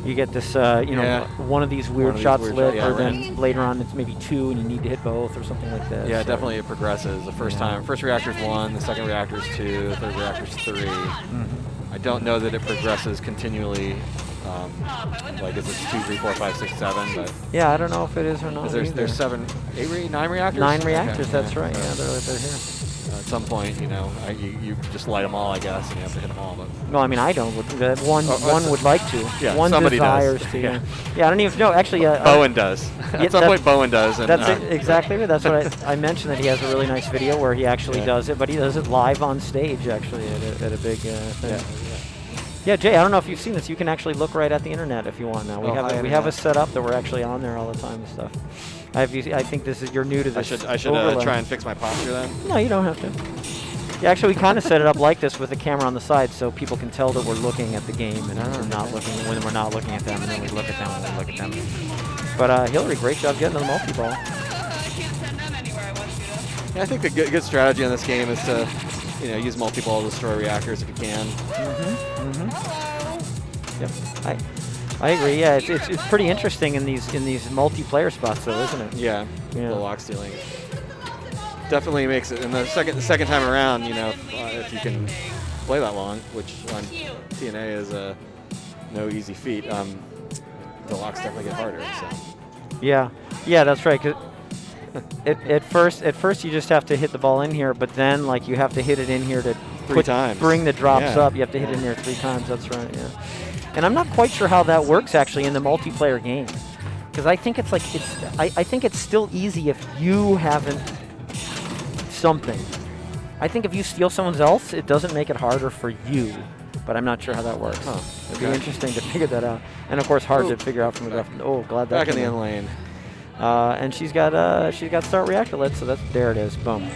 You get this, one of these weird shots lit, or then later on it's maybe 2, and you need to hit both or something like that. Yeah, so definitely it progresses. The first reactor's 1, the second reactor's 2, the third reactor's 3. I don't know that it progresses continually. Like is it 2, 3, 4, 5, 6, 7? But yeah, I don't know if it is or not. There's 9 reactors. 9 reactors. Okay. That's right. Yeah, they're here. At some point, you just light them all, I guess, and you have to hit them all. But well, I mean, I don't. One would like to. Yeah, one somebody desires does. to. Yeah. Yeah, I don't even know. Actually, Bowen does. At some point, Bowen does. And, that's exactly it. That's what I mentioned, that he has a really nice video where he actually does it, but he does it live on stage, actually, at a big thing. Yeah, Jay, I don't know if you've seen this. You can actually look right at the internet if you want now. We have a setup that we're actually on there all the time and stuff. I think you're new to this. I should try and fix my posture then. No, you don't have to. Yeah, actually, we kind of set it up like this with the camera on the side so people can tell that we're looking at the game and not looking when we're not looking at them, and then we look at them when we look at them. But Hillary, great job getting to the multi-ball. Yeah, I think the good strategy on this game is to use multi-ball to destroy reactors if you can. Yep, I agree. Yeah, it's pretty interesting in these multiplayer spots, though, isn't it? Yeah. The lock stealing definitely makes it. And the second time around, if you can play that long, which on TNA is no easy feat. the locks definitely get harder. So. Yeah, yeah, that's right. 'Cause at first you just have to hit the ball in here, but then like you have to hit it in here to Three times. bring the drops Yeah. up. You have to hit it in there 3 times. That's right. Yeah. And I'm not quite sure how that works actually in the multiplayer game, because I think it's like I think it's still easy if you haven't something. I think if you steal someone else, it doesn't make it harder for you. But I'm not sure how that works. Huh. It'd be Okay. interesting to figure that out, and of course hard to figure out from the ref. Oh, glad that Back in came the end lane. and she's got start reactor lit, so there it is. Boom.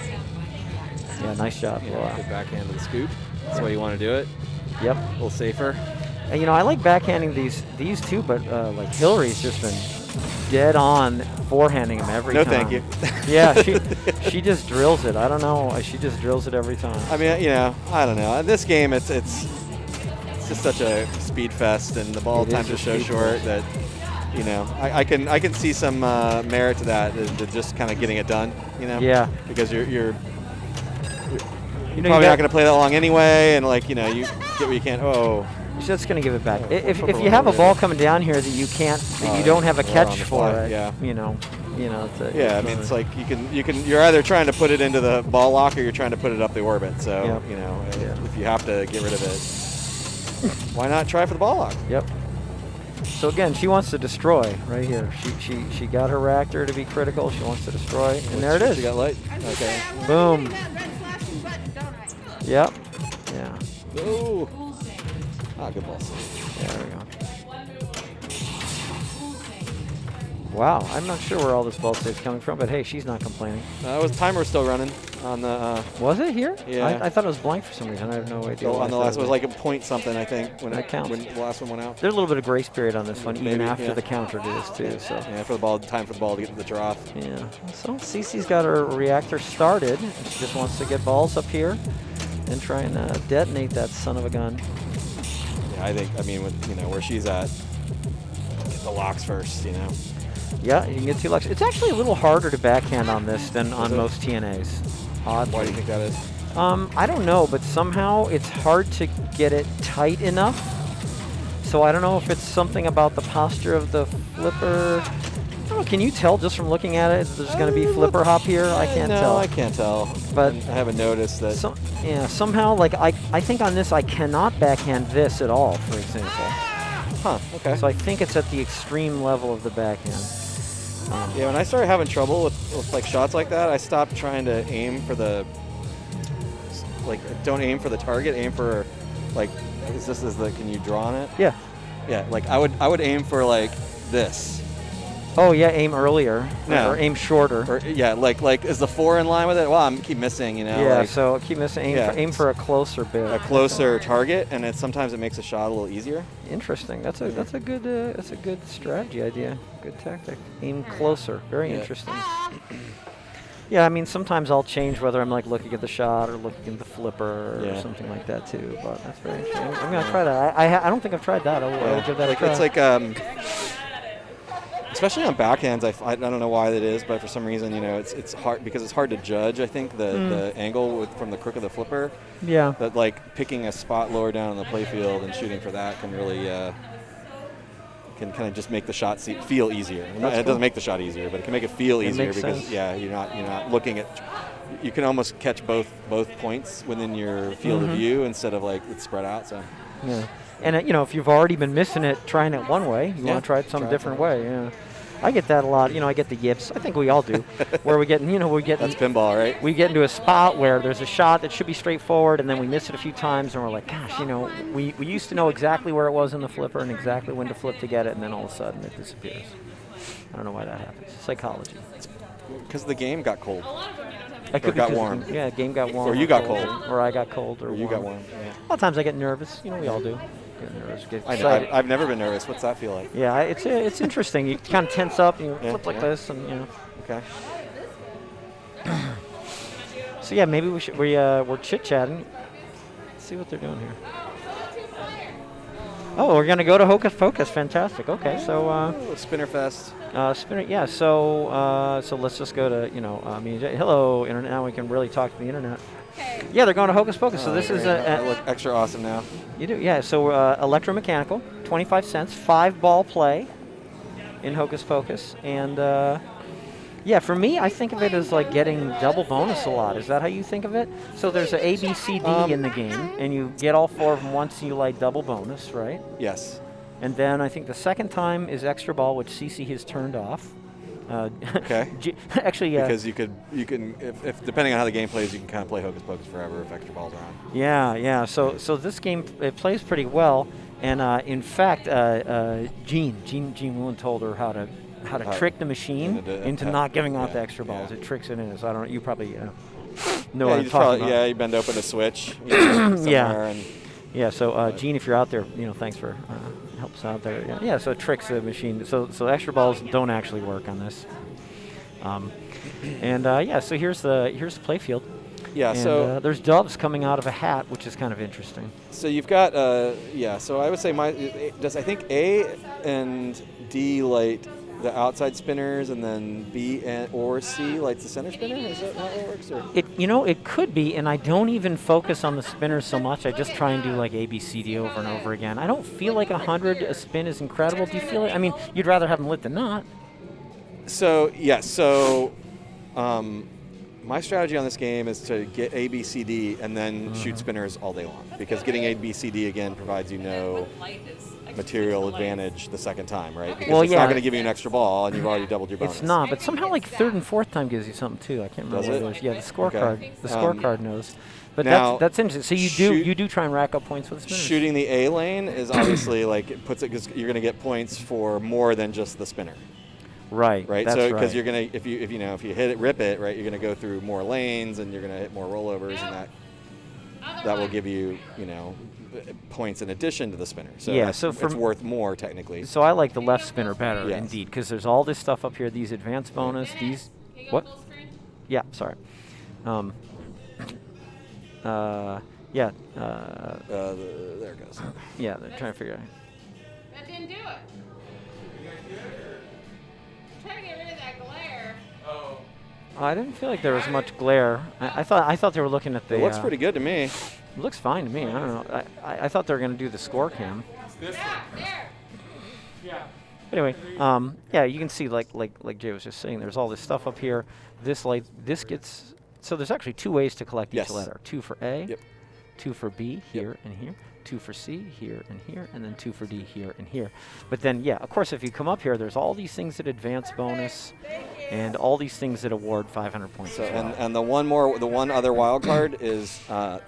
Yeah, nice job. Yeah, Wow. good backhand to the scoop. That's the way you want to do it. Yep. A little safer. And, I like backhanding these two, but like Hillary's just been dead on forehanding him every No, time. thank you. Yeah, she just drills it. I don't know. She just drills it every time. I mean, I don't know. In this game, it's just such a speed fest, and the ball It is times a are so speed short fest. that I can see some merit to that, to just kind of getting it done. Yeah. Because you're You probably not going to play that long anyway, and you get what you can. Oh. She's just going to give it back. If flip you have a over ball there. coming down here that you can't, that you don't have a or on catch the for fly, it, yeah. it's I mean, it's like you're either trying to put it into the ball lock or you're trying to put it up the orbit. So, Yep. if you have to get rid of it, why not try for the ball lock? Yep. So again, she wants to destroy right here. She got her reactor to be critical. She wants to destroy, and there it is. She got light. Okay. Boom. That red flashing button, don't I? Yep. Yeah. Ooh. Ah, good ball. There we go. Wow, I'm not sure where all this ball save's coming from, but hey, she's not complaining. Timer was still running on the. Was it here? Yeah. I thought it was blank for some reason. I have no idea. why On the I thought last, it was like a point something, I think, when That counts. when the last one went out. There's a little bit of grace period on this one, even Maybe, after yeah. the counter is too. So Yeah, time for the ball to get to the trough. yeah. So Cece's got her reactor started. She just wants to get balls up here and try and detonate that son of a gun. Yeah, I mean, with where she's at, get the locks first. Yeah, you can get 2 locks. It's actually a little harder to backhand on this than on it? most TNAs. Oddly. Why do you think that is? I don't know, but somehow it's hard to get it tight enough. So I don't know if it's something about the posture of the flipper. I don't know, can you tell just from looking at it there's going to be flipper hop here? I can't no, tell. I can't tell. But I haven't noticed that. somehow, like I think on this I cannot backhand this at all, for example. Huh, okay. So I think it's at the extreme level of the backhand. Yeah, when I started having trouble with like shots like that, I stopped trying to aim for don't aim for the target, aim for can you draw on it? Yeah. Yeah, like I would aim for like this. Oh yeah, aim earlier No. or aim shorter. Or yeah, like is the 4 in line with it? Well, I'm keep missing, Yeah, like so keep missing. Aim for a closer bit. a closer target, and sometimes it makes a shot a little easier. Interesting. That's a good strategy idea. Good tactic. Aim closer. Very Yeah. interesting. Yeah, I mean sometimes I'll change whether I'm like looking at the shot or looking at the flipper or something like that too. But that's very interesting. I'm gonna try that. I don't think I've tried that. I'll give that a try. It's like especially on backhands, I don't know why that is, but for some reason, it's hard because it's hard to judge. I think the angle from the crook of the flipper. Yeah. That like picking a spot lower down on the playfield and shooting for that can really can kind of just make the shot feel easier. It doesn't make the shot easier, but it can make it feel easier makes because sense. you're not looking at. You can almost catch both points within your field of view instead of like it's spread out. So. Yeah. And if you've already been missing it, trying it one way, you want to try it some Try it different something. way. Yeah. I get that a lot. I get the yips. I think we all do. Where we get That's pinball, right? we get into a spot where there's a shot that should be straightforward, and then we miss it a few times, and we're like, gosh, we used to know exactly where it was in the flipper and exactly when to flip to get it, and then all of a sudden it disappears. I don't know why that happens. Psychology. Because the game got cold. I could got because warm. Yeah, game got warm. Or you got cold. Or I got cold. Or you got warm. Yeah. A lot of times I get nervous. We all do. Get nervous. Get I excited. know. I've never been nervous. What's that feel like? Yeah, it's interesting. You kind of tense up and you flip like this, and Okay. So yeah, maybe we're chit chatting. Let's see what they're doing here. Oh, we're gonna go to Hocus Pocus. Fantastic. Okay, so Spinnerfest. spinner. Yeah. So let's just go to hello internet. Now we can really talk to the internet. Yeah, they're going to Hocus Pocus. So this is I look extra awesome now. You do, yeah. So electromechanical, 25 cents, 5-ball play. in Hocus Pocus. And yeah, for me, I think of it as like getting double bonus a lot. Is that how you think of it? So there's a A, B, C, D in the game, and you get all 4 of them once and you like double bonus, right? Yes. And then I think the second time is extra ball, which CC has turned off. Okay. Actually, yeah. Because you can, if depending on how the game plays, you can kind of play Hocus Pocus forever if extra balls are on. Yeah. So this game, it plays pretty well. And in fact, Jean Woolen told her how to trick the machine into not giving off the extra balls. It tricks it in. So I don't know. You probably know what I'm talking about. Yeah, you bend open a switch. And yeah. So Jean, if you're out there, thanks for help us out there. Yeah. So it tricks the machine. So extra balls don't actually work on this. So here's the play field. Yeah. And, so there's doves coming out of a hat, which is kind of interesting. So you've got So I would say I think A and D light the outside spinners, and then B or C lights the center spinner? Is that how it works? Or? It could be, and I don't even focus on the spinners so much. I just try and do like A, B, C, D over and over again. I don't feel like 100 a spin is incredible. Do you feel it? I mean, you'd rather have them lit than not. So, yes. So, my strategy on this game is to get A, B, C, D, and then shoot spinners all day long. Because getting A, B, C, D again provides you no material advantage the second time, right? Because it's not going to give you an extra ball, and you've already doubled your bonus. It's not, but somehow like third and fourth time gives you something too. I can't remember what it is. Yeah, the scorecard. Okay. The scorecard knows. But now, that's interesting. So you do try and rack up points with the spinners. Shooting the A lane is obviously like it puts it because you're going to get points for more than just the spinner. Right. Right. So because you're gonna if you hit it, rip it, right, you're gonna go through more lanes and you're gonna hit more rollovers, and that will give you points in addition to the spinner. So yeah, it's worth more technically. So I like the left spinner better, indeed, because there's all this stuff up here. These advanced bonus. These what? Yeah. Sorry. There it goes. Yeah, they're trying to figure out. That didn't do it. Trying to get rid of that glare. Oh. I didn't feel like there was much glare. I thought they were looking at the. It looks pretty good to me. It looks fine to me. I don't know. I thought they were going to do the score cam. There. Yeah. Anyway, you can see like Jay was just saying. There's all this stuff up here. This gets. So there's actually 2 ways to collect each letter. 2 for A, 2 for B here and here, 2 for C here, and then 2 for D here and here. But then, of course, if you come up here, there's all these things that advance bonus, and all these things that award 500 points. So, and the one other wild card is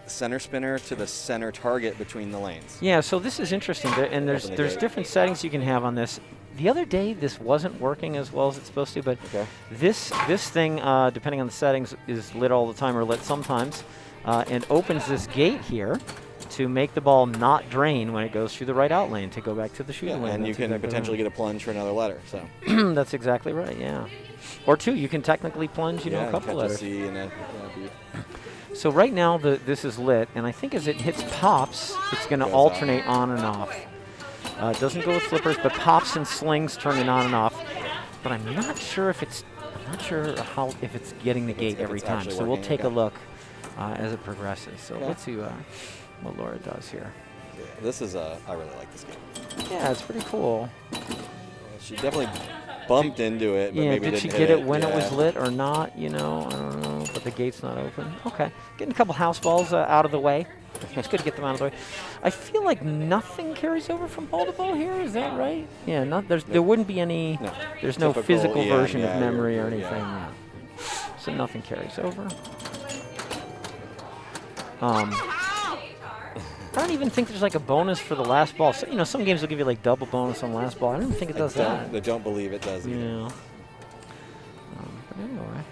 center spinner to the center target between the lanes. Yeah, so this is interesting, and there's different settings you can have on this. The other day, this wasn't working as well as it's supposed to, but this thing, depending on the settings, is lit all the time or lit sometimes, and opens this gate here to make the ball not drain when it goes through the right out lane to go back to the shooting lane. And you can potentially get a plunge for another letter. So that's exactly right. Yeah, or 2. You can technically plunge. A couple letters. C and a so right now this is lit, and I think as it hits pops, it's going to alternate on and off. It doesn't go with flippers, but pops and slings turn it on and off. But I'm not sure if it's if it's getting the gate every time. So we'll take a look as it progresses. So let's see what Laura does here. Yeah, this is I really like this game. Yeah, it's pretty cool. She definitely bumped into it, but maybe did she get it when it was lit or not? I don't know. But the gate's not open. Okay, getting a couple house balls out of the way. It's good to get them out of the way. I feel like nothing carries over from ball to ball here. Is that right? Yeah. There wouldn't be any. No. There's no physical version of memory or anything. Yeah. So nothing carries over. I don't even think there's like a bonus for the last ball. So, some games will give you like double bonus on the last ball. I don't think it does that. I don't believe it does either. Yeah. But anyway.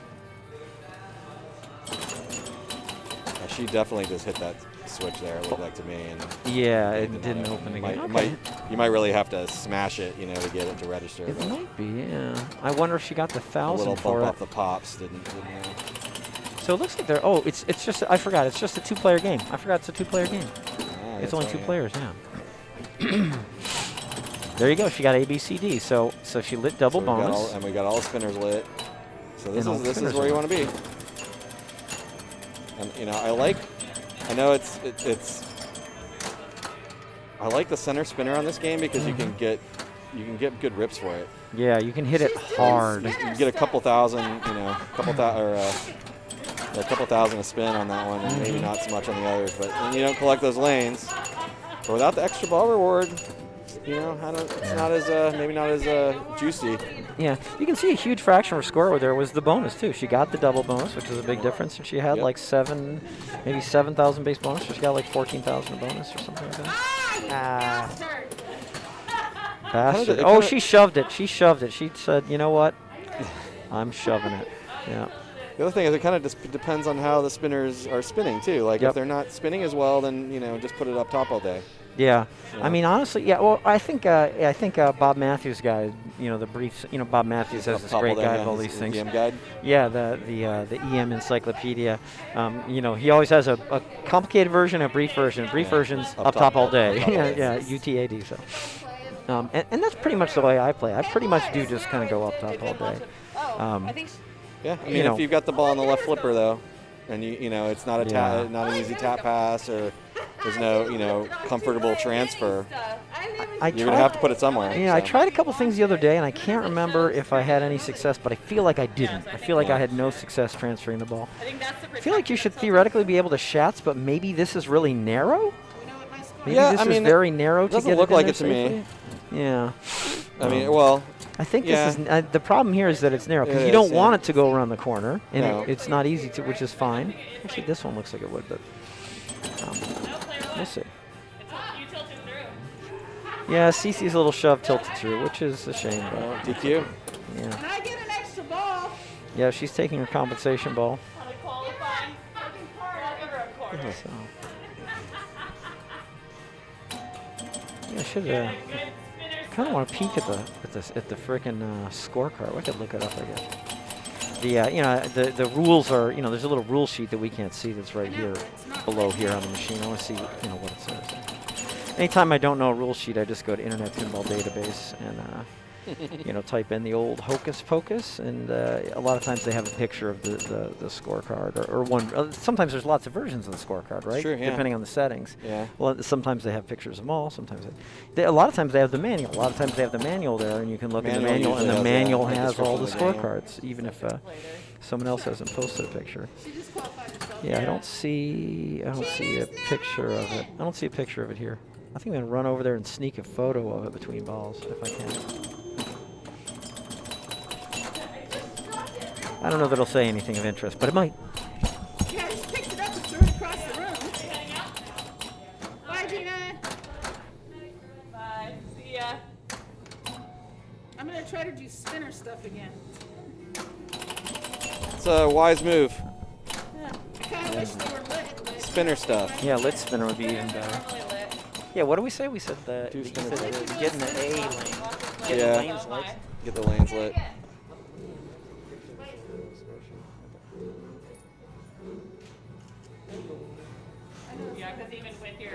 She definitely just hit that switch there, it looked like to me. And it didn't open again. You might really have to smash it, to get it to register. It might be, yeah. I wonder if she got the 1,000 for it. A little bump off the pops didn't So it looks like they're. Oh, it's just. I forgot. It's just a 2-player game. I forgot it's a 2-player game. It's only 2 players. Yeah. There you go. She got A, B, C, D. So she lit double bonus. And we got all the spinners lit. So this is where you want to be. And I like the center spinner on this game because you can get you can get good rips for it. Yeah, you can hit it hard. You can get a couple thousand, a couple thousand a spin on that one, and maybe not so much on the others. But when you don't collect those lanes, but without the extra ball reward, it's not as maybe not as juicy. Yeah, you can see a huge fraction of her score there was the bonus too. She got the double bonus, which is a big difference, and she had like maybe 7,000 base bonus. So she got like 14,000 a bonus or something like that. Bastard. Oh, she shoved it. She said, you know what? I'm shoving it. Yeah. The other thing is it kind of just depends on how the spinners are spinning too. Like if they're not spinning as well, then just put it up top all day. Yeah. I mean, honestly, yeah. Well, I think Bob Matthews guy, the briefs. Bob Matthews has this great guide of all these things. EM guide. Yeah, the EM encyclopedia. He always has a complicated version, a brief version. Brief version's up top all day. yeah, UTAD. So. And that's pretty much the way I play. I pretty much do just kind of go up top all day. Yeah, I mean, if you've got the ball on the left flipper though, and it's not not an easy tap pass, or there's no comfortable transfer, you're gonna have to put it somewhere. Yeah, I tried a couple things the other day, and I can't remember if I had any success, but I feel like I didn't. I feel like I had no success transferring the ball. I feel like you should theoretically be able to shats, but maybe this is really narrow. Maybe this is very narrow to get it. Doesn't look like it to me. Yeah. I mean, well. I think this is the problem here is that it's narrow because you don't want it to go around the corner, and it's not easy to, which is fine. Actually, this one looks like it would, but we'll see. Yeah, Cece's a little shove tilted through, which is a shame. But DQ. Yeah. Can I get an extra ball? Yeah, she's taking her compensation ball. So. Yeah, I should kind of want to peek at the frickin' scorecard. We could look it up, I guess. The rules are, there's a little rule sheet that we can't see that's right here, below here on the machine. I want to see, what it says. Anytime I don't know a rule sheet, I just go to Internet Pinball Database and, type in the old Hocus Pocus, and a lot of times they have a picture of the scorecard, or one. Sometimes there's lots of versions of the scorecard, right? Sure, yeah. Depending on the settings. Yeah. Well, sometimes they have pictures of them all. Sometimes a lot of times they have the manual. A lot of times they have the manual there, and you can look at the manual, and the manual has all the scorecards, even if someone else hasn't posted a picture. Yeah, I don't see a picture of it. I don't see a picture of it here. I think I'm gonna run over there and sneak a photo of it between balls if I can. I don't know if it'll say anything of interest, but it might. Yeah, I just picked it up and threw it across the room. Bye, Gina. Bye. See ya. I'm going to try to do spinner stuff again. It's a wise move. Yeah. I kind of wish they were lit. Spinner stuff. Yeah, lit spinner would be even better. Yeah, what do we say? We said getting the A lane. Get the lanes lit. Get the lanes lit. Yeah, because even with your,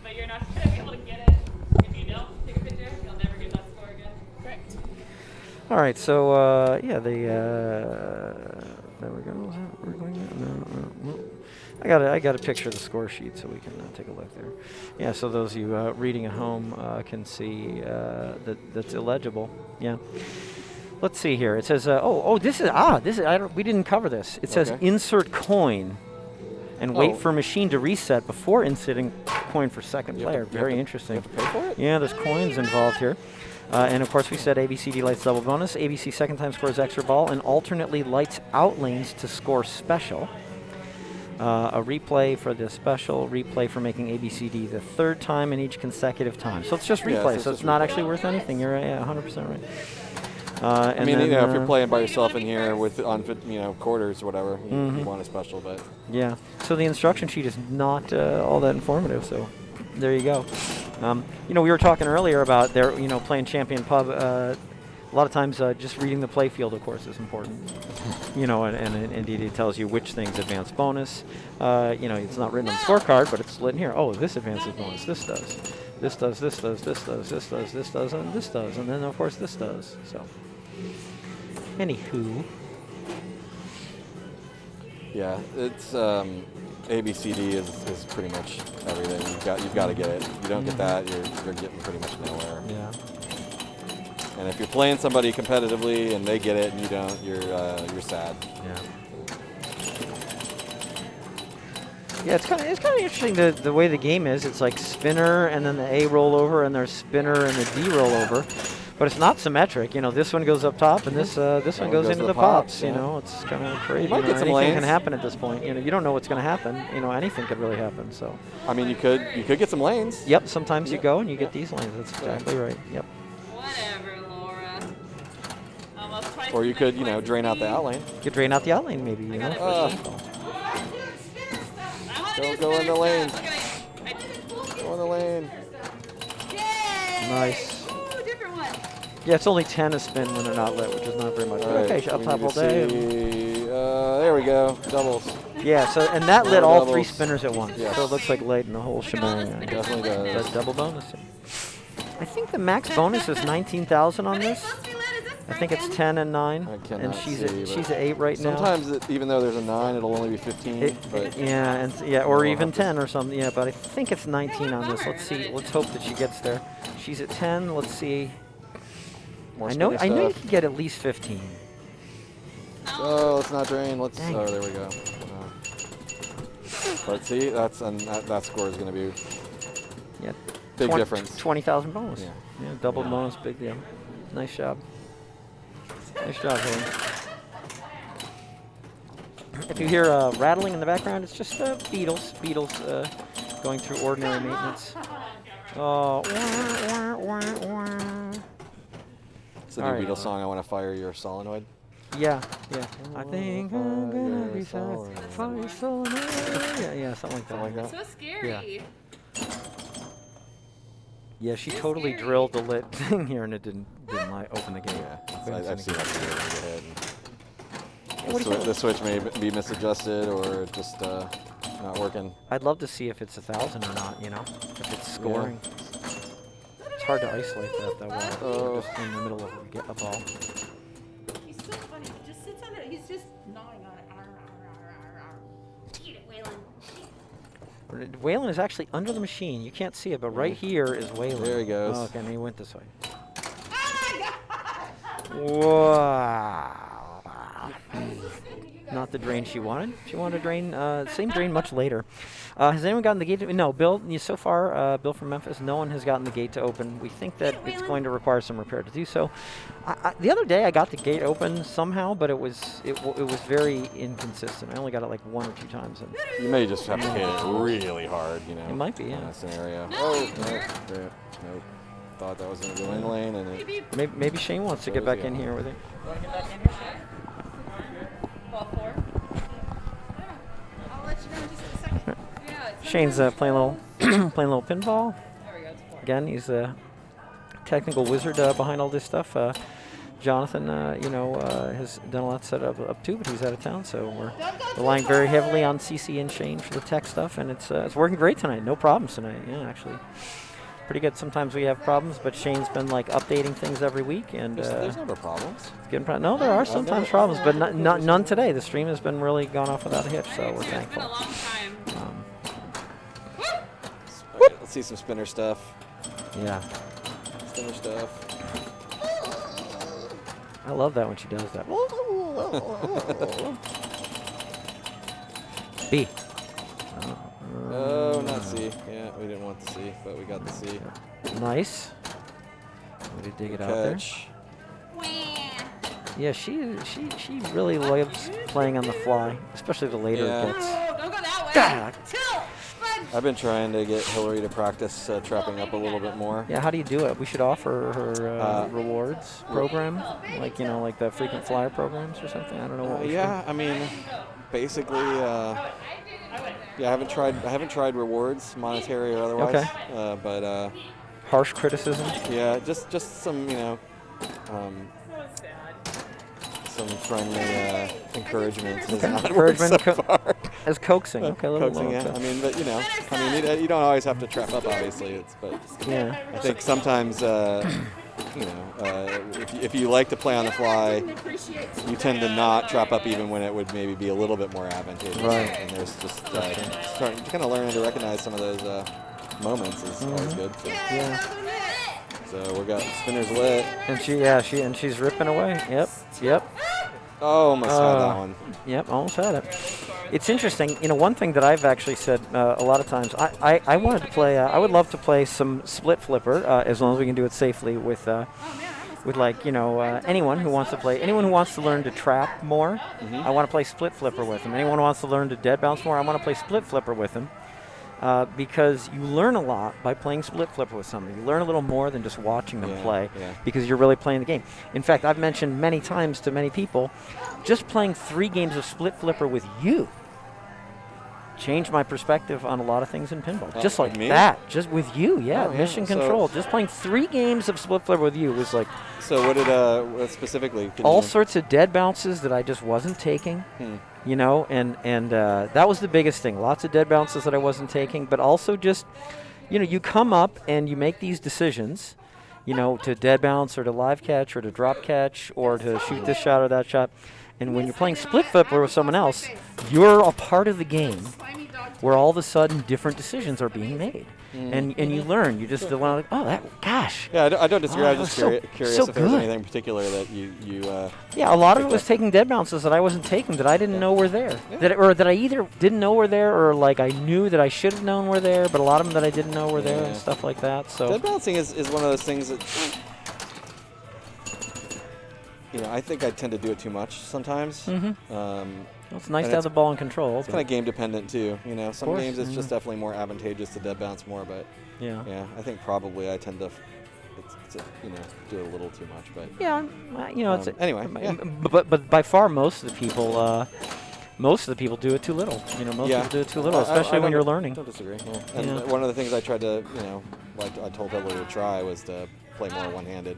but you're not going to be able to get it. If you don't take a picture, you'll never get that score again. Correct. All right, so there we go. Is that where we're going? No. I got a picture of the score sheet, so we can take a look there. Yeah, so those of you reading at home can see that's illegible. Yeah. Let's see here. It says, this is we didn't cover this. It says insert coin and wait for machine to reset before inserting coin for second player. Very interesting. You have to pay for it? Yeah, there's coins involved here. And of course, we said ABCD lights double bonus. ABC second time scores extra ball and alternately lights out lanes to score special. A replay for the special, replay for making ABCD the third time in each consecutive time. So it's just replay, so it's not actually worth anything. You're 100% right. I mean, if you're playing by yourself in here on quarters or whatever, you want a special, but yeah. So the instruction sheet is not all that informative. So there you go. We were talking earlier about playing Champion Pub. A lot of times, just reading the play field, of course, is important. And indeed it tells you which things advance bonus. It's not written on the scorecard, but it's written here. Oh, this advances bonus. This does. This does. This does. This does. This does. This does. And this does. And then of course this does. So. Anywho. Yeah, it's ABCD is pretty much everything. You've got to get it. If you don't get that, you're getting pretty much nowhere. Yeah. And if you're playing somebody competitively and they get it and you don't, you're sad. Yeah. Yeah, it's kind of interesting the way the game is. It's like spinner and then the A rollover and there's spinner and the D rollover, but it's not symmetric. You know, this one goes up top and this one goes into the pops. yeah. You know, it's kind of crazy. You might get some anything lanes. can happen at this point. You know, you don't know what's going to happen. You know, anything could really happen. So. I mean, you could get some lanes. Yep. Sometimes you go and you get these lanes. That's exactly right. Yep. Whatever, Laura. Almost twice Or you as could, many points drain as out the me. outlane. You could drain out the outlane maybe. You know. Don't go in the lane. Look at it. Go in the lane. Nice. Ooh, different one. Yeah, it's only 10 a spin when they're not lit, which is not very much. All right, Okay, up we top need all to day. see, there we go. Doubles. Yeah, so and that lit all 3 doubles. spinners at once. Yeah. So it looks like light in the whole shebang. Definitely does. That's double bonus. I think the max bonus is 19,000 on this. I think it's 10 and 9, I and cannot she's see, at 8 right now. Sometimes, even though there's a 9, it'll only be 15. But Yeah, or we'll even have to 10 or something. Yeah, but I think it's 19 on this. Let's see. Let's hope that she gets there. She's at 10. Let's see. more I know spinny you stuff. can get at least 15. Oh, let's not drain. Let's. Dang Oh, it. there we go. But see, that score is going to be Yeah. big difference. 20,000 bonus. Yeah. Yeah, double bonus, big deal. Nice job. Nice job, Hayden. If you hear rattling in the background, it's just beetles going through ordinary maintenance. Oh, wah, wah, wah, wah. It's the All new right. Beatles song. I want to fire your solenoid. Yeah. I think I'm gonna be solenoid. fire solenoid. Yeah, something like that. So scary. Yeah, she totally drilled the lit thing here, and it didn't like open the gate. Yeah, I've seen that video in your head. What do you The switch may be misadjusted or just not working. I'd love to see if it's 1,000 or not. You know, if it's scoring. It's hard to isolate that though. While you're just in the middle of a ball. He's so funny. He just sits on it. He's just gnawing on it. Arr, arr, arr, arr, arr. Eat it, Waylon. Waylon is actually under the machine. You can't see it, but right here is Waylon. There he goes. Oh, okay, and he went this way. Wow. Not the drain she wanted. She wanted a drain, same drain much later. Has anyone gotten the gate? No, Bill. So far, Bill from Memphis, no one has gotten the gate to open. We think that it's going to require some repair to do so. The other day, I got the gate open somehow, but it was very inconsistent. I only got it like 1 or 2 times. And You may just have to hit it really hard, you know. It might be, yeah. In that scenario. Oh, no. Nope. Thought that was going to go in the lane, and it. maybe Shane wants to get back in here with it. Ball 4. I'll let you know in just a second. Yeah, it's Shane's playing a little pinball. There we go. It's 4. Again, he's a technical wizard behind all this stuff. Jonathan, has done a lot set up too, but he's out of town, so we're relying very heavily on CC and Shane for the tech stuff, and it's working great tonight. No problems tonight. Yeah, actually, pretty good. Sometimes we have problems, but Shane's been like updating things every week, and There's never problems. no, there are sometimes problems, but none today. The stream has been really gone off without a hitch, so we're It's been a thankful. long time. Okay, let's see some spinner stuff. Yeah, Spinner stuff. I love that when she does that. B. Oh, not C. Yeah, we didn't want the C, but we got the C. Nice. Way to dig it out there. Catch. Yeah, she really loves playing on the fly, especially the later Yeah. it gets. Don't go that way. God. Tilt. I've been trying to get Hillary to practice trapping up a little bit more. Yeah, how do you do it? We should offer her rewards program, like the frequent flyer programs or something. I don't know what. we should. Yeah, I mean, basically, I haven't tried rewards, monetary or otherwise. Okay. But Harsh criticism. yeah, just some some friendly encouragement. Has not worked Encouragement so far. as coaxing. Okay, a little Coaxing, lower, yeah. okay. I mean, but you don't always have to trap up. Obviously, but Yeah. I think sometimes if you like to play on the fly, you tend to not trap up even when it would maybe be a little bit more advantageous. Right. And there's just starting to kind of learning to recognize some of those moments is always good. So. Yeah. So we got spinners lit. And she's ripping away. Yep. Oh, almost had that one. Yep, almost had it. It's interesting. You know, one thing that I've actually said a lot of times, I wanted to play. I would love to play some split flipper as long as we can do it safely with like, you know, anyone who wants to play. Anyone who wants to learn to trap more, I want to play split flipper with them. Anyone who wants to learn to dead bounce more, I want to play split flipper with them. Because you learn a lot by playing split flipper with somebody. You learn a little more than just watching them play because you're really playing the game. In fact, I've mentioned many times to many people, just playing 3 games of split flipper with you changed my perspective on a lot of things in pinball. Just like me? that. Just with you, Mission So Control. Just playing 3 games of split flipper with you was like... So what did, what specifically? All sorts of dead bounces that I just wasn't taking. You know, and that was the biggest thing. Lots of dead bounces that I wasn't taking, but also just, you know, you come up and you make these decisions, you know, to dead bounce or to live catch or to drop catch or to shoot this shot or that shot. And when you're playing split flipper with someone else, you're a part of the game where all of a sudden different decisions are being made. And you learn. You just learn, oh, that, gosh. Yeah, I don't disagree. I was just curious so if there was good. anything in particular that you yeah, a lot of it was taking dead bounces that I wasn't taking that I didn't know were there. That I either didn't know were there or like I knew that I should have known were there, but a lot of them that I didn't know were there and stuff like that. So dead bouncing is one of those things that, you know, I think I tend to do it too much sometimes. Well, it's nice to have the ball in control. It's kind of game dependent too. You know, some games it's just definitely more advantageous to dead bounce more, but yeah, I think probably I tend to, you know, do it a little too much. But yeah, you know, it's anyway. But by far most of the people do it too little. You know, most people do it too little, especially when you're learning. I don't disagree. Yeah. And one of the things I tried to, you know, like I told Heather to try was to play more one-handed.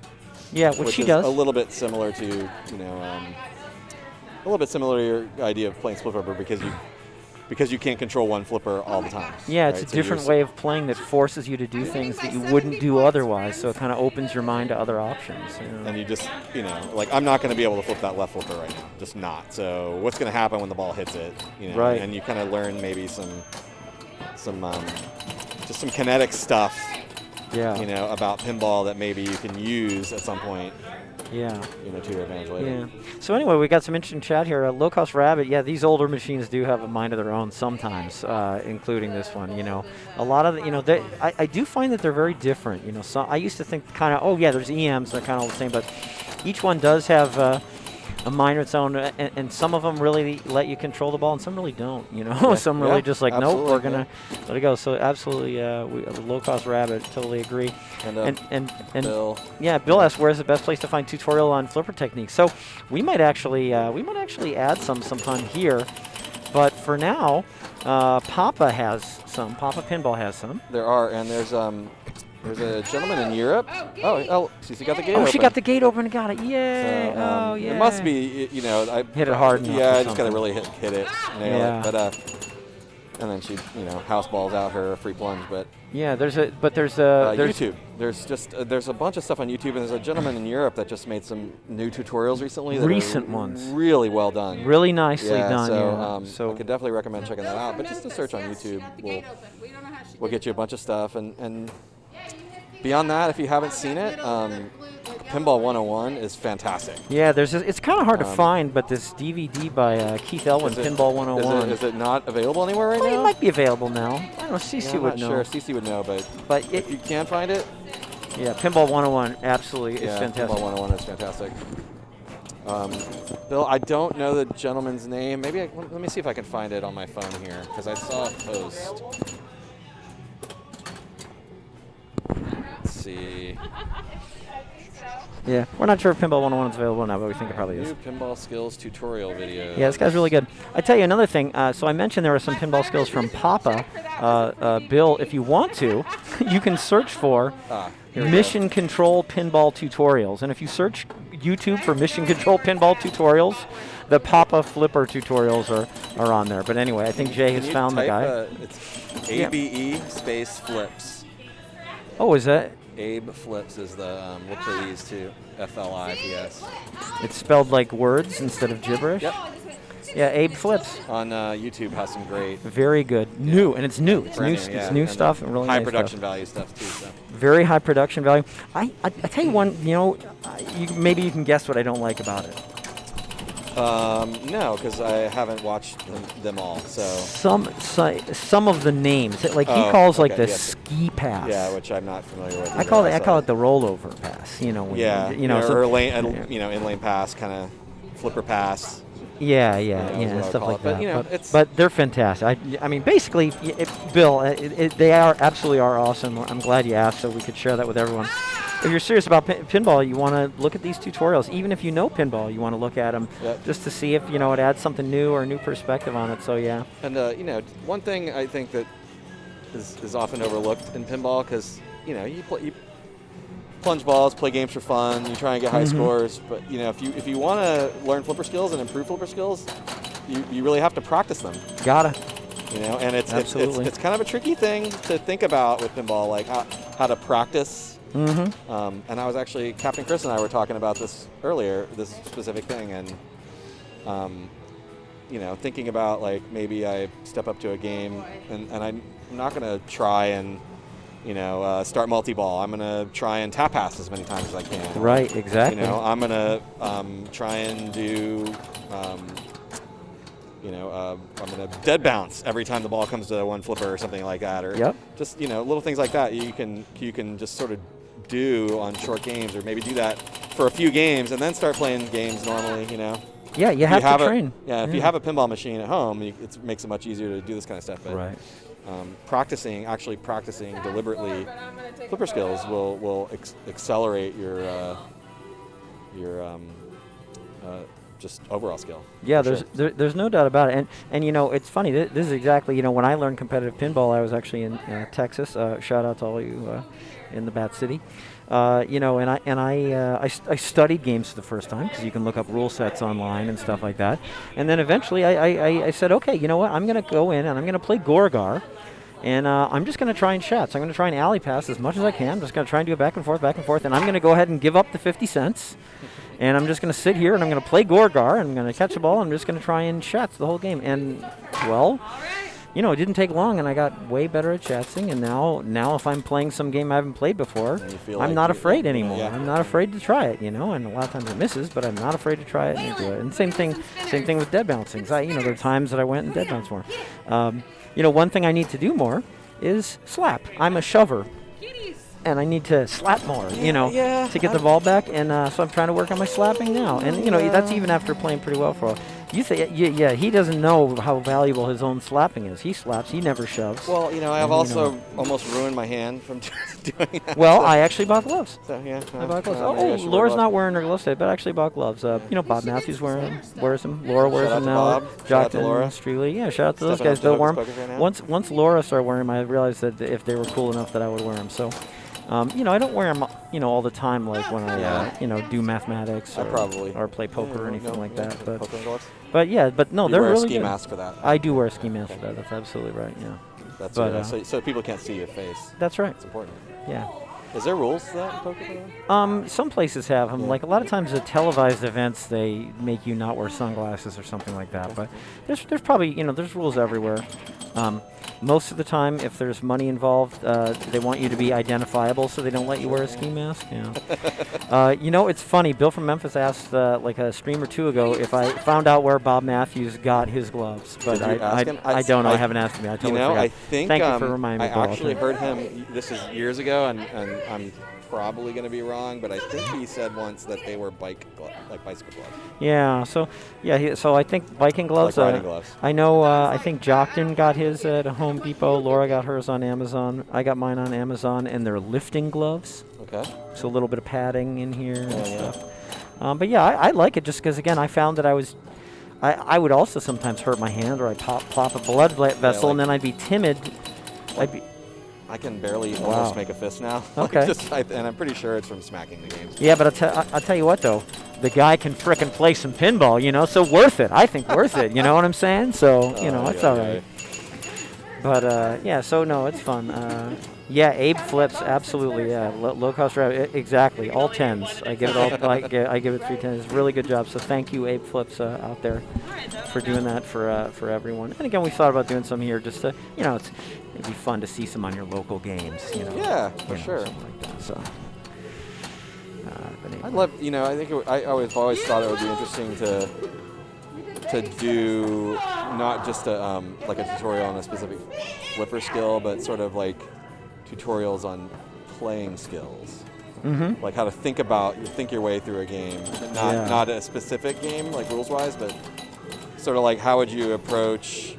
Yeah, which she does. A little bit similar to, you know, a little bit similar to your idea of playing split flipper because you can't control one flipper all the time. Yeah, it's a different way of playing that forces you to do things that you wouldn't do otherwise. So it kind of opens your mind to other options. You know? And you just, you know, like I'm not going to be able to flip that left flipper right now, just not. So what's going to happen when the ball hits it? You know, and you kind of learn maybe some kinetic stuff. Yeah. You know, about pinball that maybe you can use at some point. Yeah. You know, to your advantage later. Yeah. So anyway, we got some interesting chat here. Low Cost Rabbit. Yeah, these older machines do have a mind of their own sometimes, including this one. You know, a lot of the, you know, I do find that they're very different. You know, so I used to think kind of, oh yeah, there's EMs, they're kind of all the same, but each one does have a mind of its own, and some of them really let you control the ball, and some really don't. You know, some really just like, nope, we're gonna let it go. So absolutely, Low Cost Rabbit, totally agree. And Bill. Yeah, Bill asked where's the best place to find tutorial on flipper techniques. So we might actually add some sometime here, but for now, Papa has some. Papa Pinball has some. There are, and there's a gentleman in Europe. Oh, Cece got the gate open. Oh, she got the gate open and got it. Yay! So, yeah. It must be, you know, I hit it hard enough. Yeah, I just got to really hit it, nail it. But and then she, you know, house balls out her free plunge. But yeah, there's YouTube. There's a bunch of stuff on YouTube, and there's a gentleman in Europe that just made some new tutorials recently. That ones. Really well done. Really nicely done. So I could definitely recommend checking that out. But just a search on YouTube will get you a bunch of stuff, and beyond that, if you haven't seen it, Pinball 101 is fantastic. Yeah, it's kind of hard to find, but this DVD by Keith Elwin, Pinball 101. Is it not available anywhere right It now? might be available now. I don't know, Cece would know. Sure, Cece would know, but if you can find it. Yeah, Pinball 101 absolutely is fantastic. Pinball 101 is fantastic. Bill, I don't know the gentleman's name. Maybe let me see if I can find it on my phone here, because I saw a post. Let's see. Yeah, we're not sure if Pinball 101 is available now, but we think it probably is. New pinball skills tutorial video. Yeah, this guy's really good. I tell you another thing. So I mentioned there are some pinball skills from Papa. Bill, if you want to, you can search for Mission Control Pinball Tutorials. And if you search YouTube for Mission Control Pinball Tutorials, the Papa Flipper tutorials are on there. But anyway, I think Jay has found the guy. It's ABE space flips. Oh, is that? Abe Flips is the, look for these too, FLIPS. It's spelled like words instead of gibberish? Yep. Yeah, Abe Flips. on YouTube has some great Very good. New, and it's new. It's brand new. yeah, It's new and stuff and really high nice production stuff. value stuff too. So. Very high production value. I tell you one. Maybe you can guess what I don't like about it. No, because I haven't watched them all. So Some of the names, like he Oh, calls like okay, the yes. ski pass. yeah, which I'm not familiar with. I either. call it So- the rollover pass. When Yeah, so- or lane, in-lane pass, kind of flipper pass. Yeah, is what I stuff call like it. But, that. it's But they're fantastic. I mean, basically, Bill, they absolutely are awesome. I'm glad you asked, so we could share that with everyone. If you're serious about pinball, you want to look at these tutorials. Even if you know pinball, you want to look at them Yep. just to see if it adds something new or a new perspective on it. So yeah. And one thing I think that is often overlooked in pinball because you plunge balls, play games for fun, you try and get high scores. But if you want to learn flipper skills and improve flipper skills, you really have to practice them. Gotta. And it's Absolutely. it's kind of a tricky thing to think about with pinball, like how to practice. And I was actually, Captain Chris and I were talking about this earlier, this specific thing, and thinking about like maybe I step up to a game and I'm not going to try and start multi-ball. I'm going to try and tap pass as many times as I can. Right. Exactly. I'm going to try and do. I'm going to dead bounce every time the ball comes to one flipper or something like that, or just little things like that you can just sort of do on short games, or maybe do that for a few games and then start playing games normally. Yeah, you have to train. If you have a pinball machine at home, it makes it much easier to do this kind of stuff. But Right. practicing deliberately flipper skills will accelerate your just overall skill. Yeah, for there's no doubt about it, and it's funny. This is exactly when I learned competitive pinball. I was actually in Texas. Shout out to all you in the Bat City. I studied games for the first time because you can look up rule sets online and stuff like that. And then eventually I said, okay, you know what? I'm going to go in and I'm going to play Gorgar. And I'm just going to try and shots. I'm going to try and alley pass as much as I can. I'm just going to try and do it back and forth. And I'm going to go ahead and give up the 50 cents. And I'm just going to sit here and I'm going to play Gorgar. And I'm going to catch the ball. And I'm just going to try and shots the whole game. And, well, it didn't take long. And I got way better at shatsing. And now if I'm playing some game I haven't played before, I'm not afraid anymore. Yeah. I'm not afraid to try it, And a lot of times it misses, but I'm not afraid to try it and do it. And same thing with dead bouncings. There are times that I went and dead bounced more. One thing I need to do more is slap. I'm a shover. And I need to slap more, to get the ball back. And so I'm trying to work on my slapping now. And, that's even after playing pretty well for a while. You say, he doesn't know how valuable his own slapping is. He slaps, he never shoves. Well, I've also almost ruined my hand from doing that. Well, I actually bought gloves. So, yeah. I bought gloves. Laura's not wearing her gloves today, but I actually bought gloves. Bob Matthews wears them. Laura wears them now. Shout out to Laura. Streley. Yeah, shout out to those Stepping guys. up to They'll wear Hocus them. Pocus right now. Once Laura started wearing them, I realized that if they were cool enough that I would wear them. So, I don't wear them, all the time, like when I, do mathematics or play poker or anything like that. But poker and gloves? But no, You they're wear really a ski good. mask for that. I do wear a ski mask for that. That's absolutely right. Yeah. That's But, so people can't see your face. That's right. It's important. Yeah. Is there rules to that in poker? For that? Some places have them. Like a lot of times at televised events, they make you not wear sunglasses or something like that. But there's probably, there's rules everywhere. Most of the time, if there's money involved, they want you to be identifiable, so they don't let you wear a ski mask. Yeah. It's funny. Bill from Memphis asked like a stream or two ago if I found out where Bob Matthews got his gloves, but Did you ask him? I don't know. I haven't asked him. I totally forgot. I think Thank you for reminding me. I actually heard him. This is years ago, and I'm probably going to be wrong, but I think he said once that they were bicycle gloves. Yeah. So so I think biking gloves. Like riding gloves. I know. I think Jockton got his at Home Depot. Laura got hers on Amazon. I got mine on Amazon, and they're lifting gloves. Okay. So a little bit of padding in here and yeah. stuff. But yeah, I like it just because again I found that I would also sometimes hurt my hand or I'd plop a blood vessel and then I'd be timid. I can barely almost make a fist now. Okay. And I'm pretty sure it's from smacking the games. Yeah, but I'll tell you what though, the guy can frickin' play some pinball, so worth it. I think worth it. You know what I'm saying? So it's all right. But so no, it's fun. Yeah, Abe flips, absolutely. Yeah, low cost route, exactly. All 10s. I give it all. I give it 3 10s. Really good job. So thank you, Abe flips out there, for doing that for everyone. And again, we thought about doing some here just to, it'd be fun to see some on your local games. Yeah, for sure. Something like that. So. I'd love, I think I always thought it would be interesting to do not just like a tutorial on a specific flipper skill, but sort of like tutorials on playing skills. Mm-hmm. Like how to think your way through a game, not a specific game like rules wise, but sort of like how would you approach,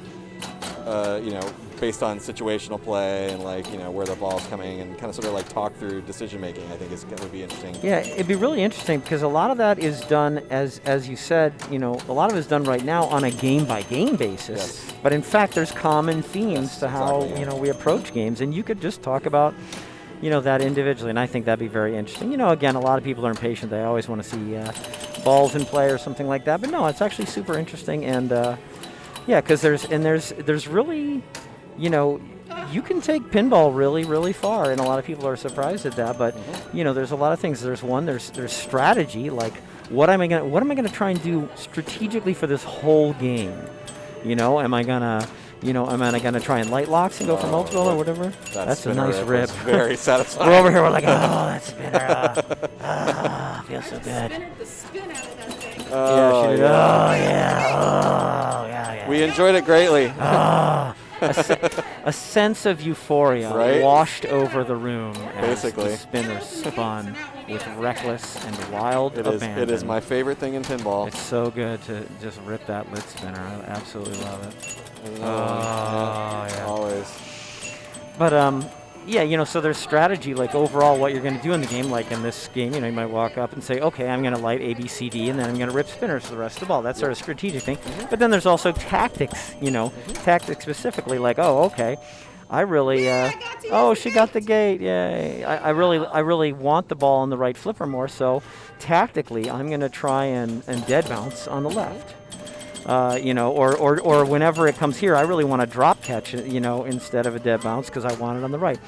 based on situational play and like where the ball's coming and kind of sort of like talk through decision making. I think would be interesting. Yeah, it'd be really interesting because a lot of that is done as you said. A lot of it is done right now on a game by game basis. Yes. But in fact, there's common themes to how exactly, we approach games, and you could just talk about that individually. And I think that'd be very interesting. Again, a lot of people are impatient; they always want to see balls in play or something like that. But no, it's actually super interesting, and because there's really. You can take pinball really, really far, and a lot of people are surprised at that. But there's a lot of things. There's strategy. Like, what am I gonna try and do strategically for this whole game? Am I gonna try and light locks and go for multiple or whatever? That's a nice rip. Very satisfying. We're over here. We're like, oh, that spinner. Feels so good. The spin out of that thing. Yeah, she did. Oh yeah. We enjoyed it greatly. A sense of euphoria washed over the room as Basically. the spinner spun with reckless and wild abandon. It is my favorite thing in pinball. It's so good to just rip that lid spinner. I absolutely love it. Yeah. Always. But so there's strategy, like overall what you're going to do in the game. Like in this game, you might walk up and say, okay, I'm going to light A, B, C, D, and then I'm going to rip spinners for the rest of the ball. That's sort of strategic thing. But then there's also tactics, tactics specifically, like, oh, okay, I really, she got the gate, yay. I really want the ball on the right flipper more, so tactically, I'm going to try and dead bounce on the left. Or whenever it comes here, I really want to drop catch, instead of a dead bounce because I want it on the right.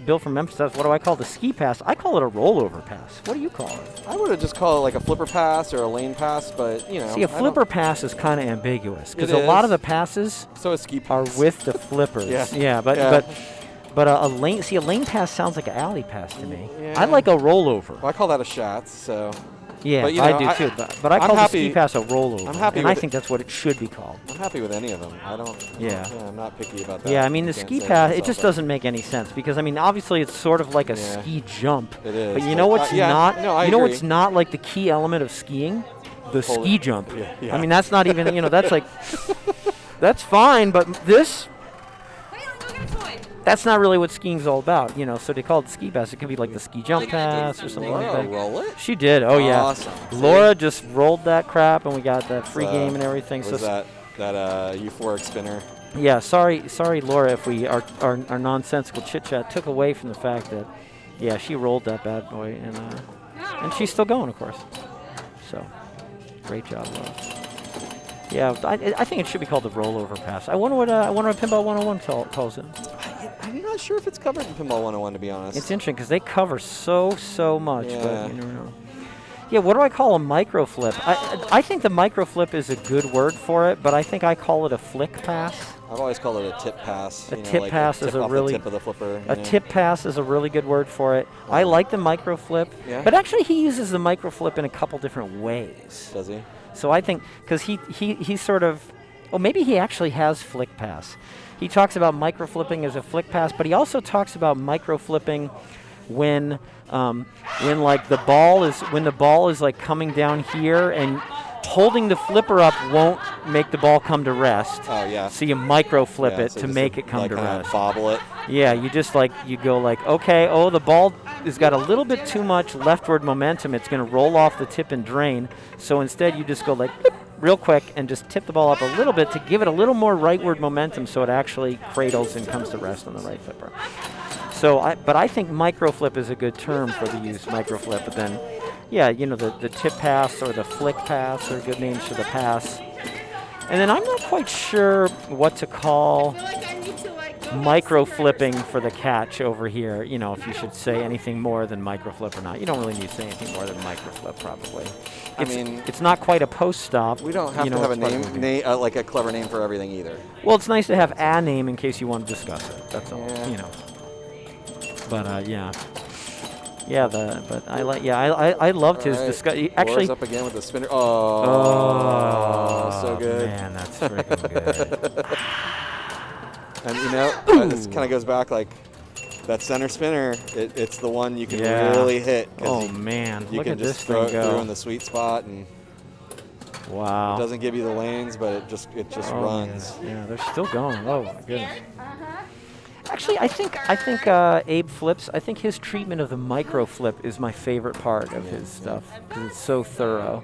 Bill from Memphis says, what do I call the ski pass? I call it a rollover pass. What do you call it? I would have just called it like a flipper pass or a lane pass, but See, a flipper pass is kind of ambiguous because a lot of the passes a ski are pass. with the flippers. But a lane pass sounds like an alley pass to me. Yeah. I like a rollover. Well, I call that a Schatz, so. Yeah, but, I do too. But I call the ski pass a rollover. I'm happy and I think that's what it should be called. I'm happy with any of them. I'm not picky about that. Yeah, I mean, the ski pass, it just doesn't make any sense because, obviously it's sort of like a ski jump. It is. But you know what's not? No, you know what's not like the key element of skiing? The ski jump. Yeah. I mean, that's not even, that's like, that's fine, but this, that's not really what skiing's all about, So they call it ski pass. It could be like the ski jump pass or something like that. Roll it? She did. Oh yeah. Awesome. Laura just rolled that crap, and we got that free game and everything. Was that euphoric spinner? Yeah. Sorry, Laura, if our nonsensical chit chat took away from the fact that, she rolled that bad boy, and she's still going, of course. So, great job, Laura. Yeah, I think it should be called the rollover pass. I wonder what Pinball 101 calls it. I'm not sure if it's covered in Pinball 101, to be honest. It's interesting because they cover so much, Yeah. but you never know. Yeah, what do I call a micro flip? I think the micro flip is a good word for it, but I think I call it a flick pass. I've always called it a tip pass. A tip pass is a really tip of the flipper. Tip pass is a really good word for it. I like the micro flip, but actually he uses the micro flip in a couple different ways. Does he? So I think because he sort of, maybe he actually has flick pass. He talks about micro flipping as a flick pass, but he also talks about micro flipping when like the ball is like coming down here and holding the flipper up won't make the ball come to rest. Oh yeah. So you micro flip it so to just make it come like to rest. Bobble it. Yeah, you just you go like, okay, the ball has got a little bit too much leftward momentum. It's going to roll off the tip and drain. So instead you just go like bloop, real quick and just tip the ball up a little bit to give it a little more rightward momentum so it actually cradles and comes to rest on the right flipper. So I think micro flip is a good term for the use, micro flip, but then the tip pass or the flick pass are good names for the pass. And then I'm not quite sure what to call. I feel like I need to go micro flipping for the catch over here. You know, if you should say anything more than micro flip or not. You don't really need to say anything more than micro flip, probably. I mean, it's not quite a post stop. We don't have to have a name, like a clever name for everything either. Well, it's nice to have a name in case you want to discuss it. That's all. Yeah. You know. But yeah. Yeah, but I like. Yeah, I loved his discussion. Actually, up again with the spinner. Oh, so good. Man, that's freaking good. And you know, this kind of goes back like that center spinner. It's the one you can really hit. Oh man, you look can at just this throw thing it go. through in the sweet spot, and wow, it doesn't give you the lanes, but it just runs. Yeah, they're still going. Oh my goodness. Uh-huh. Actually, I think Abe Flips. I think his treatment of the micro flip is my favorite part of his stuff because it's so thorough.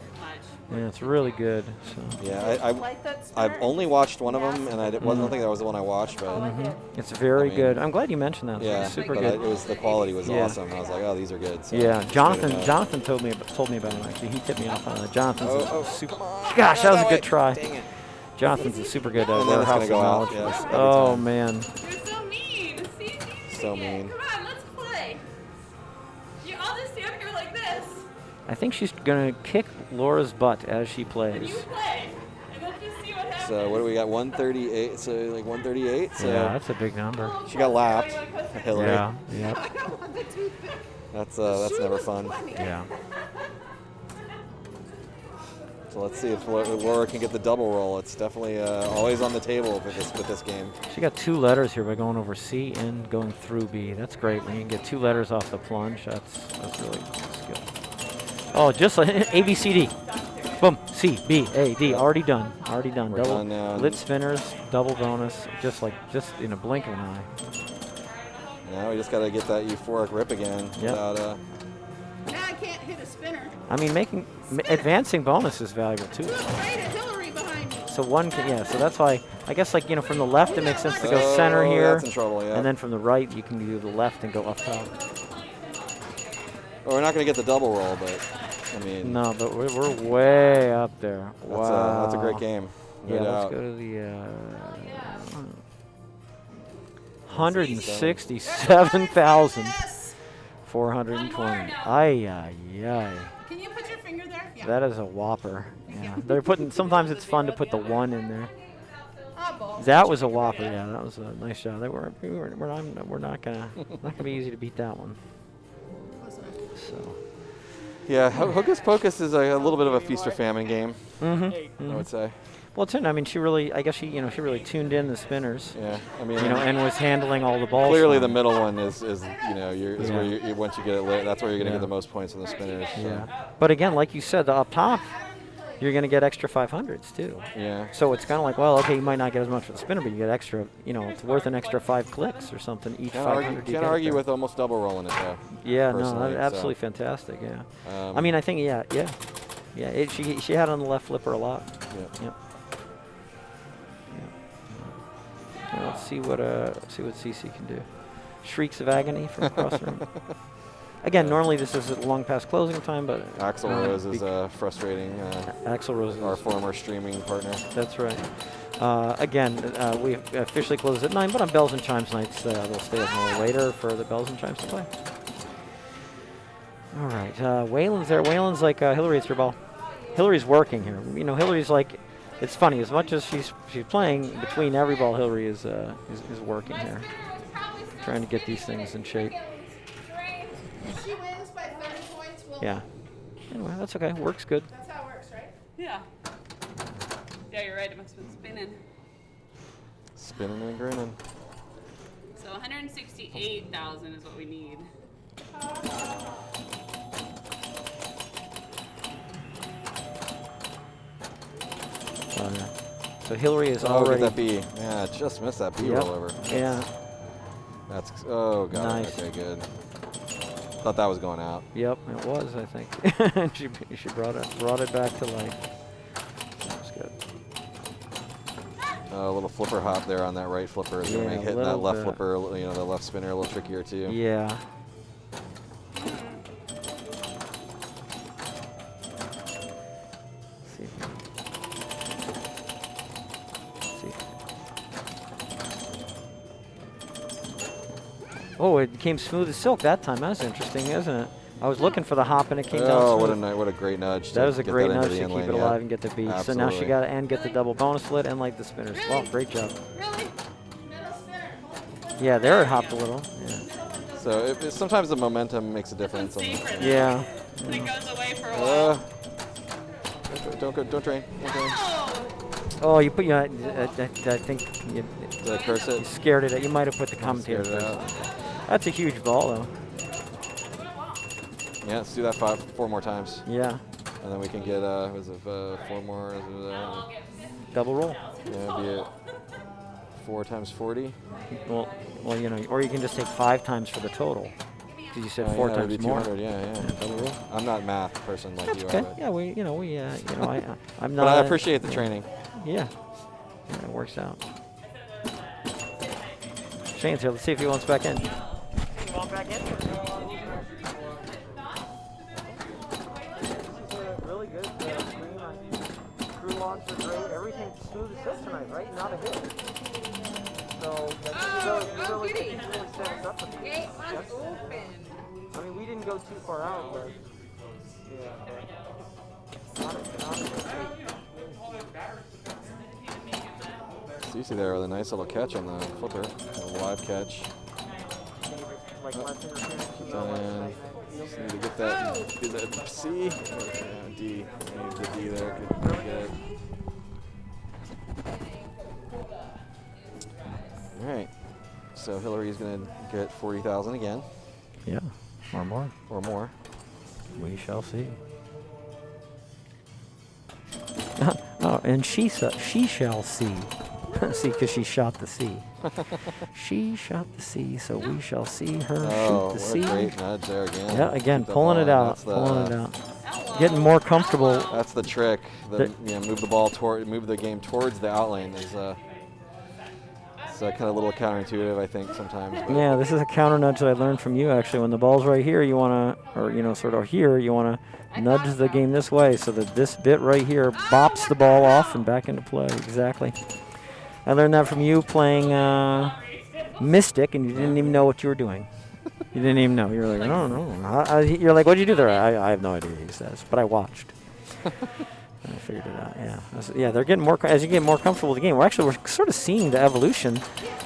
Yeah, it's really good. So. Yeah, I've only watched one of them, and I don't think that was the one I watched, but it's very good. I'm glad you mentioned that. Yeah, it's super but good. it was the quality was awesome. I was like, oh, these are good. So yeah, Jonathan told me about him actually. He tipped me off on it. Jonathan's super. Gosh, that was a good try. Dang it. Jonathan's a super good And then it's warehouse gonna go out, knowledge. every Oh time. man. You're so mean. See? So mean. Come on, let's play. I'll just stand here like this. I think she's gonna kick Laura's butt as she And plays. you play. And then just see what happens. So what do we got? 138. So like 138. So Yeah, that's a big number. she got lapped. Hillary. Yeah. Yep. That's never fun. Yeah. So let's see if Laura can get the double roll. It's definitely always on the table with this game. She got 2 letters here by going over C and going through B. That's great. When you can get 2 letters off the plunge, that's really skill. Oh, just like A, B, C, D. Boom. C, B, A, D. Already done. Already done. We're Double done now. lit spinners, double bonus, just in a blink of an eye. Now we just got to get that euphoric rip again. Yep. Without, Now I can't hit a spinner. I mean, advancing bonus is valuable too. Too afraid of Hillary behind me. So one can, yeah. So that's why I guess from the left it makes sense to go center here, That's in trouble, yeah. and then from the right you can do the left and go up top. Well, we're not going to get the double roll, but I mean. No, but we're way up there. Wow, That's a great game. No Yeah, doubt. let's go to the 167,420. Ay ay ay. Can you put your finger there? Yeah. That is a whopper. Yeah, they're putting. Sometimes it's fun to put the 1 in there. Oh, That was a whopper. Yeah, that was a nice shot. We're not gonna be easy to beat that one. So. Yeah, Hocus Pocus is a little bit of a feast or famine game. I would say. Well, I mean, she really really tuned in the spinners. Yeah, I mean, and was handling all the balls. clearly fine. the middle one is where you once you get it lit, that's where you're going to get the most points on the spinners. So. Yeah, but again, like you said, the up top, you're going to get extra 500s too. Yeah. So it's kind of like, well, okay, you might not get as much for the spinner, but you get extra. It's worth an extra 5 clicks or something each. Can't argue with almost double rolling it though. Yeah, no, personally, absolutely so. fantastic. Yeah. I mean, I think yeah. She had on the left flipper a lot. Yeah. Yep. Now let's see what CC can do. Shrieks of agony from across the room. Again, normally this is long past closing time, but Axl Rose is frustrating. Axl Rose is our former streaming partner. That's right. Again, we officially close at 9, but on Bells and Chimes nights, they'll stay a little later for the Bells and Chimes to play. All right, Waylon's there. Waylon's like, Hillary, it's your ball. Hillary's working here. Hillary's like, it's funny, as much as she's playing, between every ball, Hillary is working here, trying to get these things in shape. If she wins by 30 points, we'll. Yeah. Anyway, that's okay. Works good. That's how it works, right? Yeah. Yeah, you're right. It must have been spinning. Spinning and grinning. So 168,000 is what we need. So Hillary is Get already. that B. Yeah, just missed that B Yep. rollover. Yeah. That's god. Nice. Okay, good. Thought that was going out. Yep, it was. I think she brought it back to life. That's good. A little flipper hop there on that right flipper is going to Yeah, make hitting that little left bit. flipper, the left spinner a little trickier too. Yeah. Oh, it came smooth as silk that time. That's interesting, isn't it? I was looking for the hop and it came down Oh, smooth. what a great nudge. That was a get great that into nudge the to in keep lane, it yeah. alive and get the beat. So now she Absolutely. got to and get the double bonus slit and like the spinners. Well, great job. Really? Yeah, there it hopped a little. Yeah. So sometimes the momentum makes a difference. On Yeah. It goes away for a while. don't drain. Don't drain. Oh, you put your. I think you, Did I curse you it? scared it. You might have put the commentator Scared it first. out. That's a huge ball, though. Yeah, let's do that 4 more times. Yeah. And then we can get, 4 more? Double roll. Yeah, be it 4 times 40. Well, you know, or you can just take 5 times for the total. Because you said 4 yeah, it'd times be more. 200, yeah. Double roll. I'm not a math person like That's you okay. are. But, Yeah, I'm not. but I appreciate the training. Yeah. It works out. Shane's here. Let's see if he wants back in. You want back in? Really good stream. Crew launch was great. Everything smooth as silk tonight, right? Not a hit. So you really set us up with Gate must open. I mean, we didn't go too far out, but yeah. Not a hit. Susie there with a nice little catch on the flipper, a live catch. Like my finger Done. Just need to get that. Do that C. Yeah, D. Need the D there. Good. All right. So Hillary's gonna get 40,000 again, Yeah, or more. or more. We shall see. Oh, and she shall see. See, because she shot the C. She shot the C, so we shall see her Oh, shoot the what C. a great nudge there again. Yeah, again, Keep that pulling ball it in. out, That's the, pulling it out. Getting more comfortable. That's the trick. Move the ball move the game towards the out lane is it's kind of a little counterintuitive, I think, sometimes. But Yeah, this is a counter nudge that I learned from you, actually. When the ball's right here, you want to, or, you know, sort of here, you want to nudge the game this way so that this bit right here bops the ball off and back into play. Exactly. I learned that from you playing Mystic, and you didn't even know what you were doing. You didn't even know. You were like, I don't know. You're like, what'd you do there? I have no idea, he says. But I watched. I figured it out. Yeah. Yeah, they're getting more, as you get more comfortable with the game. We're sort of seeing the evolution,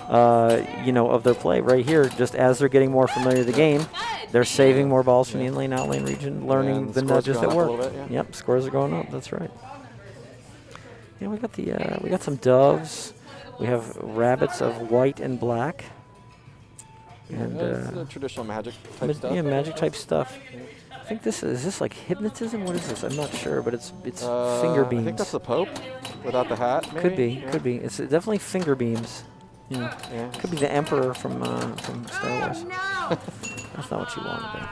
of their play right here. Just as they're getting more familiar with the game, they're saving more balls from the in-lane, out-lane region, learning and the scores nudges going that up a work. little bit, yeah. Yep, scores are going up. That's right. Yeah, we got some doves. We have rabbits of white and black. And it's traditional magic type stuff. yeah, magic type stuff. I think is this like hypnotism? What is this? I'm not sure, but it's finger beams. I think that's the Pope without the hat. Maybe? Could be, Yeah. could be. It's definitely finger beams. Yeah. Yeah. Could be the Emperor from Star Wars. That's not what you wanted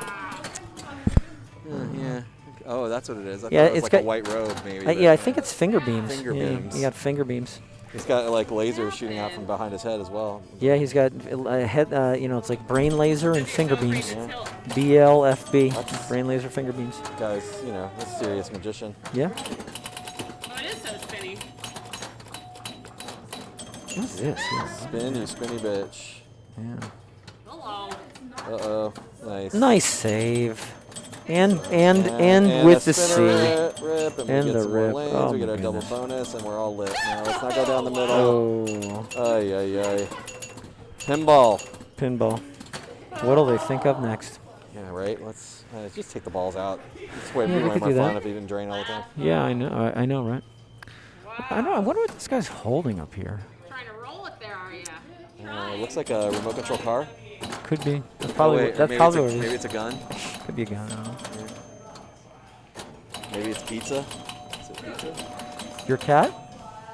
there. Yeah. Oh, that's what it is. I Yeah, thought it was it's like got- a white robe, maybe. Yeah, I think it's finger beams. Finger yeah, beams. He got finger beams. He's got like lasers shooting out from behind his head as well. Yeah, he's got a head. It's like brain laser and finger beams. Yeah. BLFB, That's- brain laser finger beams. Guy's, a serious magician. Yeah. Oh, it is so spinny. What's this? Yeah. Spinny bitch. Yeah. Hello. Uh-oh. Nice. Nice save. And And with a the spinner C. rip, and And we the get some rip. more lanes. Oh we get my our double goodness. bonus, and we're all lit. Now let's not go down the middle. Oh, Ay, ay, ay. Pinball. pinball. What'll they think of next? Yeah, right. Let's just take the balls out. It's way, Yeah, we way could more do fun that. if he didn't drain all the time. Yeah, I know. I know, right? I know. I wonder what this guy's holding up here. Trying to roll it there, are ya? It looks like a remote control car. Could be. That's Oh, probably. wait, or That's maybe probably what it's it maybe is. it's a gun. Could be a gun. I don't know. Maybe it's pizza. Is it pizza? Your cat?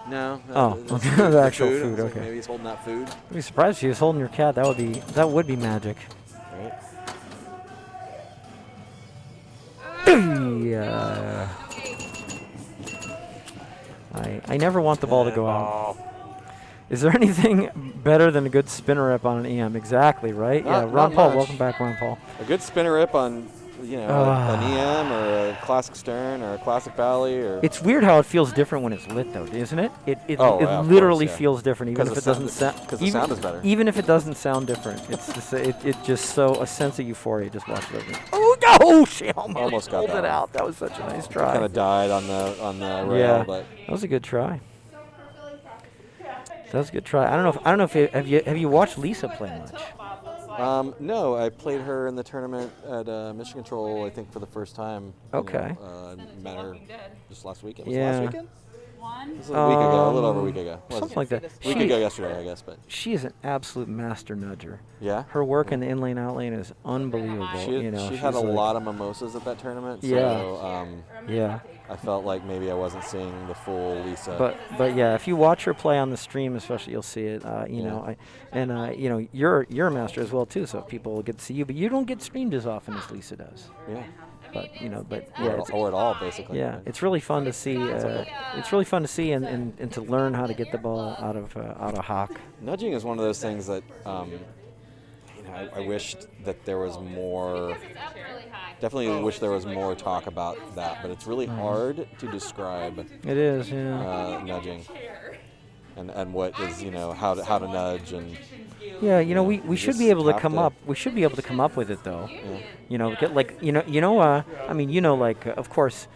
No. Oh, it's okay, the the actual food. food, It's like okay. maybe he's holding that food. I'd be surprised if he was holding your cat. That would be magic. Right. Yeah. I never want the ball to go out. Is there anything better than a good spinner rip on an EM? Exactly, right? Not yeah, Ron Paul, much. welcome back, Ron Paul. A good spinner rip on an EM or a classic Stern or a classic Valley or. It's weird how it feels different when it's lit, though, isn't it? It Of literally course, yeah. feels different, even if it doesn't sound. Because the sound is better. Even if it doesn't sound different, it's just, it just so a sense of euphoria. Just watch it. Oh no! She almost got pulled that it one. out. That was such a nice try. Kind of died on the rail, Yeah, but that was a good try. That was a good try. I don't know if have you watched Lisa play much? no, I played her in the tournament at Mission Control, I think, for the first time. Okay. Met her just last weekend. Yeah. Last weekend? This was a week ago, a little over a week ago. Something like that. Week ago yesterday, I guess. But she is an absolute master nudger. yeah. Her work in the in-lane, out-lane is unbelievable. She had a lot of mimosas at that tournament. Yeah. So, yeah. I felt like maybe I wasn't seeing the full Lisa. But yeah, if you watch her play on the stream, especially, you'll see it. You're a master as well too, so people will get to see you. But you don't get streamed as often as Lisa does. Yeah. But yeah, or at all, basically. Yeah, it's really fun to see. It's really fun to see and to learn how to get the ball out of hock. Nudging is one of those things that I wished that there was more. Definitely wish there was more talk about that, but it's really hard to describe. It is, yeah. Nudging, and what is how to nudge and. Yeah, we should be able to come up. We should be able to come up with it though. Yeah. Of course,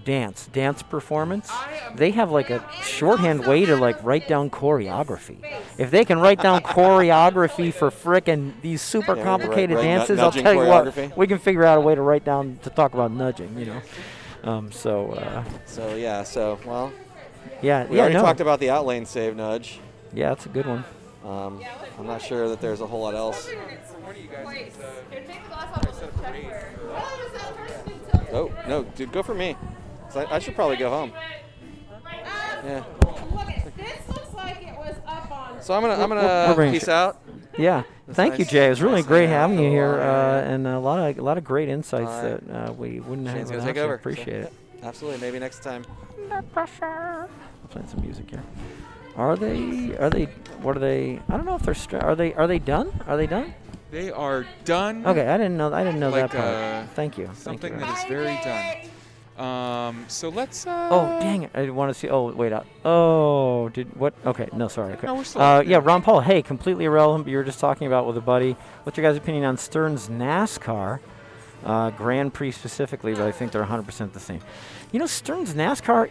dance performance. They have like a shorthand way to like write down choreography. If they can write down choreography for frickin' these super complicated dances, I'll tell you what, we can figure out a way to write down to talk about nudging. Yeah. We already talked about the outlane save nudge. Yeah, that's a good one. I'm not sure that there's a whole lot else. Oh, no, dude, go for me. So I should probably go home. Yeah. This looks like it was up on. So I'm gonna peace out. Yeah. Thank you, Jay. It was really Nice great hanging out having for you a here, while. and a lot of great insights that we wouldn't have. Shane's gonna without take you. over. Appreciate it. Absolutely. Maybe next time. No pressure. I'm playing some music here. Are they? What are they? I don't know if they're. Are they done? Are they done? They are done. Okay, I didn't know like, that part. Thank you. Something Thank you. that is very done. So let's. Oh dang it! I want to see. Oh wait. Oh, did what? Okay, no, sorry. Okay. No, we're still yeah, Ron Paul. Hey, completely irrelevant. But you were just talking about with a buddy. What's your guys' opinion on Stern's NASCAR Grand Prix specifically? But I think they're 100% the same. Stern's NASCAR.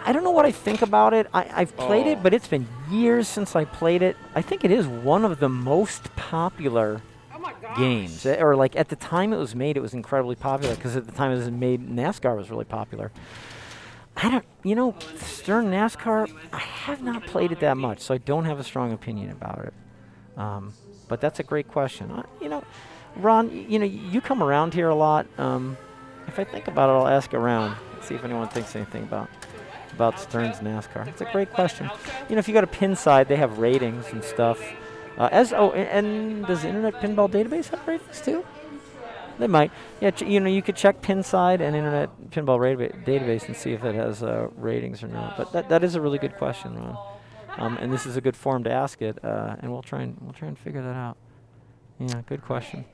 I don't know what I think about it. I've played it, but it's been years since I played it. I think it is one of the most popular games. Or like at the time it was made, it was incredibly popular because at the time it was made, NASCAR was really popular. Stern NASCAR, I have not played it that much, so I don't have a strong opinion about it. But that's a great question. Ron, you come around here a lot. If I think about it, I'll ask around, see if anyone thinks anything about Stern's NASCAR. It's a great question. If you go to Pinside, they have ratings and stuff. And does the Internet Pinball Database have ratings too? They might. Yeah, you could check Pinside and Internet Pinball Database and see if it has ratings or not. But that is a really good question, Ron. And this is a good forum to ask it. And we'll try and figure that out. Yeah, good question.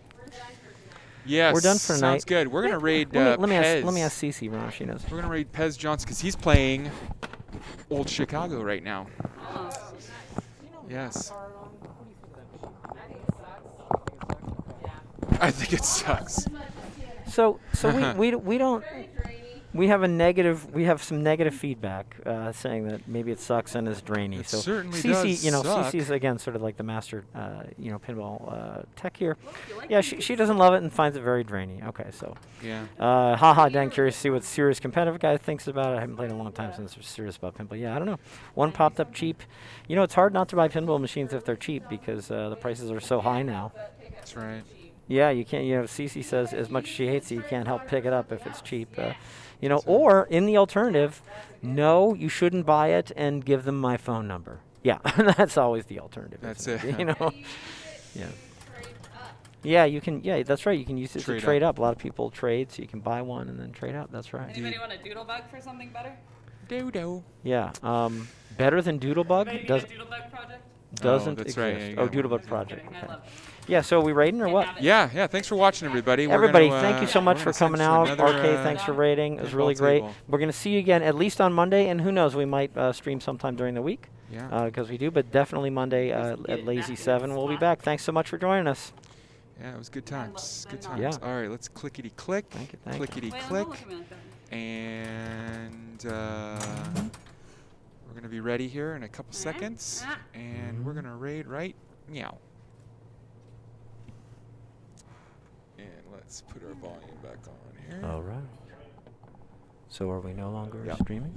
Yes, we're done for tonight. Sounds good. We're gonna raid let me Pez. ask Cece, Ron, if she knows. We're gonna raid Pez Johnson because he's playing Old Chicago right now. Yes. I think it sucks. So we don't. We have some negative feedback saying that maybe it sucks and is drainy. It so certainly Cece, does suck. Cece's again sort of like the master, pinball tech here. Yeah, she doesn't love it and finds it very drainy. Okay, so. Yeah. Haha, Dan, curious to see what the serious competitive guy thinks about it. I haven't played in a long time since we're serious about pinball. Yeah, I don't know. One popped up cheap. It's hard not to buy pinball machines if they're cheap because the prices are so high now. That's right. Yeah, you can't. Cece says as much as she hates it, you can't help pick it up if it's cheap. Or in the alternative, no, you shouldn't buy it and give them my phone number. Yeah, that's always the alternative. That's it. Yeah. Yeah, you can. Yeah, that's right. You can use it to trade up. A lot of people trade, so you can buy one and then trade up. That's right. Anybody want a Doodlebug for something better? Doodle. Yeah. Better than Doodlebug? Maybe a Doodlebug project? Doesn't that's exist. right. Yeah, you Oh, got Doodle one. Bug Project. Okay. Yeah, so are we raiding or what? Yeah. Thanks for watching, everybody. We're Everybody, gonna, thank you so much we're for gonna coming send you out. another, RK, thanks for raiding. It was pinball really great. table. We're going to see you again at least on Monday, and who knows, we might stream sometime during the week. Yeah. Because we do, but definitely Monday at Lazy 7. We'll be back. Thanks so much for joining us. Yeah, it was good times. Good times. Yeah. All right, let's clickety click. Thank you, thank you. Clickety click. And we're going to be ready here in a couple seconds. And we're going to raid right meow. And let's put our volume back on here. All right. So are we no longer Yep. streaming?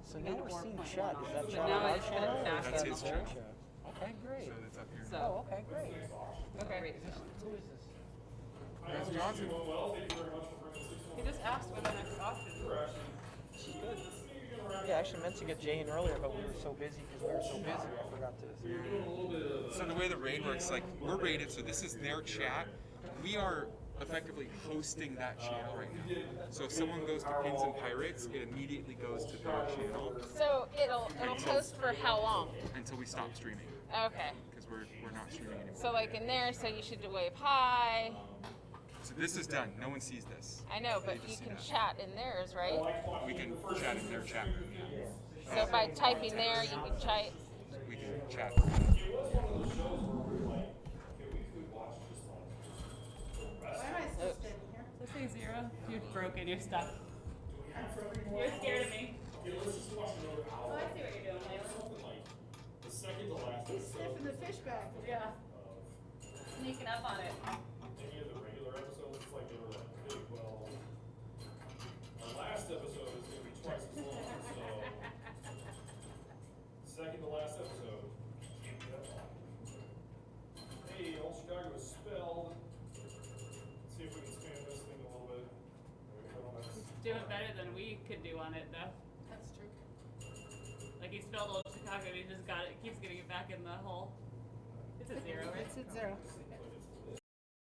So now we're seeing chat. Is that chat on our channel? That's his chat. Okay, great. So that's up here. Oh, okay, great. Okay. Who is this? That's Johnson. He just asked what the next option is. She's good. Yeah, I actually meant to get Jane earlier, but we were so busy because we were so busy, I forgot to. So the way the raid works, like we're raided, so this is their chat. We are effectively hosting that channel right now. So if someone goes to Pins and Pirates, it immediately goes to their channel So it'll post for how long? until we stop streaming, Okay. because we're not streaming anymore. So like in there, so you should wave hi. So this is done. No one sees this. I know, but you can chat in theirs, right? We can chat in their chat room. Yeah. So by typing there, you can chat. We can chat. Why am I still standing here? Let's say 0. You've broken your stuff. You're scared of me. Oh, I see what you're doing, Layla. He's sniffing the fish bag. Yeah. Sneaking up on it. Last episode is going to be twice as long, so second to last episode. Hey, old Chicago is spelled. Let's see if we can expand this thing a little bit. Doing better than we could do on it, though. That's true. Like, he spelled Old Chicago, and he just got it, keeps getting it back in the hole. It's a 0, right? It's at 0.